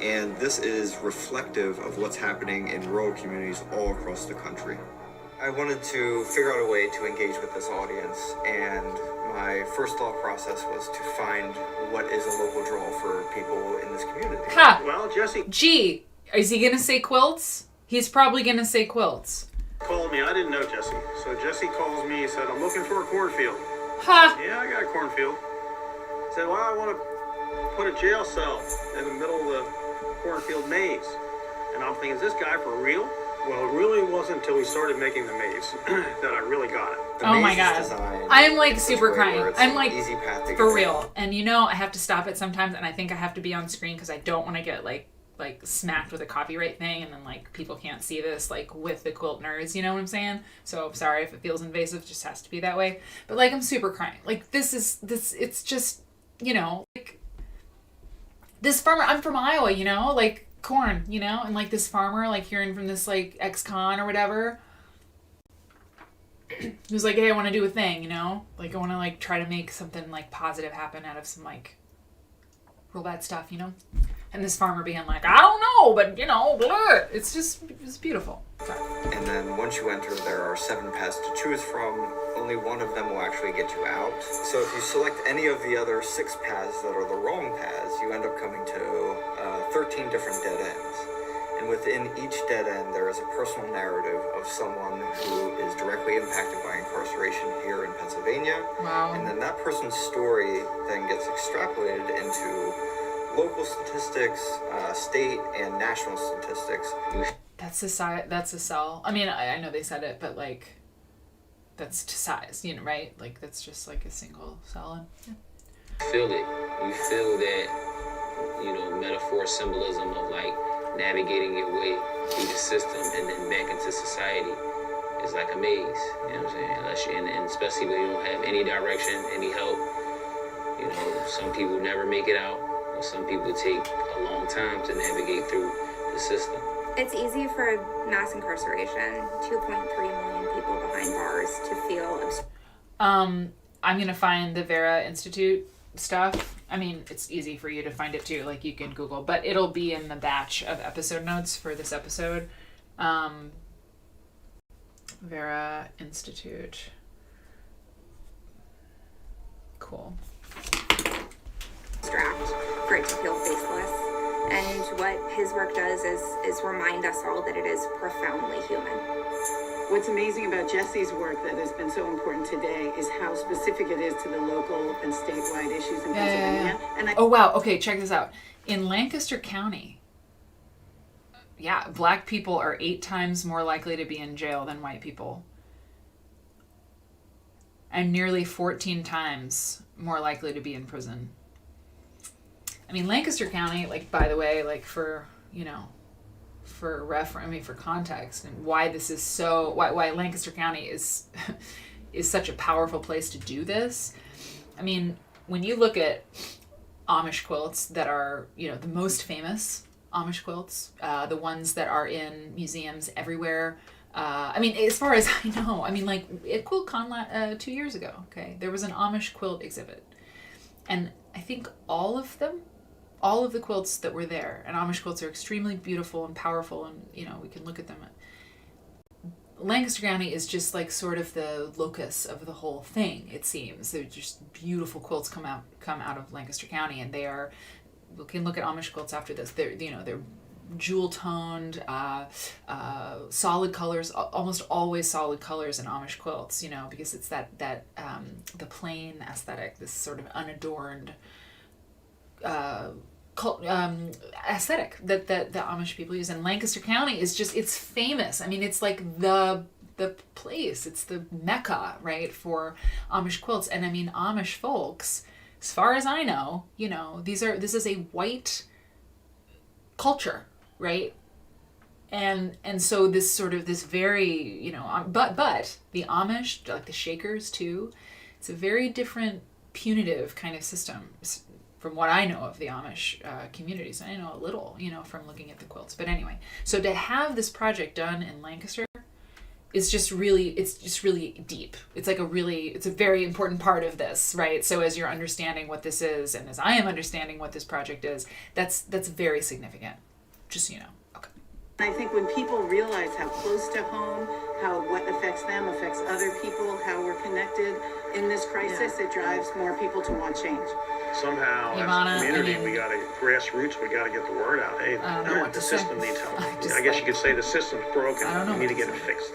and this is reflective of what's happening in rural communities all across the country. I wanted to figure out a way to engage with this audience, and my first thought process was to find what is a local draw for people in this community. Ha! Well, Jesse Gee, is he going to say quilts? He's probably going to say quilts. called me. I didn't know Jesse. So Jesse calls me. He said, I'm looking for a cornfield. Ha! Yeah, I got a cornfield. He said, well, I want to put a jail cell in the middle of the cornfield maze. And I'm thinking, is this guy for real? Well, it really wasn't until we started making the maze that I really got it. Oh my god. I'm like super crying. I'm like, for real. And you know, I have to stop it sometimes, and I think I have to be on screen because I don't want to get like smacked with a copyright thing, and then like people can't see this like with the quilt nerds, you know what I'm saying? So sorry if it feels invasive, it just has to be that way. But like I'm super crying. Like it's just, you know, like this farmer, I'm from Iowa, you know, like corn, you know, and like this farmer, like hearing from this like ex-con or whatever, who's like, hey, I want to do a thing, you know, like I want to like try to make something like positive happen out of some like real bad stuff, you know. And this farmer being like, I don't know, but you know, blah. It's beautiful. Sorry. And then once you enter, there are 7 paths to choose from. Only one of them will actually get you out. So if you select any of the other 6 paths that are the wrong paths, you end up coming to 13 different dead ends. And within each dead end, there is a personal narrative of someone who is directly impacted by incarceration here in Pennsylvania. Wow. And then that person's story then gets extrapolated into local statistics, state and national statistics. That's a cell. I mean, I know they said it, but like, that's to size, you know, right? Like that's just like a single cell. And, yeah. Feel it. You feel that, metaphor, symbolism of like navigating your way through the system and then back into society. It's like a maze, you know what I'm saying? Unless and especially when you don't have any direction, any help. Some people never make it out, or some people take a long time to navigate through the system. It's easy for mass incarceration, 2.3 million people behind bars, to feel I'm gonna find the Vera Institute stuff. I mean, it's easy for you to find it too, like you can Google, but it'll be in the batch of episode notes for this episode. Vera Institute. Cool. Abstract for it to feel faceless. And what his work does is remind us all that it is profoundly human. What's amazing about Jesse's work that has been so important today is how specific it is to the local and statewide issues in Pennsylvania. And oh wow, okay, check this out. In Lancaster County, black people are 8 times more likely to be in jail than white people. And nearly 14 times more likely to be in prison. I mean, Lancaster County, like, by the way, like for context and why this is so, why Lancaster County is such a powerful place to do this. I mean, when you look at Amish quilts that are, the most famous Amish quilts, the ones that are in museums everywhere. I mean, as far as I know, like at QuiltCon 2 years ago, okay, there was an Amish quilt exhibit. And I think all of the quilts that were there, and Amish quilts are extremely beautiful and powerful, and, we can look at them. Lancaster County is just like sort of the locus of the whole thing, it seems. They're just beautiful quilts come out of Lancaster County, and they are, we can look at Amish quilts after this. They're jewel toned, solid colors, almost always solid colors in Amish quilts, because it's that the plain aesthetic, this sort of unadorned aesthetic that the Amish people use. And Lancaster County is just, it's famous. I mean, it's like the place, it's the mecca, right, for Amish quilts. And I mean, Amish folks, as far as I know, this is a white culture, right? And so this sort of, this very, but the Amish, like the Shakers too, it's a very different punitive kind of system from what I know of the Amish communities. I know a little, from looking at the quilts. But anyway, so to have this project done in Lancaster is just really deep. It's like it's a very important part of this, right? So as you're understanding what this is, and as I am understanding what this project is, that's very significant. Just so you know. Okay. I think when people realize how close to home, how what affects them affects other people, how we're connected in this crisis, it drives more people to want change. Somehow, Ivana, as a community, we got to, grassroots, we got to get the word out. Hey, the system needs help. I guess you could say the system's broken. We need to get it fixed.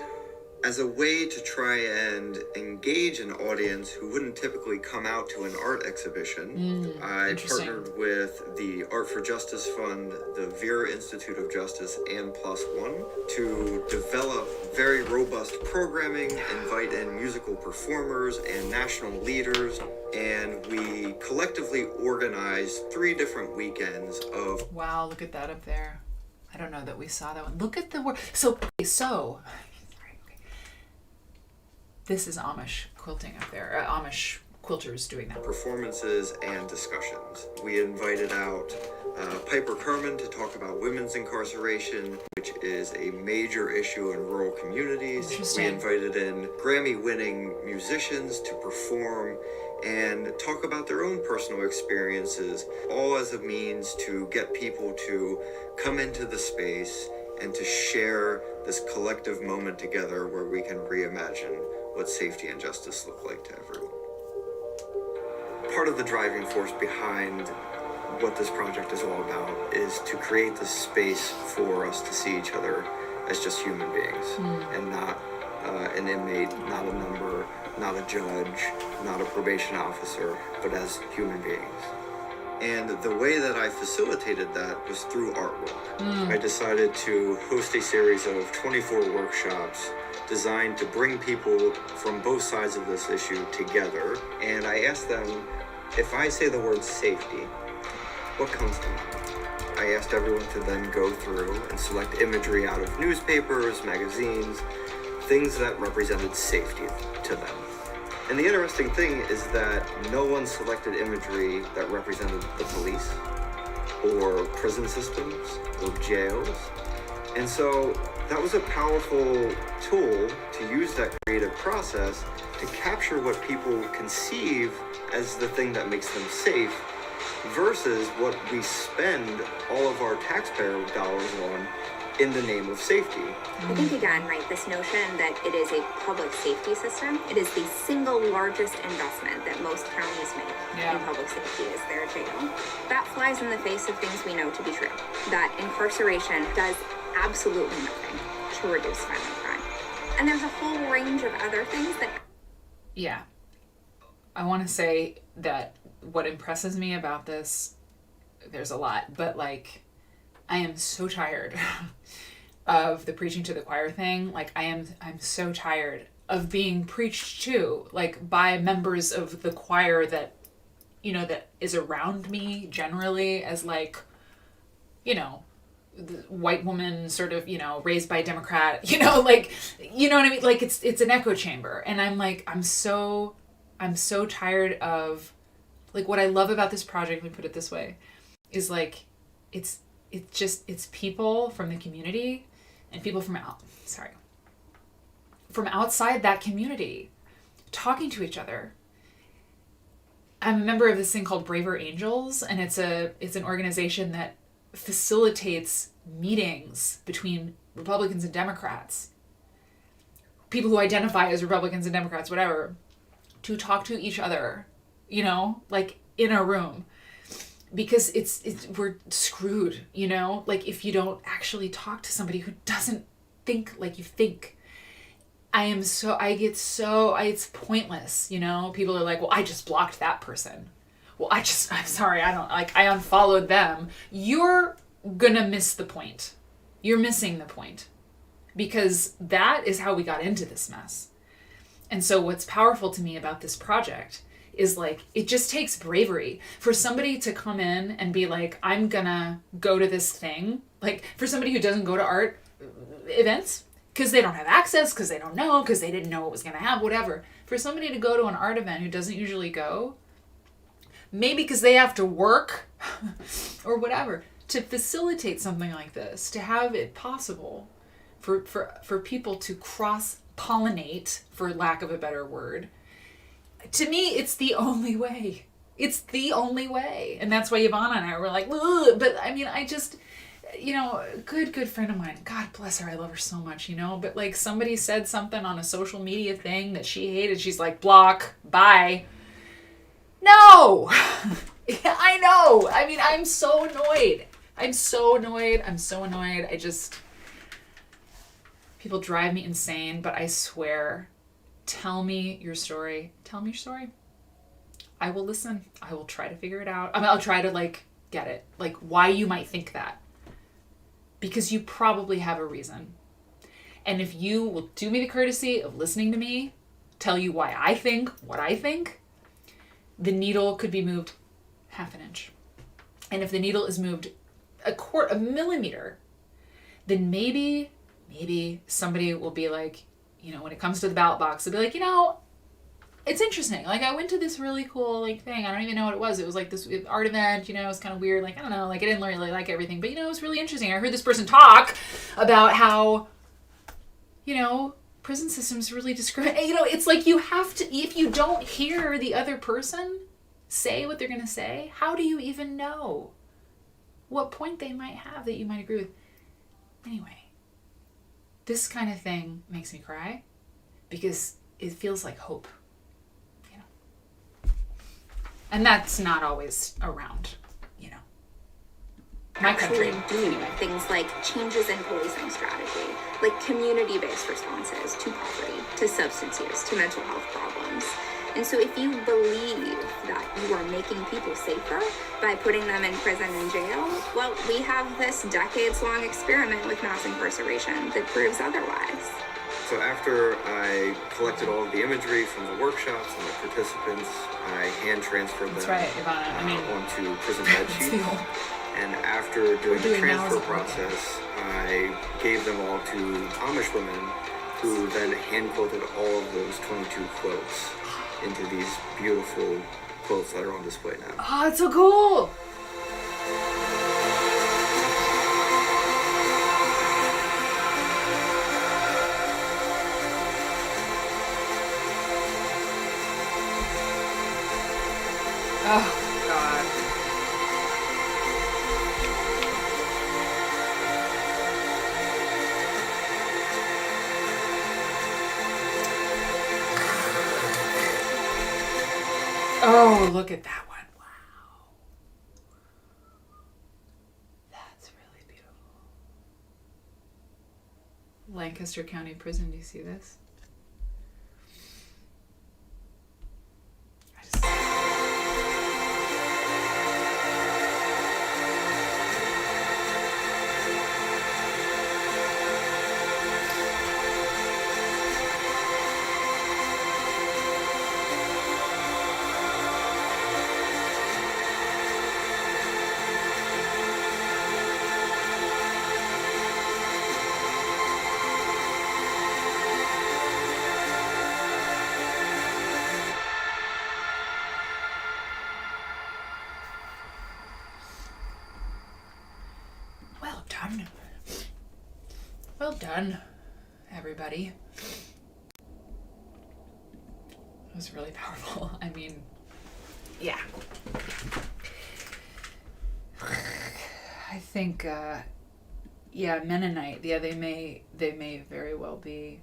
As a way to try and engage an audience who wouldn't typically come out to an art exhibition, I partnered with the Art for Justice Fund, the Vera Institute of Justice, and Plus One to develop very robust programming, invite in musical performers and national leaders, and we collectively organized 3 different weekends of... Wow, look at that up there. I don't know that we saw that one. Look at the work. So... This is Amish quilting up there, Amish quilters doing that. Performances and discussions. We invited out Piper Kerman to talk about women's incarceration, which is a major issue in rural communities. We invited in Grammy-winning musicians to perform and talk about their own personal experiences, all as a means to get people to come into the space and to share this collective moment together where we can reimagine what safety and justice look like to everyone. Part of the driving force behind what this project is all about is to create this space for us to see each other as just human beings, and not an inmate, not a number, not a judge, not a probation officer, but as human beings. And the way that I facilitated that was through artwork. I decided to host a series of 24 workshops designed to bring people from both sides of this issue together. And I asked them, If I say the word safety, what comes to mind? I asked everyone to then go through and select imagery out of newspapers, magazines, things that represented safety to them. And the interesting thing is that no one selected imagery that represented the police or prison systems or jails. And so that was a powerful tool to use that creative process to capture what people conceive as the thing that makes them safe versus what we spend all of our taxpayer dollars on in the name of safety. I think again, right, this notion that it is a public safety system, it is the single largest investment that most counties make in public safety is their jail. That flies in the face of things we know to be true. That incarceration does absolutely nothing to reduce violent crime. And there's a whole range of other things that... Yeah. I want to say that what impresses me about this, there's a lot, but like, I am so tired of the preaching to the choir thing. Like, I'm so tired of being preached to, like, by members of the choir that, you know, that is around me generally as like, you know, the white woman sort of, you know, raised by a Democrat, you know, like, you know what I mean? Like, it's an echo chamber. And I'm like, I'm so tired of, like, what I love about this project, let me put it this way, is like, it's people from the community and people from outside that community talking to each other. I'm a member of this thing called Braver Angels, and it's an organization that facilitates meetings between Republicans and Democrats, people who identify as Republicans and Democrats, whatever, to talk to each other, you know, like in a room. Because we're screwed, you know? Like, if you don't actually talk to somebody who doesn't think like you think. It's pointless, you know? People are like, well, I just blocked that person. Well, I'm sorry, I unfollowed them. You're gonna miss the point. You're missing the point. Because that is how we got into this mess. And so what's powerful to me about this project is like, it just takes bravery for somebody to come in and be like, I'm gonna go to this thing. Like, for somebody who doesn't go to art events because they don't have access, because they don't know, because they didn't know what was gonna happen, whatever. For somebody to go to an art event who doesn't usually go, maybe because they have to work or whatever, to facilitate something like this, to have it possible for people to cross-pollinate, for lack of a better word, to me, it's the only way. It's the only way. And that's why Ivana and I were like, ugh. But I mean, I just, you know, good friend of mine, God bless her, I love her so much, you know, but like, somebody said something on a social media thing that she hated. She's like, block, bye. No! I know. I mean, I'm so annoyed. I just, people drive me insane, but I swear, tell me your story. I will listen. I will try to figure it out. I mean, I'll try to like get it, like why you might think that, because you probably have a reason. And if you will do me the courtesy of listening to me tell you why I think what I think, the needle could be moved half an inch. And if the needle is moved a millimeter, then maybe somebody will be like, you know, when it comes to the ballot box, they'll be like, you know, it's interesting. Like, I went to this really cool, like, thing. I don't even know what it was. It was like this art event, you know, it was kind of weird. Like, I don't know, like, I didn't really like everything. But, you know, it was really interesting. I heard this person talk about how, you know, prison systems really discriminate. You know, it's like you have to, if you don't hear the other person say what they're going to say, how do you even know what point they might have that you might agree with? Anyway, this kind of thing makes me cry because it feels like hope, you know. And that's not always around, you know, my country. Do things like changes in policing strategy, like community-based responses to poverty, to substance use, to mental health problems. And so if you believe that you are making people safer by putting them in prison and jail, well, we have this decades-long experiment with mass incarceration that proves otherwise. So after I collected all of the imagery from the workshops and the participants, I hand transferred them onto prison bed sheets. And after doing the transfer process, I gave them all to Amish women who then hand quilted all of those 22 quilts into these beautiful quilts that are on display now. Oh, it's so cool! Oh, God. Oh, look at that one. Wow. That's really beautiful. Lancaster County Prison, do you see this? Well done, everybody. It was really powerful. I mean, yeah. I think, yeah, Mennonite. Yeah, they may very well be.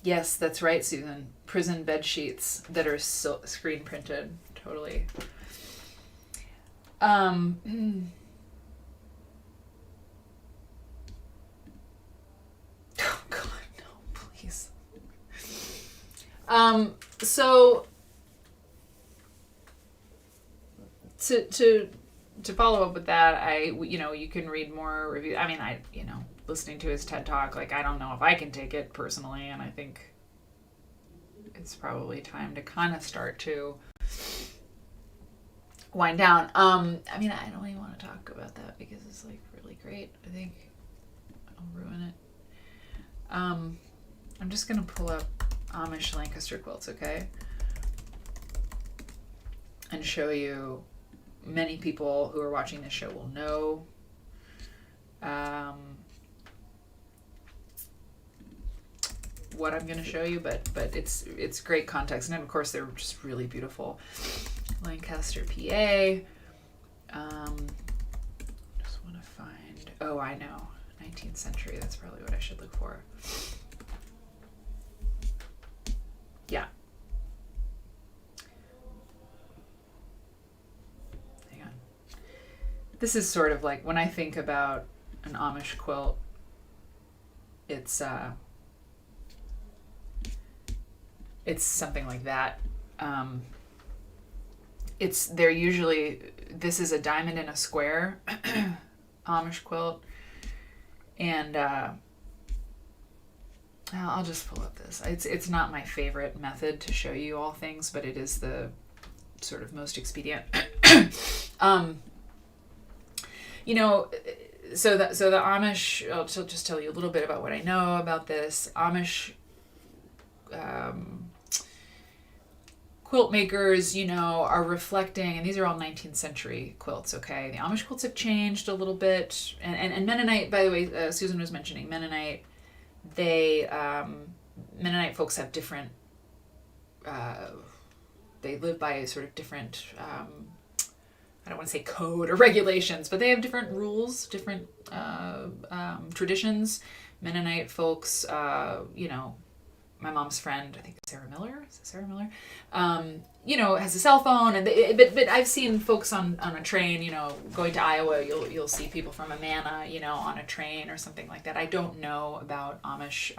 Yes, that's right, Susan. Prison bed sheets that are screen printed. Totally. Oh God, no, please. So to follow up with that, you can read more reviews. I mean, listening to his TED Talk, like, I don't know if I can take it personally, and I think it's probably time to kind of start to wind down. I mean, I don't even want to talk about that because it's like really great. I think I'll ruin it. I'm just gonna pull up Amish Lancaster quilts, okay? And show you. Many people who are watching this show will know. What I'm going to show you, but it's great context, and of course they're just really beautiful. Lancaster, PA. Just want to find. Oh, I know, 19th century. That's probably what I should look for. Yeah. Hang on. This is sort of like when I think about an Amish quilt. It's something like that. They're usually, this is a diamond in a square Amish quilt, and I'll just pull up this. It's not my favorite method to show you all things, but it is the sort of most expedient. So the Amish, I'll just tell you a little bit about what I know about this. Amish quilt makers, are reflecting, and these are all 19th century quilts, okay? The Amish quilts have changed a little bit, and Mennonite, by the way, Susan was mentioning Mennonite, Mennonite folks have different, they live by a sort of different, I don't want to say code or regulations, but they have different rules, different traditions. Mennonite folks, my mom's friend, I think Sarah Miller, has a cell phone, and but I've seen folks on a train, going to Iowa, you'll see people from Amana, on a train or something like that. I don't know about Amish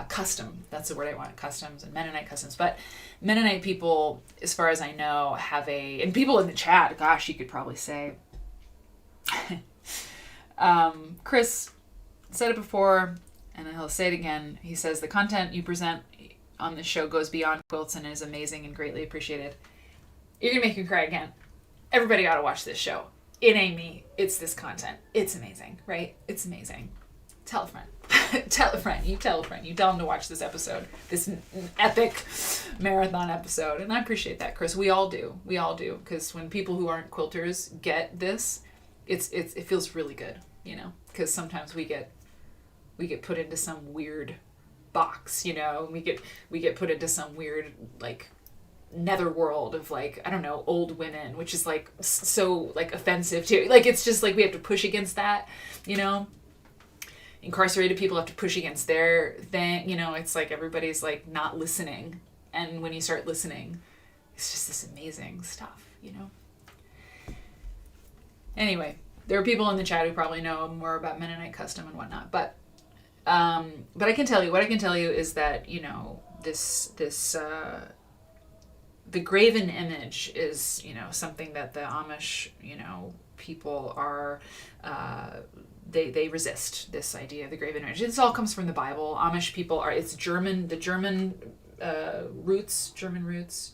custom. That's the word I want, customs and Mennonite customs. But Mennonite people, as far as I know, have and people in the chat, gosh, you could probably say, Chris said it before, and I'll say it again. He says, the content you present on this show goes beyond quilts and is amazing and greatly appreciated. You're going to make me cry again. Everybody ought to watch this show. It ain't me. It's this content. It's amazing, right? It's amazing. Tell a friend. Tell a friend. You tell a friend. You tell them to watch this episode. This epic marathon episode. And I appreciate that, Chris. We all do. We all do. Because when people who aren't quilters get this, it feels really good, you know? Because sometimes we get put into some weird box, you know? We get put into some weird, like, netherworld of, like, I don't know, old women, which is, like, so, like, offensive too. Like, it's just like we have to push against that, you know? Incarcerated people have to push against their thing, you know? It's like everybody's, like, not listening. And when you start listening, it's just this amazing stuff, you know? Anyway, there are people in the chat who probably know more about Mennonite custom and whatnot, but I can tell you, what I can tell you is that, you know, the graven image is, you know, something that the Amish, you know, people are, they resist this idea of the graven image. This all comes from the Bible. Amish people are, it's German, the German roots.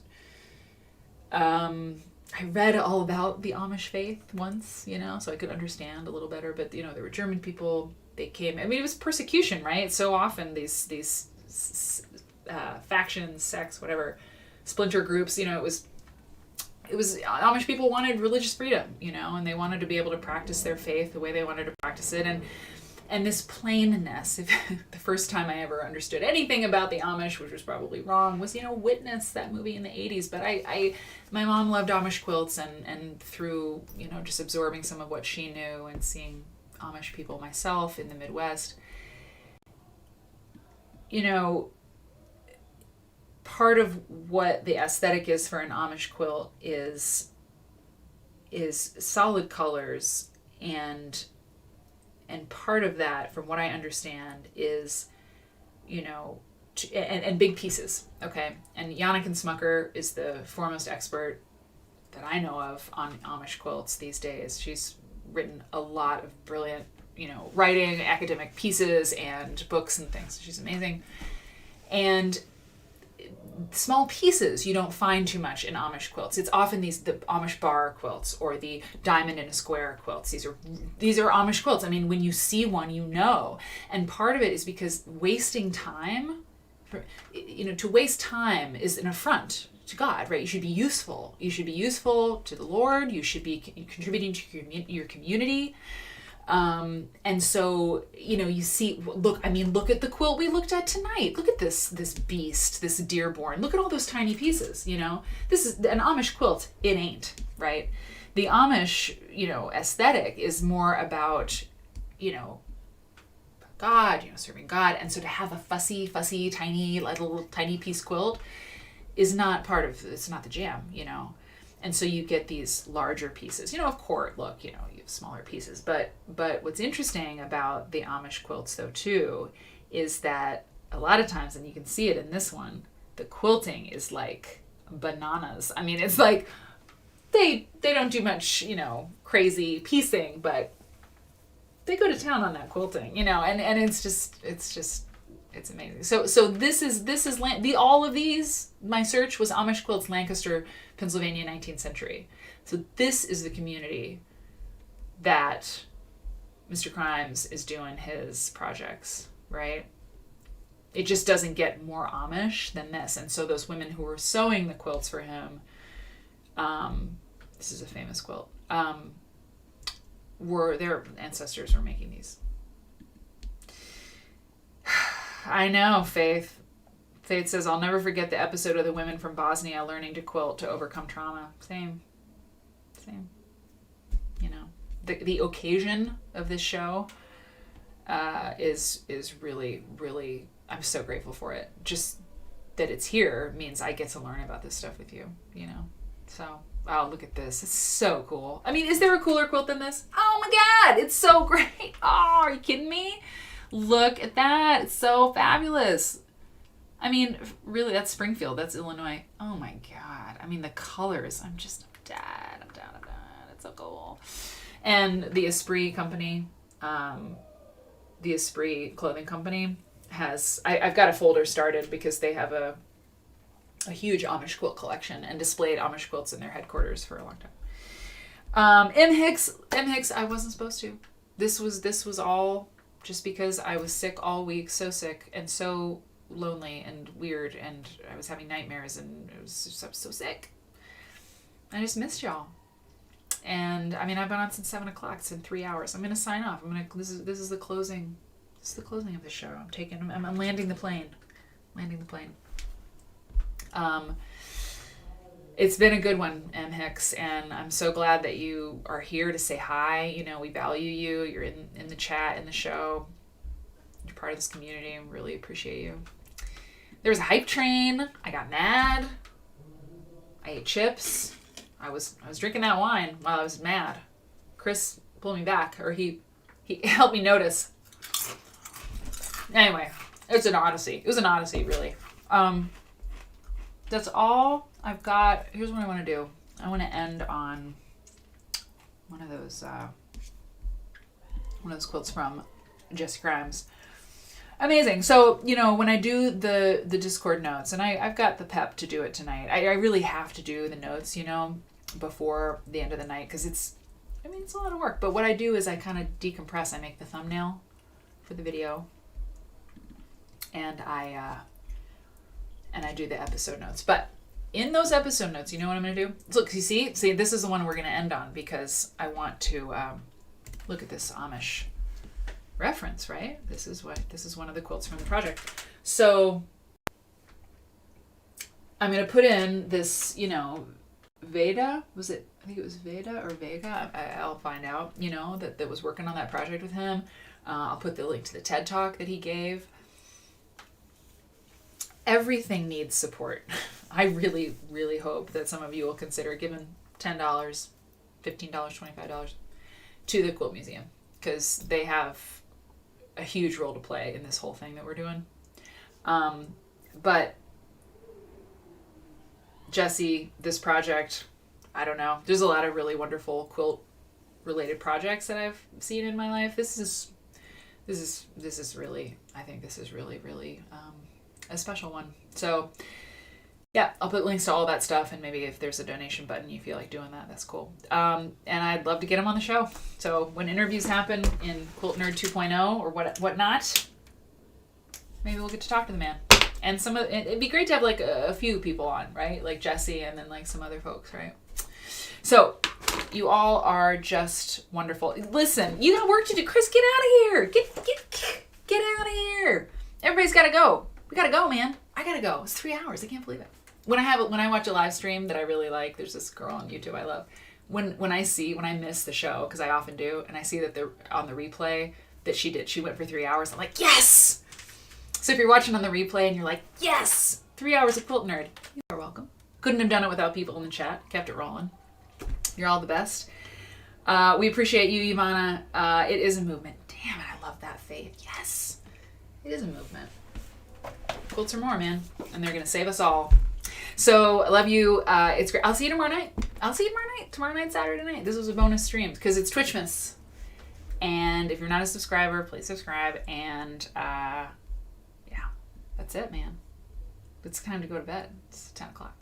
I read all about the Amish faith once, you know, so I could understand a little better, but, you know, there were German people, they came, I mean, it was persecution, right? So often these factions, sects, whatever, splinter groups, you know, it was Amish people wanted religious freedom, you know, and they wanted to be able to practice their faith the way they wanted to practice it. And this plainness, the first time I ever understood anything about the Amish, which was probably wrong, was, you know, Witness, that movie in the 80s. But my mom loved Amish quilts, and through, you know, just absorbing some of what she knew and seeing Amish people myself in the Midwest, you know, part of what the aesthetic is for an Amish quilt is solid colors, and part of that, from what I understand, is, you know, and big pieces, okay? And Janniken Smucker is the foremost expert that I know of on Amish quilts these days. She's written a lot of brilliant, you know, writing, academic pieces and books and things. She's amazing. And small pieces you don't find too much in Amish quilts. It's often the Amish bar quilts or the diamond in a square quilts. These are Amish quilts. I mean, when you see one, you know. And part of it is because wasting time, you know, to waste time is an affront to God, right? You should be useful. You should be useful to the Lord. You should be contributing to your community. And so, you know, you see, look at the quilt we looked at tonight. Look at this beast, this Dearborn. Look at all those tiny pieces, you know. This is an Amish quilt. It ain't, right? The Amish, you know, aesthetic is more about, you know, God, you know, serving God. And so to have a fussy, tiny, little tiny piece quilt is not part of, it's not the jam, you know. And so you get these larger pieces, you know, of course, look, you know, you have smaller pieces, but what's interesting about the Amish quilts though too, is that a lot of times, and you can see it in this one, the quilting is like bananas. I mean, it's like, they don't do much, you know, crazy piecing, but they go to town on that quilting, you know, and it's amazing. So this is all of these, my search was Amish quilts, Lancaster, Pennsylvania, 19th century. So this is the community that Mr. Krimes is doing his projects, right? It just doesn't get more Amish than this. And so those women who were sewing the quilts for him, this is a famous quilt, their ancestors were making these. I know, Faith. Faith says, I'll never forget the episode of the women from Bosnia learning to quilt to overcome trauma. Same. You know, the occasion of this show is really, really, I'm so grateful for it. Just that it's here means I get to learn about this stuff with you, you know. So, wow, look at this. It's so cool. I mean, is there a cooler quilt than this? Oh my God, it's so great. Oh, are you kidding me? Look at that. It's so fabulous. I mean, really, that's Springfield. That's Illinois. Oh my God. I mean, the colors. I'm down. It's so cool. And the Esprit company, the Esprit clothing company has, I've got a folder started because they have a huge Amish quilt collection and displayed Amish quilts in their headquarters for a long time. M. Hicks, I wasn't supposed to. This was all just because I was sick all week, so sick and so lonely and weird, and I was having nightmares, and I was so sick. I just missed y'all. And I mean, I've been on since 7 o'clock. It's in 3 hours. I'm gonna sign off. This is the closing. This is the closing of the show. I'm landing the plane. It's been a good one, M. Hicks, and I'm so glad that you are here to say hi. You know, we value you. You're in the chat, in the show. You're part of this community. We really appreciate you. There was a hype train. I got mad. I ate chips. I was drinking that wine while I was mad. Chris pulled me back, or he helped me notice. Anyway, it's an odyssey. It was an odyssey, really. That's all I've got. Here's what I want to do. I want to end on one of those quotes from Jesse Krimes. Amazing. So, you know, when I do the Discord notes, and I've got the pep to do it tonight. I really have to do the notes, you know, before the end of the night, because it's a lot of work. But what I do is I kind of decompress. I make the thumbnail for the video, and I do the episode notes. But in those episode notes, you know what I'm going to do? Look, you see, this is the one we're going to end on, because I want to look at this Amish reference, right? This is one of the quilts from the project. So I'm going to put in this, you know, Veda, I think it was Veda or Vega. I'll find out, you know, that was working on that project with him. I'll put the link to the TED Talk that he gave. Everything needs support. I really, really hope that some of you will consider giving $10, $15, $25 to the Quilt Museum, because they have a huge role to play in this whole thing that we're doing. But Jesse, this project, I don't know. There's a lot of really wonderful quilt related projects that I've seen in my life. This is really, I think this is really, really a special one. So yeah, I'll put links to all that stuff, and maybe if there's a donation button you feel like doing that, that's cool. And I'd love to get him on the show. So when interviews happen in Quilt Nerd 2.0 or whatnot, maybe we'll get to talk to the man. And it'd be great to have like a few people on, right? Like Jesse and then like some other folks, right? So you all are just wonderful. Listen, you got work to do. Chris, get out of here. Get out of here. Everybody's got to go. We got to go, man. I got to go. It's 3 hours. I can't believe it. When I watch a live stream that I really like, there's this girl on YouTube I love. When I miss the show, because I often do, and I see that they're on the replay that she went for 3 hours, I'm like, yes! So if you're watching on the replay and you're like, yes! 3 hours of Quilt Nerd, you are welcome. Couldn't have done it without people in the chat. Kept it rolling. You're all the best. We appreciate you, Ivana. It is a movement. Damn it, I love that, Faith. Yes! It is a movement. Quilts are more, man. And they're going to save us all. So, I love you. It's great. I'll see you tomorrow night. Tomorrow night, Saturday night. This was a bonus stream because it's Twitchmas. And if you're not a subscriber, please subscribe. And, yeah, that's it, man. It's time to go to bed. It's 10 o'clock.